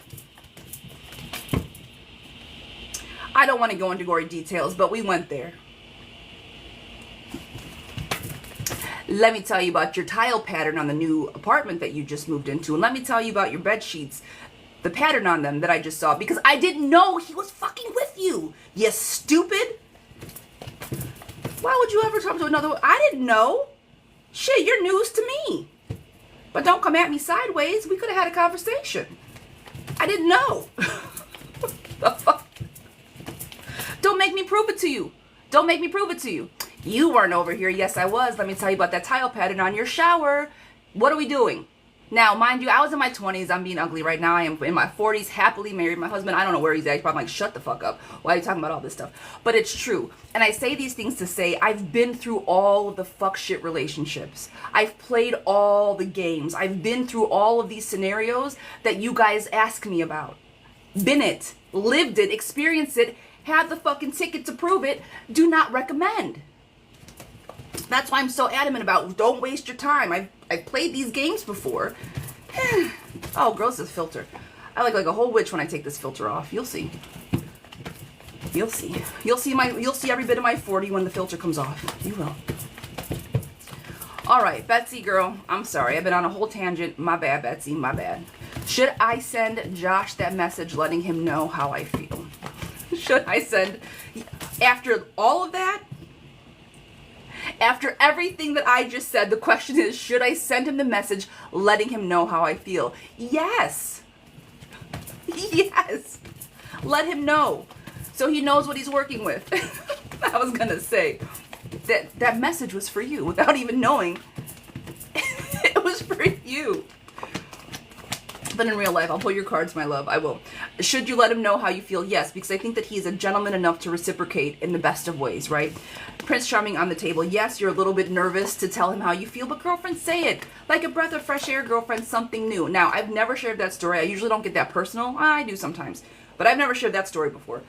S1: I don't want to go into gory details, but we went there. Let me tell you about your tile pattern on the new apartment that you just moved into. And let me tell you about your bed sheets, the pattern on them that I just saw. Because I didn't know he was fucking with you. You stupid. Why would you ever talk to another one? I didn't know. Shit, you're news to me. But don't come at me sideways. We could have had a conversation. I didn't know. The fuck? Don't make me prove it to you. Don't make me prove it to you. You weren't over here. Yes, I was. Let me tell you about that tile pattern on your shower. What are we doing? Now, mind you, I was in my 20s. I'm being ugly right now. I am in my 40s, happily married. My husband, I don't know where he's at. He's probably like, shut the fuck up. Why are you talking about all this stuff? But it's true. And I say these things to say I've been through all of the fuck shit relationships. I've played all the games. I've been through all of these scenarios that you guys ask me about. Been it. Lived it. Experienced it. Had the fucking ticket to prove it. Do not recommend. That's why I'm so adamant about don't waste your time. I've played these games before. Oh, gross, this filter. I look like a whole witch when I take this filter off. You'll see. You'll see. You'll see every bit of my 40 when the filter comes off. You will. All right, Betsy girl, I'm sorry. I've been on a whole tangent. My bad, Betsy, my bad. Should I send Josh that message letting him know how I feel? Should I send, after all of that, after everything that I just said, the question is, should I send him the message letting him know how I feel? Yes. Yes. Let him know so he knows what he's working with. I was going to say that message was for you without even knowing it was for you. But in real life, I'll pull your cards, my love. I will. Should you let him know how you feel? Yes, because I think that he's a gentleman enough to reciprocate in the best of ways, right? Prince Charming on the table. Yes, you're a little bit nervous to tell him how you feel, but girlfriend, say it. Like a breath of fresh air, girlfriend, something new. Now, I've never shared that story. I usually don't get that personal. I do sometimes. But I've never shared that story before.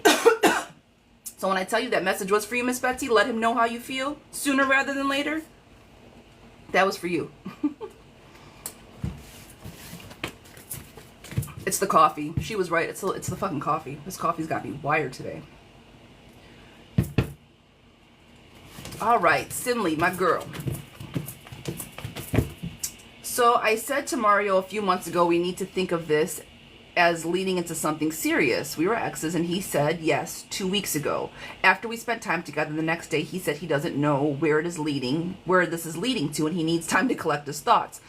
S1: So when I tell you that message was for you, Miss Betsy, let him know how you feel sooner rather than later. That was for you. It's the coffee. She was right. It's the fucking coffee. This coffee's got me wired today. All right, Simley, my girl. So I said to Mario a few months ago, we need to think of this as leading into something serious. We were exes, and he said yes 2 weeks ago. After we spent time together, the next day he said he doesn't know where this is leading to, and he needs time to collect his thoughts.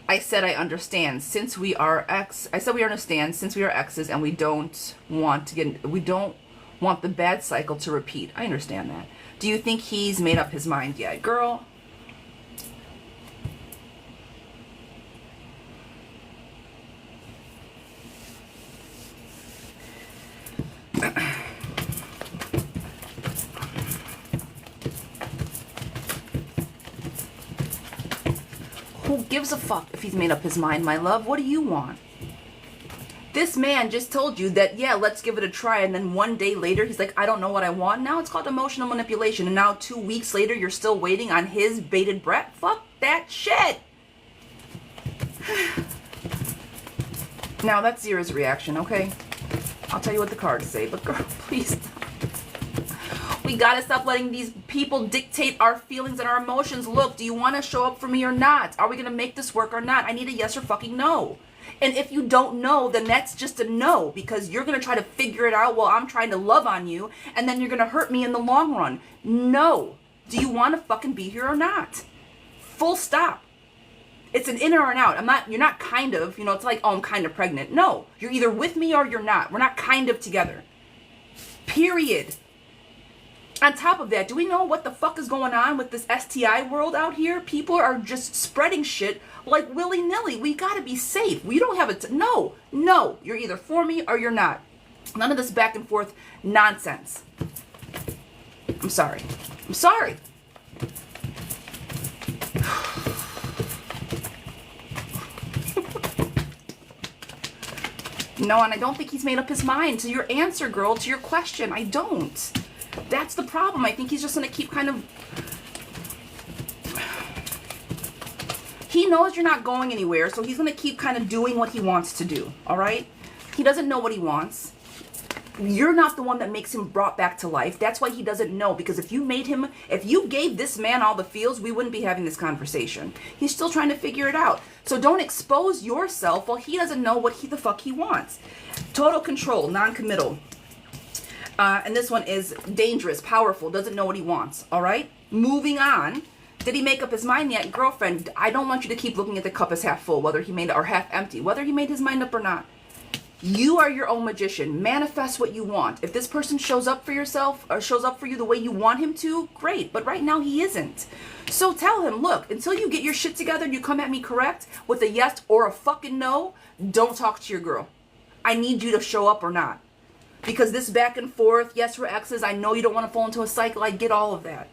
S1: I said I understand since we are exes, and we don't want the bad cycle to repeat. I understand that. Do you think he's made up his mind yet, girl? Who gives a fuck if he's made up his mind, my love? What do you want? This man just told you that, yeah, let's give it a try, and then one day later, he's like, I don't know what I want. Now it's called emotional manipulation, and now 2 weeks later, you're still waiting on his bated breath? Fuck that shit! Now, that's Zira's reaction, okay? I'll tell you what the cards say, but girl, please. We gotta stop letting these people dictate our feelings and our emotions. Look, do you want to show up for me or not? Are we gonna make this work or not? I need a yes or fucking no. And if you don't know, then that's just a no, because you're gonna try to figure it out while I'm trying to love on you, and then you're gonna hurt me in the long run. No. Do you want to fucking be here or not? Full stop. It's an in or an out. You're not kind of, it's like, oh, I'm kind of pregnant. No, you're either with me or you're not. We're not kind of together. Period. On top of that, do we know what the fuck is going on with this STI world out here? People are just spreading shit like willy-nilly. We gotta be safe. We don't have it. No. You're either for me or you're not. None of this back and forth nonsense. I'm sorry. No, and I don't think he's made up his mind. To your answer, girl, to your question, I don't. That's the problem. I think he's just going to keep kind of... He knows you're not going anywhere, so he's going to keep kind of doing what he wants to do, all right? He doesn't know what he wants. You're not the one that makes him brought back to life. That's why he doesn't know, because if you gave this man all the feels, we wouldn't be having this conversation. He's still trying to figure it out. So don't expose yourself while he doesn't know what the fuck he wants. Total control, non-committal. And this one is dangerous, powerful, doesn't know what he wants, all right? Moving on. Did he make up his mind yet? Girlfriend, I don't want you to keep looking at the cup as half full, whether he made it, or half empty, whether he made his mind up or not. You are your own magician. Manifest what you want. If this person shows up for yourself or shows up for you the way you want him to, great. But right now he isn't. So tell him, look, until you get your shit together and you come at me correct with a yes or a fucking no, don't talk to your girl. I need you to show up or not. Because this back and forth, yes, we're exes, I know you don't want to fall into a cycle. I get all of that.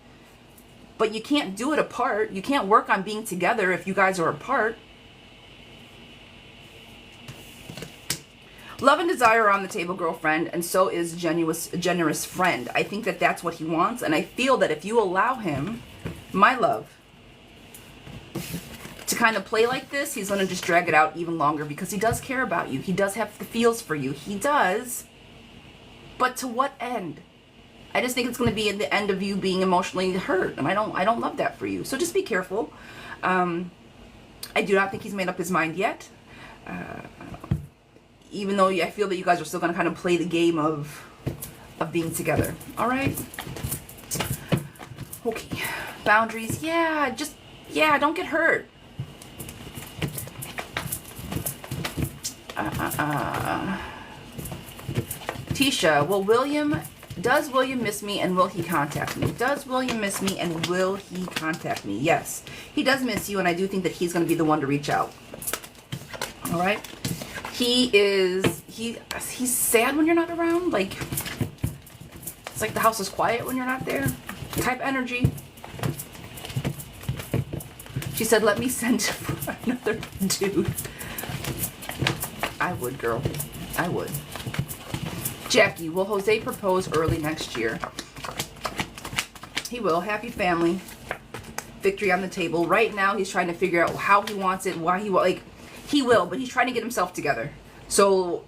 S1: But you can't do it apart. You can't work on being together if you guys are apart. Love and desire are on the table, girlfriend, and so is generous friend. I think that that's what he wants, and I feel that if you allow him, my love, to kind of play like this, he's going to just drag it out even longer because he does care about you. He does have the feels for you. He does. But to what end? I just think it's going to be at the end of you being emotionally hurt, and I don't love that for you. So just be careful. I do not think he's made up his mind yet. Even though I feel that you guys are still going to kind of play the game of being together. All right? Okay. Boundaries. Yeah, don't get hurt. Tisha, does William miss me and will he contact me? Does William miss me and will he contact me? Yes. He does miss you, and I do think that he's going to be the one to reach out. All right? He's sad when you're not around. Like, it's like the house is quiet when you're not there. Type energy. She said, let me send for another dude. I would, girl. I would. Jackie, will Jose propose early next year? He will. Happy family. Victory on the table. Right now, he's trying to figure out how he wants it, why he wants, like, he will, but he's trying to get himself together. So,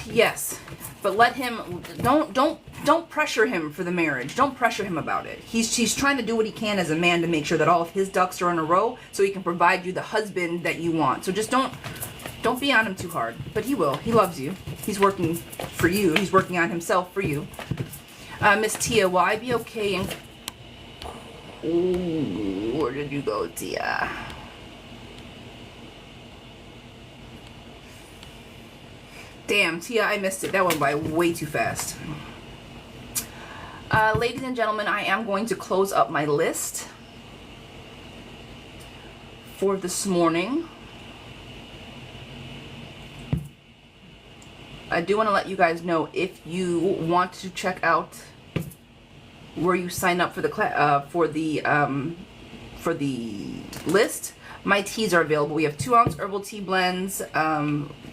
S1: yes, but let him, don't pressure him for the marriage. Don't pressure him about it. He's trying to do what he can as a man to make sure that all of his ducks are in a row so he can provide you the husband that you want. So just don't be on him too hard, but he will. He loves you. He's working for you. He's working on himself for you. Miss Tia, will I be okay in... Ooh, where did you go, Tia? Damn, Tia, I missed it. That went by way too fast. Ladies and gentlemen, I am going to close up my list for this morning. I do want to let you guys know, if you want to check out where you sign up for the list, my teas are available. We have 2-ounce herbal tea blends,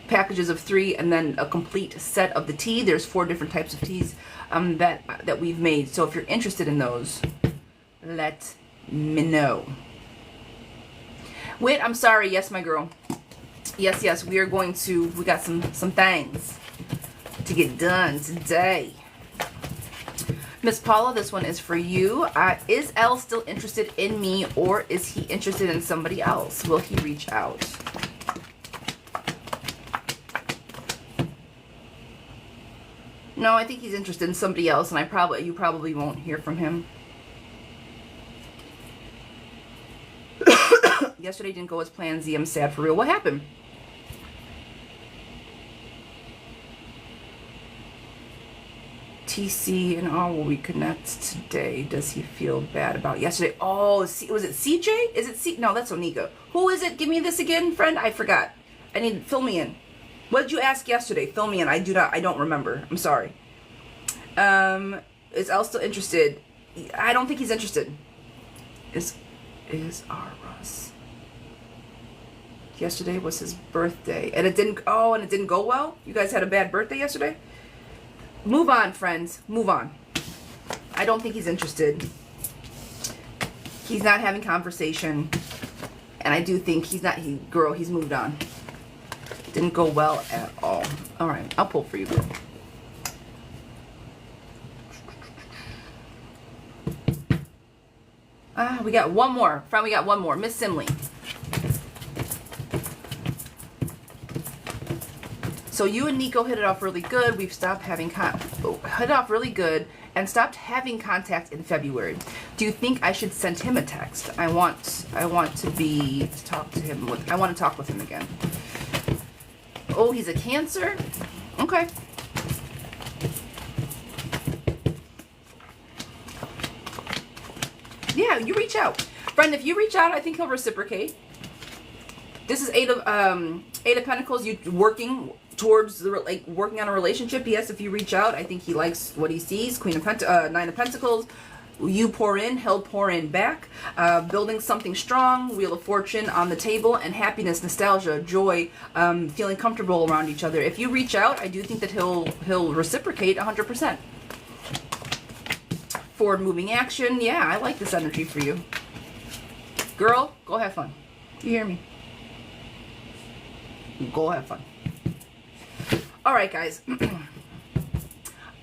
S1: packages of 3, and then a complete set of the tea. There's 4 different types of teas that we've made. So if you're interested in those, let me know. Wait, I'm sorry. Yes, my girl. Yes, we got some things to get done today. Miss Paula, this one is for you. Is L still interested in me, or is he interested in somebody else? Will he reach out? No, I think he's interested in somebody else, and you probably won't hear from him. Yesterday didn't go as planned. Z, I'm sad for real. What happened? TC and all, will we connect today? Does he feel bad about yesterday? Oh, was it CJ? Is it C? No, that's Onika. Who is it? Give me this again, friend. I forgot. Fill me in. What did you ask yesterday? Fill me in. I don't remember. I'm sorry. Is Elle still interested? I don't think he's interested. Is our Russ? Yesterday was his birthday, and it didn't go well. You guys had a bad birthday yesterday. Move on, friends. Move on. I don't think he's interested. He's not having conversation, and I do think he's moved on. Didn't go well at all. All right, I'll pull for you, girl. We got one more. Friend, we got one more. Miss Simley. So you and Nico hit it off really good. We've stopped having hit it off really good and stopped having contact in February. Do you think I should send him a text? I want to talk to him. I want to talk with him again. Oh, he's a Cancer? Okay. Yeah, you reach out. Friend, if you reach out, I think he'll reciprocate. This is Eight of Pentacles. You working towards working on a relationship. Yes, if you reach out, I think he likes what he sees. Nine of Pentacles. You pour in, he'll pour in back. Building something strong. Wheel of Fortune on the table, and happiness, nostalgia, joy, feeling comfortable around each other. If you reach out, I do think that he'll reciprocate 100%. Forward moving action. Yeah, I like this energy for you. Girl, go have fun. You hear me? Go have fun. All right, guys.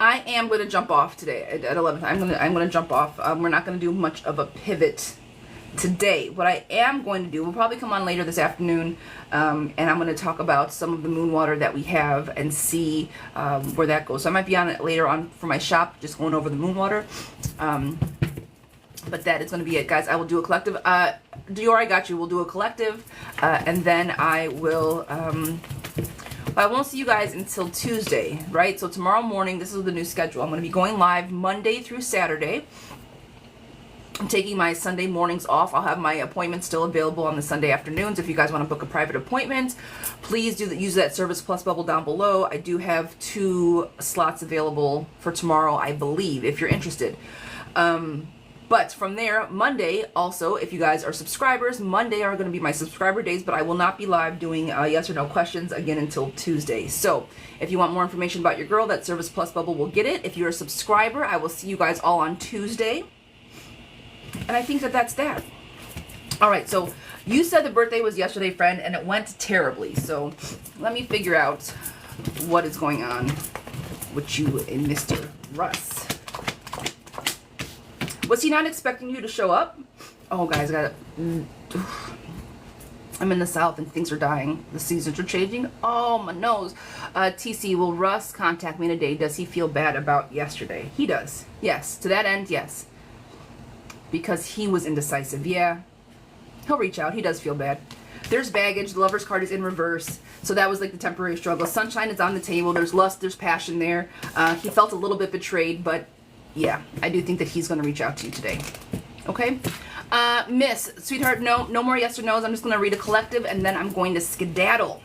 S1: I am going to jump off today at 11. I'm going to jump off. We're not going to do much of a pivot today. What I am going to do, we'll probably come on later this afternoon, and I'm going to talk about some of the moon water that we have and see where that goes. So I might be on it later on for my shop, just going over the moon water. But that is going to be it, guys. I will do a collective. Dior, I got you. We'll do a collective, and then I will. I won't see you guys until Tuesday, right? So tomorrow morning, this is the new schedule. I'm going to be going live Monday through Saturday. I'm taking my Sunday mornings off. I'll have my appointments still available on the Sunday afternoons. If you guys want to book a private appointment, please use that Service Plus bubble down below. I do have 2 slots available for tomorrow, I believe, if you're interested. But from there, Monday, also, if you guys are subscribers, Monday are going to be my subscriber days, but I will not be live doing yes or no questions again until Tuesday. So if you want more information about your girl, that Service Plus bubble will get it. If you're a subscriber, I will see you guys all on Tuesday. And I think that that's that. All right, so you said the birthday was yesterday, friend, and it went terribly. So let me figure out what is going on with you and Mr. Russ. Was he not expecting you to show up? Oh, guys, I'm in the South and things are dying. The seasons are changing. Oh, my nose. TC, will Russ contact me today? Does he feel bad about yesterday? He does. Yes. To that end, yes. Because he was indecisive. Yeah. He'll reach out. He does feel bad. There's baggage. The Lover's card is in reverse. So that was like the temporary struggle. Sunshine is on the table. There's lust. There's passion there. He felt a little bit betrayed, but yeah, I do think that he's going to reach out to you today. Okay? Miss, sweetheart, no more yes or no's. I'm just going to read a collective, and then I'm going to skedaddle.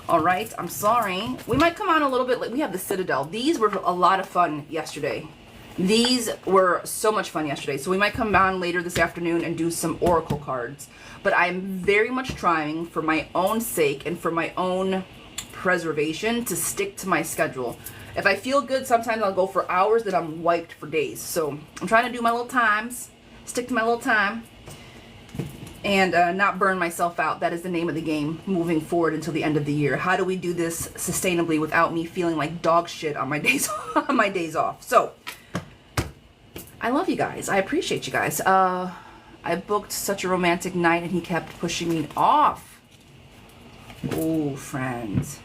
S1: All right? I'm sorry. We might come on a little bit late. We have the Citadel. These were a lot of fun yesterday. These were so much fun yesterday. So we might come on later this afternoon and do some oracle cards. But I'm very much trying, for my own sake and for my own preservation, to stick to my schedule. If I feel good, sometimes I'll go for hours, then I'm wiped for days. So I'm trying to do my little times, stick to my little time, and not burn myself out. That is the name of the game moving forward until the end of the year. How do we do this sustainably without me feeling like dog shit on my days on my days off? So I love you guys. I appreciate you guys. I booked such a romantic night and he kept pushing me off. Oh, friends.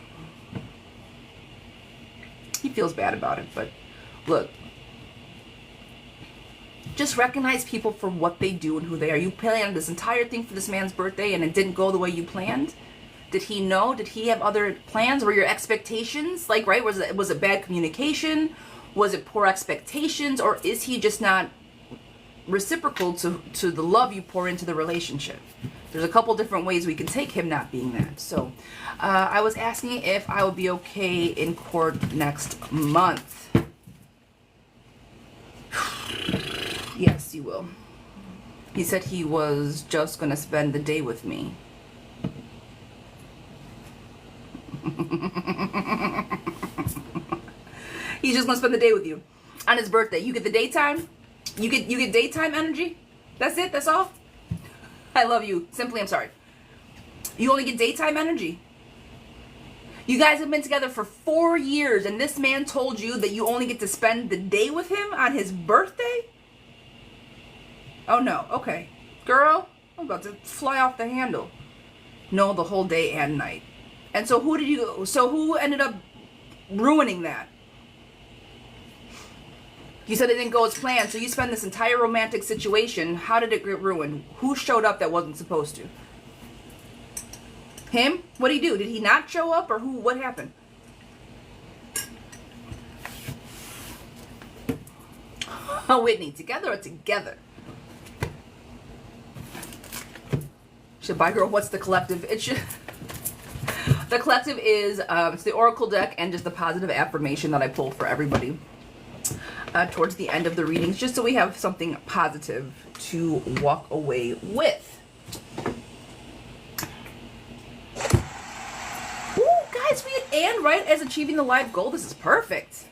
S1: He feels bad about it, but look, just recognize people for what they do and who they are. You planned this entire thing for this man's birthday and it didn't go the way you planned. Did he know? Did he have other plans? Were your expectations like, right? Was it bad communication? Was it poor expectations? Or is he just not reciprocal to the love you pour into the relationship? There's a couple different ways we can take him not being that. So I was asking if I would be okay in court next month. Yes, you will. He said he was just going to spend the day with me. He's just going to spend the day with you on his birthday. You get the daytime. You get daytime energy. That's it. That's all. I love you. Simply, I'm sorry. You only get daytime energy. You guys have been together for 4 years, and this man told you that you only get to spend the day with him on his birthday? Oh no, okay. Girl, I'm about to fly off the handle. No, the whole day and night. And so who ended up ruining that? You said it didn't go as planned, so you spend this entire romantic situation. How did it get ruined? Who showed up that wasn't supposed to? Him? What did he do? Did he not show up, or who? What happened? Oh, Whitney, together or together? Should buy girl. What's the collective? It should. The collective is it's the oracle deck and just the positive affirmation that I pull for everybody towards the end of the readings, just so we have something positive to walk away with. Ooh, guys, and right as achieving the live goal, this is perfect.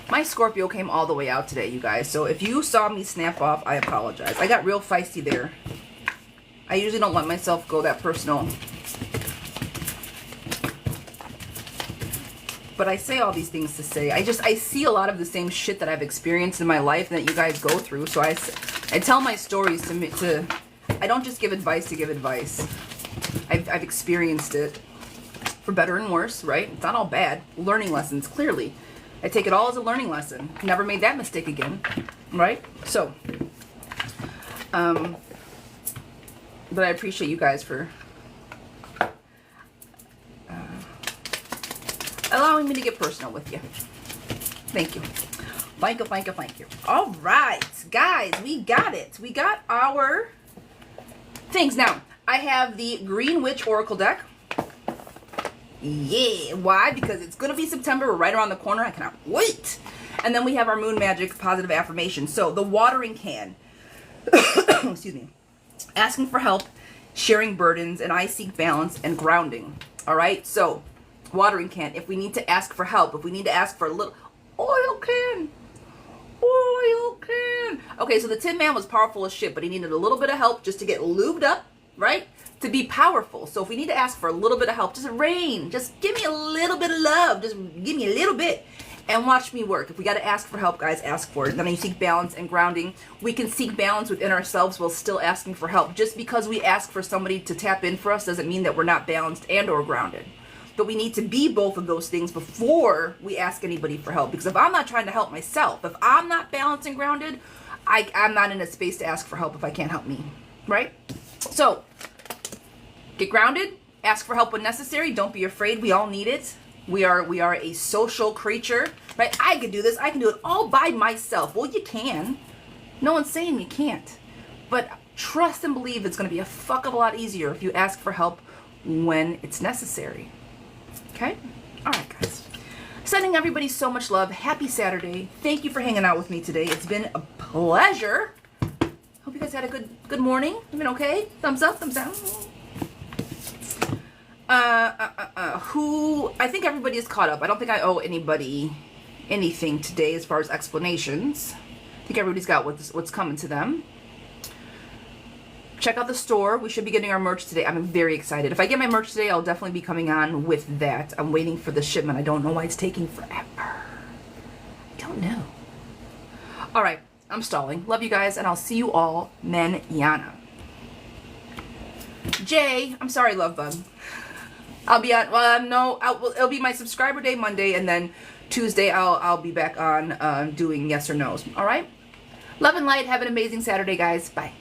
S1: My Scorpio came all the way out today, you guys. So if you saw me snap off, I apologize. I got real feisty there. I usually don't let myself go that personal. But I say all these things to say, I see a lot of the same shit that I've experienced in my life and that you guys go through. So I tell my stories to I don't just give advice to give advice. I've experienced it for better and worse, right? It's not all bad. Learning lessons, clearly. I take it all as a learning lesson. Never made that mistake again, right? So, but I appreciate you guys for allowing me to get personal with you. Thank you. Thank you, thank you, thank you. All right, guys, we got it. We got our things. Now, I have the Green Witch Oracle deck. Yeah, why? Because it's going to be September. We're right around the corner. I cannot wait. And then we have our Moon Magic Positive Affirmation. So, the watering can. Excuse me. Asking for help, sharing burdens, and I seek balance and grounding. All right, so watering can. If we need to ask for help, if we need to ask for a little oil can. Okay, so the Tin Man was powerful as shit, but he needed a little bit of help just to get lubed up, right? To be powerful. So if we need to ask for a little bit of help, just rain, just give me a little bit of love, just give me a little bit, and watch me work. If we got to ask for help, guys, ask for it. Then you seek balance and grounding. We can seek balance within ourselves while still asking for help. Just because we ask for somebody to tap in for us doesn't mean that we're not balanced and or grounded. But we need to be both of those things before we ask anybody for help. Because if I'm not trying to help myself, if I'm not balanced and grounded, I'm not in a space to ask for help if I can't help me, right? So, get grounded, ask for help when necessary. Don't be afraid. We all need it. We are a social creature, right? I can do this. I can do it all by myself. Well, you can. No one's saying you can't. But trust and believe it's going to be a fuck of a lot easier if you ask for help when it's necessary. Okay? All right, guys. Sending everybody so much love. Happy Saturday. Thank you for hanging out with me today. It's been a pleasure. Hope you guys had a good morning. You been okay? Thumbs up, thumbs down. I think everybody is caught up. I don't think I owe anybody anything today as far as explanations. I think everybody's got what's coming to them. Check out the store. We should be getting our merch today. I'm very excited. If I get my merch today, I'll definitely be coming on with that. I'm waiting for the shipment. I don't know why it's taking forever. I don't know. All right. I'm stalling. Love you guys, and I'll see you all mañana. Jay, I'm sorry, love bug. I'll be on. Well, no. It'll be my subscriber day Monday, and then Tuesday I'll be back on doing yes or no's. All right. Love and light. Have an amazing Saturday, guys. Bye.